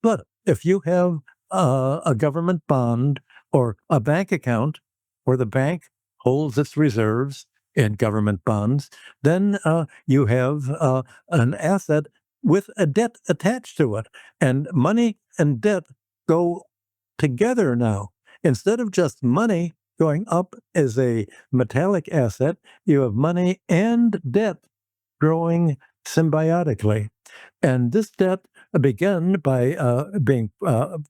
But if you have a government bond or a bank account where the bank holds its reserves in government bonds, then you have an asset with a debt attached to it. And money and debt go together now. Instead of just money going up as a metallic asset, you have money and debt growing symbiotically. And this debt began by being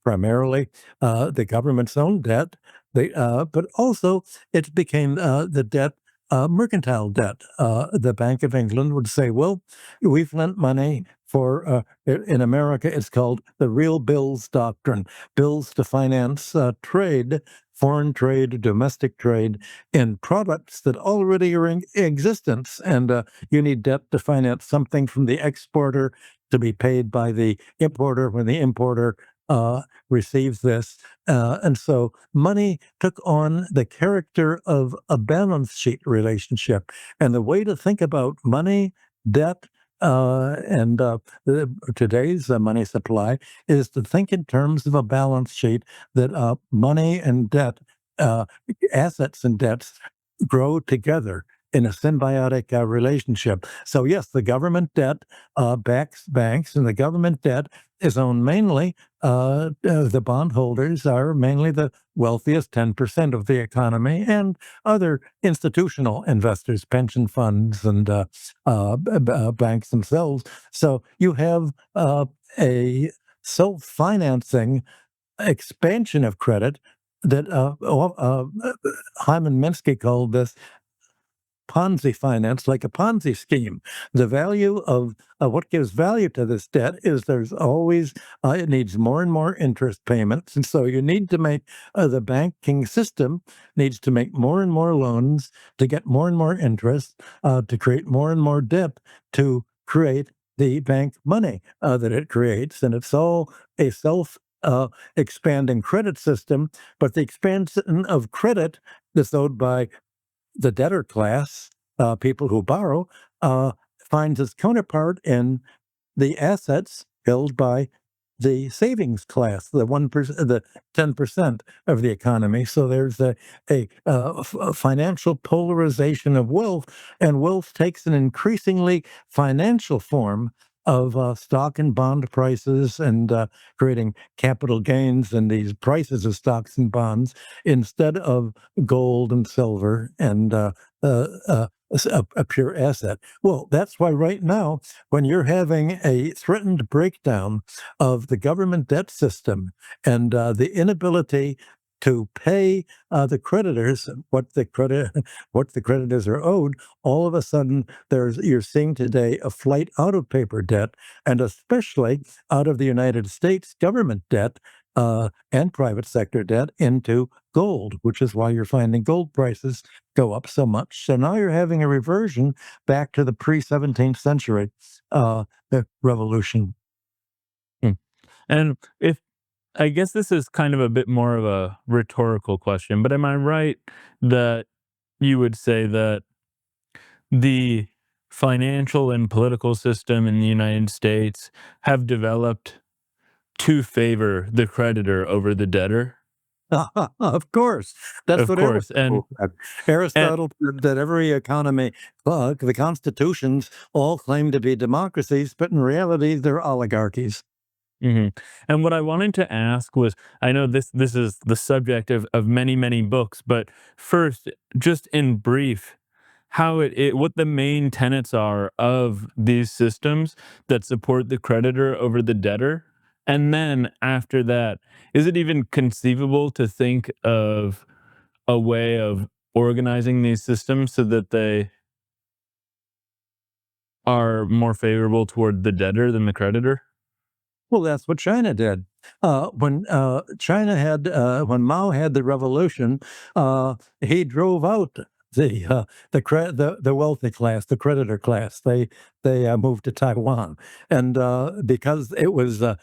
primarily the government's own debt, but also it became the debt, mercantile debt. The Bank of England would say, well, we've lent money for, in America, it's called the real bills doctrine, bills to finance trade, foreign trade, domestic trade in products that already are in existence. And you need debt to finance something from the exporter to be paid by the importer when the importer receives this. And so money took on the character of a balance sheet relationship. And the way to think about money, debt, today's money supply is to think in terms of a balance sheet that money and debt, uh, assets and debts grow together in a symbiotic relationship. So, yes, the government debt backs banks, and the government debt is owned mainly, the bondholders are mainly the wealthiest 10% of the economy and other institutional investors, pension funds, and banks themselves. So, you have a self financing expansion of credit that Hyman Minsky called this Ponzi finance, like a Ponzi scheme. The value of what gives value to this debt is there's always it needs more and more interest payments, and so you need to make the banking system needs to make more and more loans to get more and more interest to create more and more debt to create the bank money that it creates, and it's all a self. Expanding credit system, but the expansion of credit that's owed by the debtor class, people who borrow, finds its counterpart in the assets held by the savings class, the 1%, the 10% of the economy. So there's a financial polarization of wealth, and wealth takes an increasingly financial form of stock and bond prices and creating capital gains in these prices of stocks and bonds instead of gold and silver and a pure asset. Well, that's why right now, when you're having a threatened breakdown of the government debt system and the inability to pay the creditors what the creditors are owed, all of a sudden you're seeing today a flight out of paper debt, and especially out of the United States government debt and private sector debt into gold, which is why you're finding gold prices go up so much. So now you're having a reversion back to the pre-17th century the revolution. Hmm. And if I guess this is kind of a bit more of a rhetorical question, but am I right that you would say that the financial and political system in the United States have developed to favor the creditor over the debtor? Of course, that's Of what course. Aristotle said. And Aristotle said that every economy, the constitutions all claim to be democracies, but in reality, they're oligarchies. mhm. And what I wanted to ask was, I know this is the subject of many, many books, but first, just in brief, how what the main tenets are of these systems that support the creditor over the debtor. And then after that, is it even conceivable to think of a way of organizing these systems so that they are more favorable toward the debtor than the creditor? Well, that's what China did. When Mao had the revolution, he drove out the wealthy class, the creditor class. They moved to Taiwan, and because it was a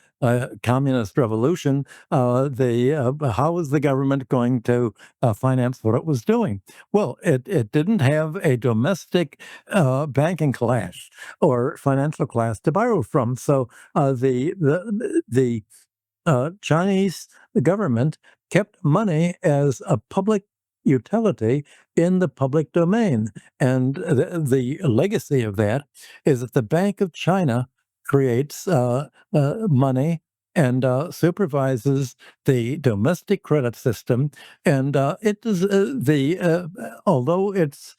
communist revolution, how was the government going to finance what it was doing? Well, it didn't have a domestic banking class or financial class to borrow from, so the Chinese government kept money as a public utility in the public domain. And the legacy of that is that the Bank of China creates money and supervises the domestic credit system. And it does although it's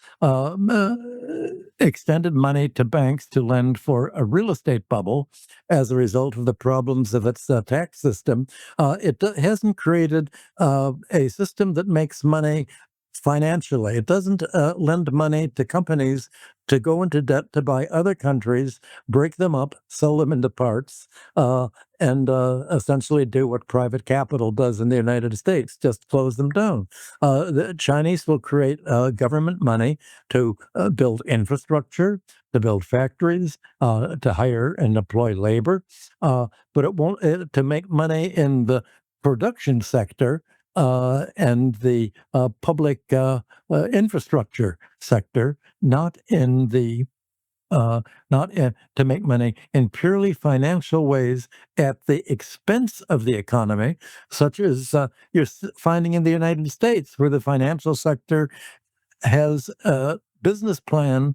extended money to banks to lend for a real estate bubble as a result of the problems of its tax system, hasn't created a system that makes money financially. It doesn't lend money to companies to go into debt to buy other countries, break them up, sell them into parts, and essentially do what private capital does in the United States, just close them down. The Chinese will create government money to build infrastructure, to build factories, to hire and employ labor, but it won't to make money in the production sector and the public infrastructure sector, not in the to make money in purely financial ways at the expense of the economy, such as you're finding in the United States, where the financial sector has a business plan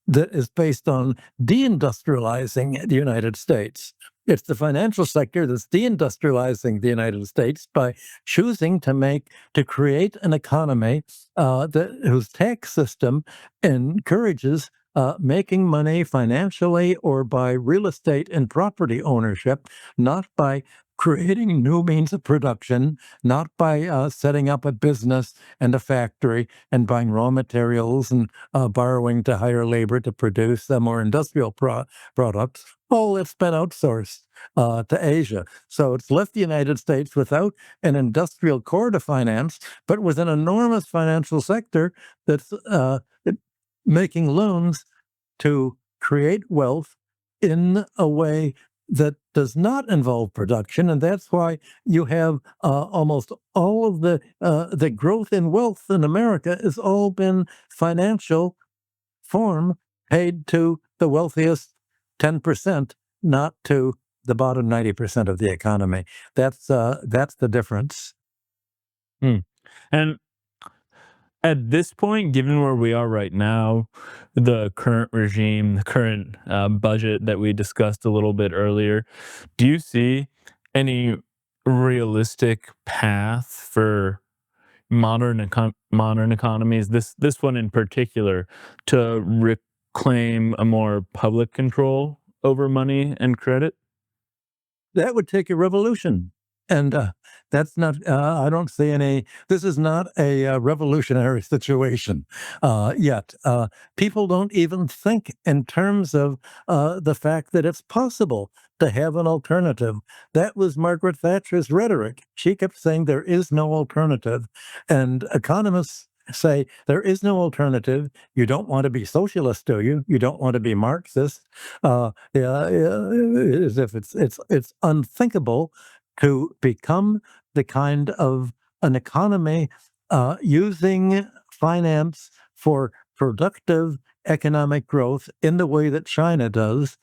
that is based on deindustrializing the United States. It's the financial sector that's deindustrializing the United States by choosing to create an economy whose tax system encourages making money financially or by real estate and property ownership, not by creating new means of production, not by setting up a business and a factory and buying raw materials and borrowing to hire labor to produce more industrial products. All it's been outsourced to Asia. So it's left the United States without an industrial core to finance, but with an enormous financial sector that's making loans to create wealth in a way that does not involve production, and that's why you have almost all of the growth in wealth in America has all been financial form paid to the wealthiest 10%, not to the bottom 90% of the economy. That's the difference. Hmm. And at this point, given where we are right now, the current regime, the current budget that we discussed a little bit earlier, do you see any realistic path for modern economies, this one in particular, to reclaim a more public control over money and credit? That would take a revolution. And that's not, I don't see any, this is not a revolutionary situation yet. People don't even think in terms of the fact that it's possible to have an alternative. That was Margaret Thatcher's rhetoric. She kept saying there is no alternative. And economists say there is no alternative. You don't want to be socialist, do you? You don't want to be Marxist. As if it's unthinkable to become the kind of an economy using finance for productive economic growth in the way that China does,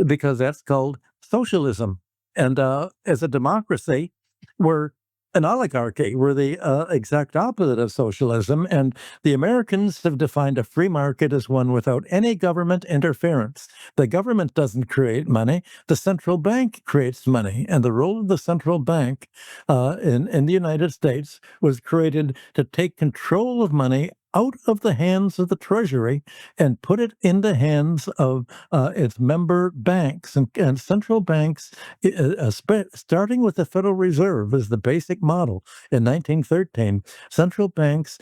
because that's called socialism. And as a democracy, we're an oligarchy. We're the exact opposite of socialism. And the Americans have defined a free market as one without any government interference. The government doesn't create money. The central bank creates money. And the role of the central bank in the United States was created to take control of money out of the hands of the Treasury and put it in the hands of its member banks and central banks, starting with the Federal Reserve as the basic model in 1913. Central banks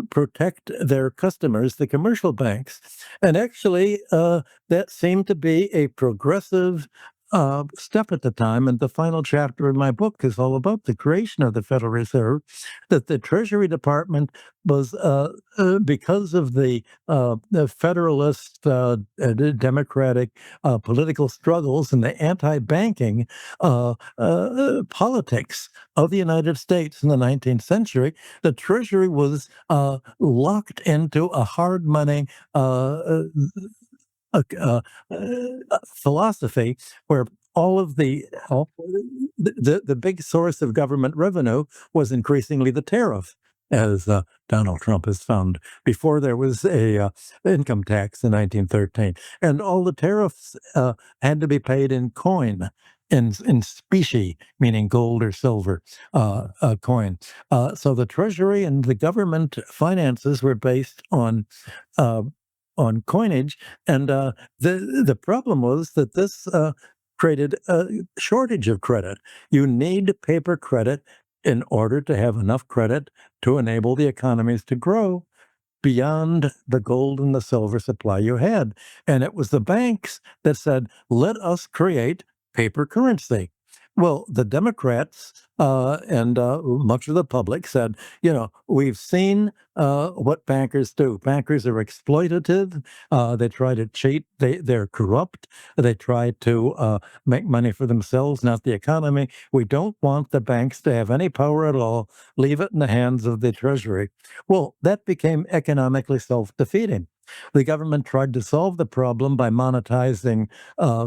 protect their customers, the commercial banks. And actually, that seemed to be a progressive step at the time, and the final chapter in my book is all about the creation of the Federal Reserve, that the Treasury Department was, because of the Federalist, Democratic political struggles and the anti-banking politics of the United States in the 19th century, the Treasury was locked into a hard money a philosophy where all of the big source of government revenue was increasingly the tariff, as Donald Trump has found. Before there was a income tax in 1913, and all the tariffs had to be paid in coin. In specie, meaning gold or silver coin. So the Treasury and the government finances were based uh, on coinage, and the problem was that this created a shortage of credit. You need paper credit in order to have enough credit to enable the economies to grow beyond the gold and the silver supply you had. And it was the banks that said, let us create paper currency. Well, the Democrats and much of the public said, we've seen what bankers do. Bankers are exploitative. They try to cheat. They're corrupt. They try to make money for themselves, not the economy. We don't want the banks to have any power at all. Leave it in the hands of the Treasury. Well, that became economically self-defeating. The government tried to solve the problem by monetizing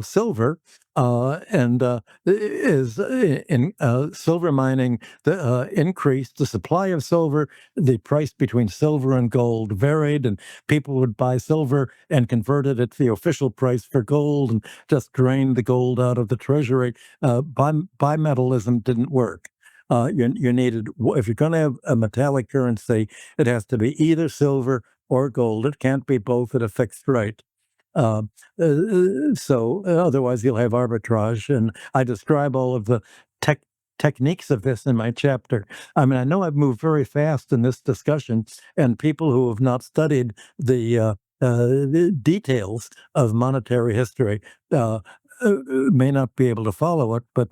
silver, and is in silver mining increased the supply of silver. The price between silver and gold varied, and people would buy silver and convert it at the official price for gold, and just drain the gold out of the treasury. Bimetallism didn't work. You needed, if you're going to have a metallic currency, it has to be either silver or gold. It can't be both at a fixed rate. So otherwise you'll have arbitrage. And I describe all of the techniques of this in my chapter. I mean, I know I've moved very fast in this discussion, and people who have not studied the details of monetary history may not be able to follow it, but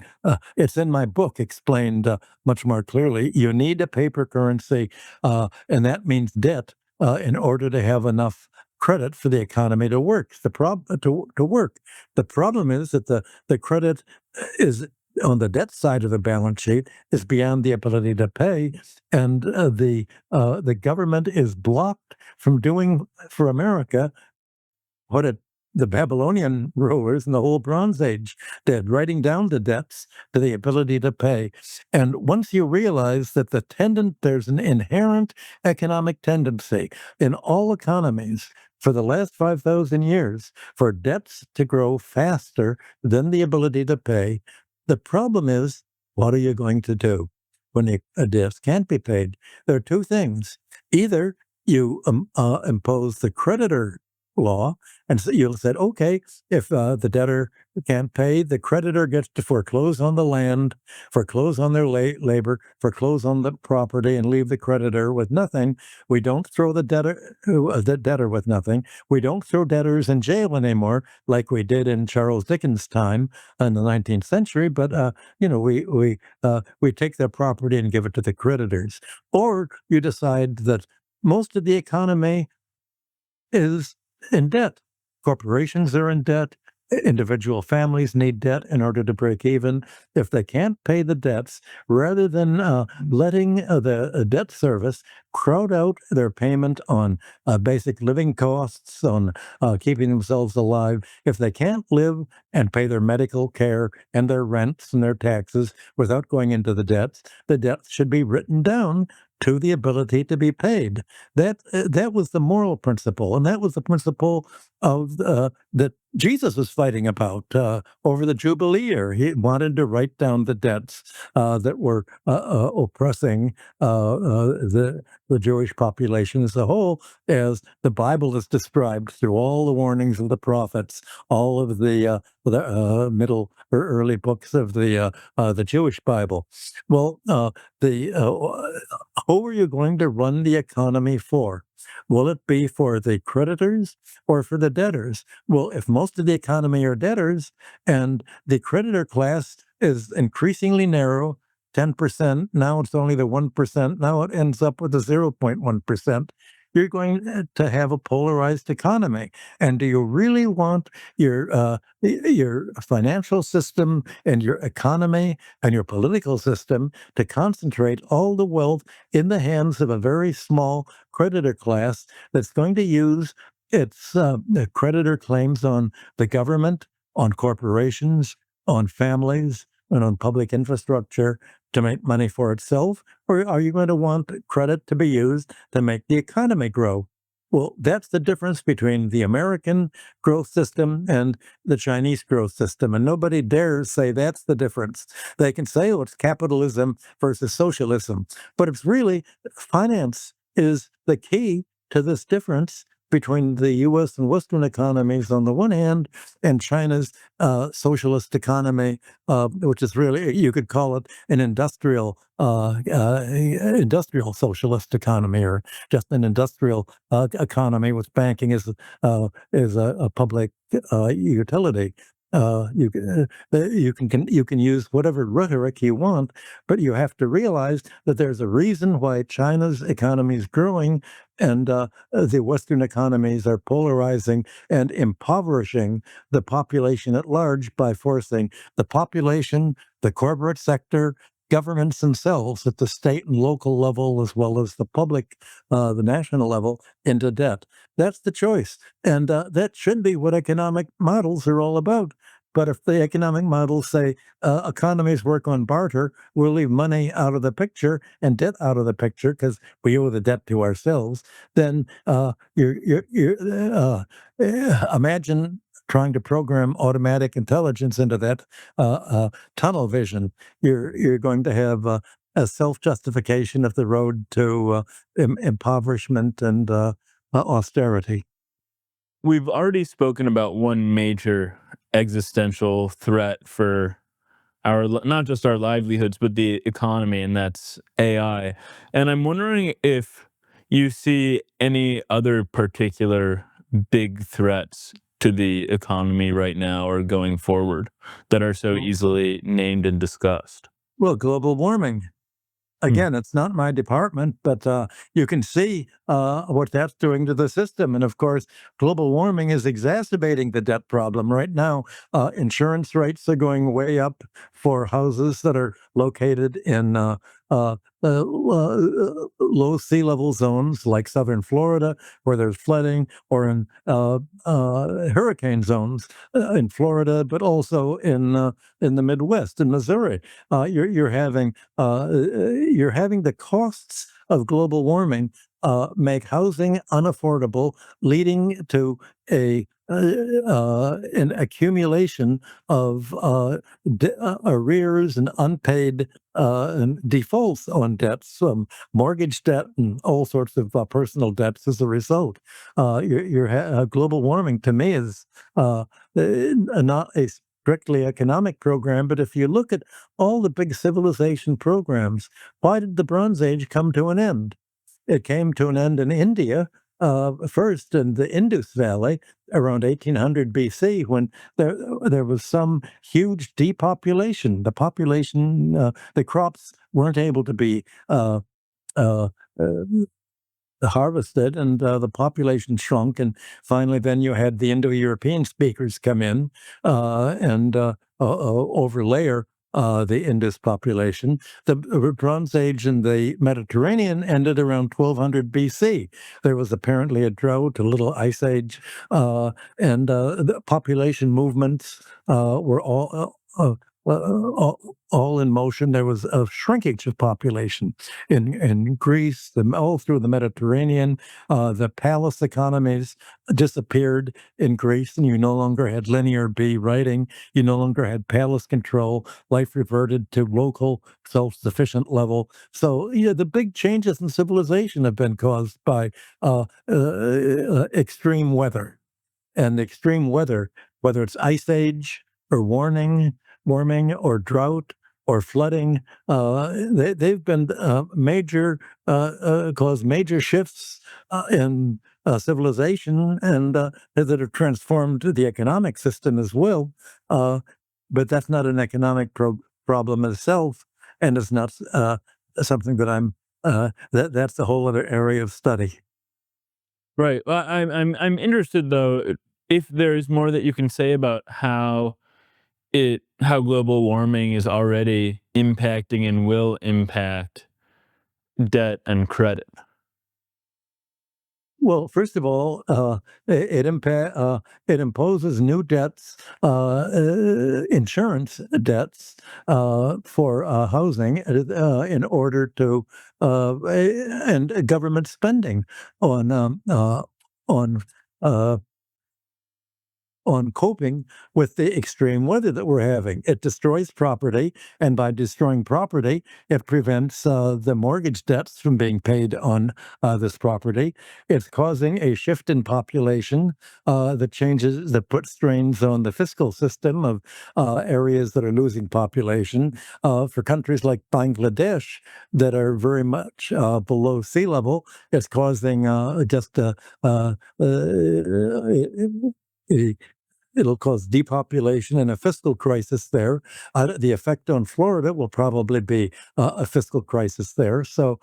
it's in my book explained much more clearly. You need a paper currency, and that means debt in order to have enough credit for the economy to work. To work. The problem is that the credit is on the debt side of the balance sheet is beyond the ability to pay, and the government is blocked from doing for America what the Babylonian rulers in the whole Bronze Age did, writing down the debts to the ability to pay. And once you realize that there's an inherent economic tendency in all economies for the last 5,000 years for debts to grow faster than the ability to pay, the problem is, what are you going to do when a debt can't be paid? There are two things. Either you impose the creditor law, and so you'll say, okay, if the debtor can't pay, the creditor gets to foreclose on the land, foreclose on their labor, foreclose on the property, and leave the creditor with nothing. We don't throw the debtor with nothing. We don't throw debtors in jail anymore, like we did in Charles Dickens' time in the 19th century. But we take their property and give it to the creditors. Or you decide that most of the economy is in debt. Corporations are in debt. Individual families need debt in order to break even. If they can't pay the debts, rather than letting the debt service crowd out their payment on basic living costs, on keeping themselves alive, if they can't live and pay their medical care and their rents and their taxes without going into the debts should be written down to the ability to be paid. That was the moral principle, and that was the principle of that Jesus was fighting about over the Jubilee year. He wanted to write down the debts that were oppressing the Jewish population as a whole, as the Bible is described through all the warnings of the prophets, all of the middle or early books of the Jewish Bible. Well, who are you going to run the economy for? Will it be for the creditors or for the debtors? Well, if most of the economy are debtors and the creditor class is increasingly narrow, 10%, now it's only the 1%, now it ends up with the 0.1%. You're going to have a polarized economy. And do you really want your financial system and your economy and your political system to concentrate all the wealth in the hands of a very small creditor class that's going to use its creditor claims on the government, on corporations, on families, and on public infrastructure to make money for itself? Or are you going to want credit to be used to make the economy grow? Well, that's the difference between the American growth system and the Chinese growth system. And nobody dares say that's the difference. They can say, oh, it's capitalism versus socialism. But it's really finance is the key to this difference between the US and Western economies on the one hand and China's socialist economy, which is really, you could call it an industrial socialist economy, or just an industrial economy with banking is a public utility. You can use whatever rhetoric you want, but you have to realize that there's a reason why China's economy is growing and the Western economies are polarizing and impoverishing the population at large by forcing the population, the corporate sector, governments themselves at the state and local level, as well as the public, the national level, into debt. That's the choice. And that should be what economic models are all about. But if the economic models say economies work on barter, we'll leave money out of the picture and debt out of the picture because we owe the debt to ourselves, then imagine trying to program automatic intelligence into that tunnel vision. You're going to have a self-justification of the road to impoverishment and austerity. We've already spoken about one major existential threat for not just our livelihoods, but the economy, and that's AI. And I'm wondering if you see any other particular big threats to the economy right now or going forward that are so easily named and discussed. Well, global warming. Again, it's not my department, but you can see what that's doing to the system. And of course, global warming is exacerbating the debt problem. Right now, insurance rates are going way up for houses that are located in low sea level zones like southern Florida, where there's flooding, or in hurricane zones in Florida, but also in the Midwest, in Missouri. You're having the costs of global warming make housing unaffordable, leading to an accumulation of arrears and unpaid and defaults on debts, mortgage debt, and all sorts of personal debts as a result. Global warming, to me, is not a strictly economic program, but if you look at all the big civilization programs, why did the Bronze Age come to an end? It came to an end in India, first in the Indus Valley around 1800 BC, when there was some huge depopulation. The crops weren't able to be uh, uh, harvested, and the population shrunk. And finally, then you had the Indo-European speakers come in and overlayer the Indus population. The Bronze Age in the Mediterranean ended around 1200 BC. There was apparently a drought, a little ice age, and the population movements were all in motion. There was a shrinkage of population in Greece, all through the Mediterranean. The palace economies disappeared in Greece, and you no longer had linear B writing. You no longer had palace control. Life reverted to local self-sufficient level. So, the big changes in civilization have been caused by extreme weather. And extreme weather, whether it's ice age or warming or drought or flooding. They've been caused major shifts in civilization, and that have transformed the economic system as well. But that's not an economic problem itself, and it's not something that that's a whole other area of study. Right. Well, I'm interested though if there's more that you can say about how global warming is already impacting and will impact debt and credit. Well, first of all, it imposes new debts, insurance debts for housing in order to and government spending on on uh, on coping with the extreme weather that we're having. It destroys property, and by destroying property, it prevents the mortgage debts from being paid on this property. It's causing a shift in population that puts strains on the fiscal system of areas that are losing population. For countries like Bangladesh that are very much below sea level, it's causing just it'll cause depopulation and a fiscal crisis there. The effect on Florida will probably be a fiscal crisis there. So,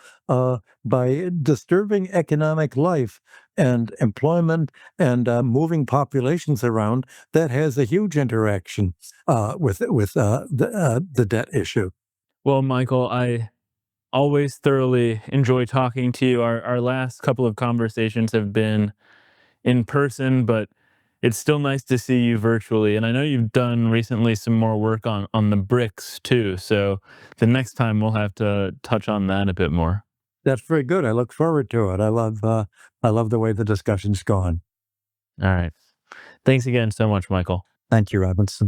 by disturbing economic life and employment and moving populations around, that has a huge interaction with the debt issue. Well, Michael, I always thoroughly enjoy talking to you. Our last couple of conversations have been in person, but it's still nice to see you virtually. And I know you've done recently some more work on the BRICS too. So the next time we'll have to touch on that a bit more. That's very good. I look forward to it. I love the way the discussion's gone. All right. Thanks again so much, Michael. Thank you, Robinson.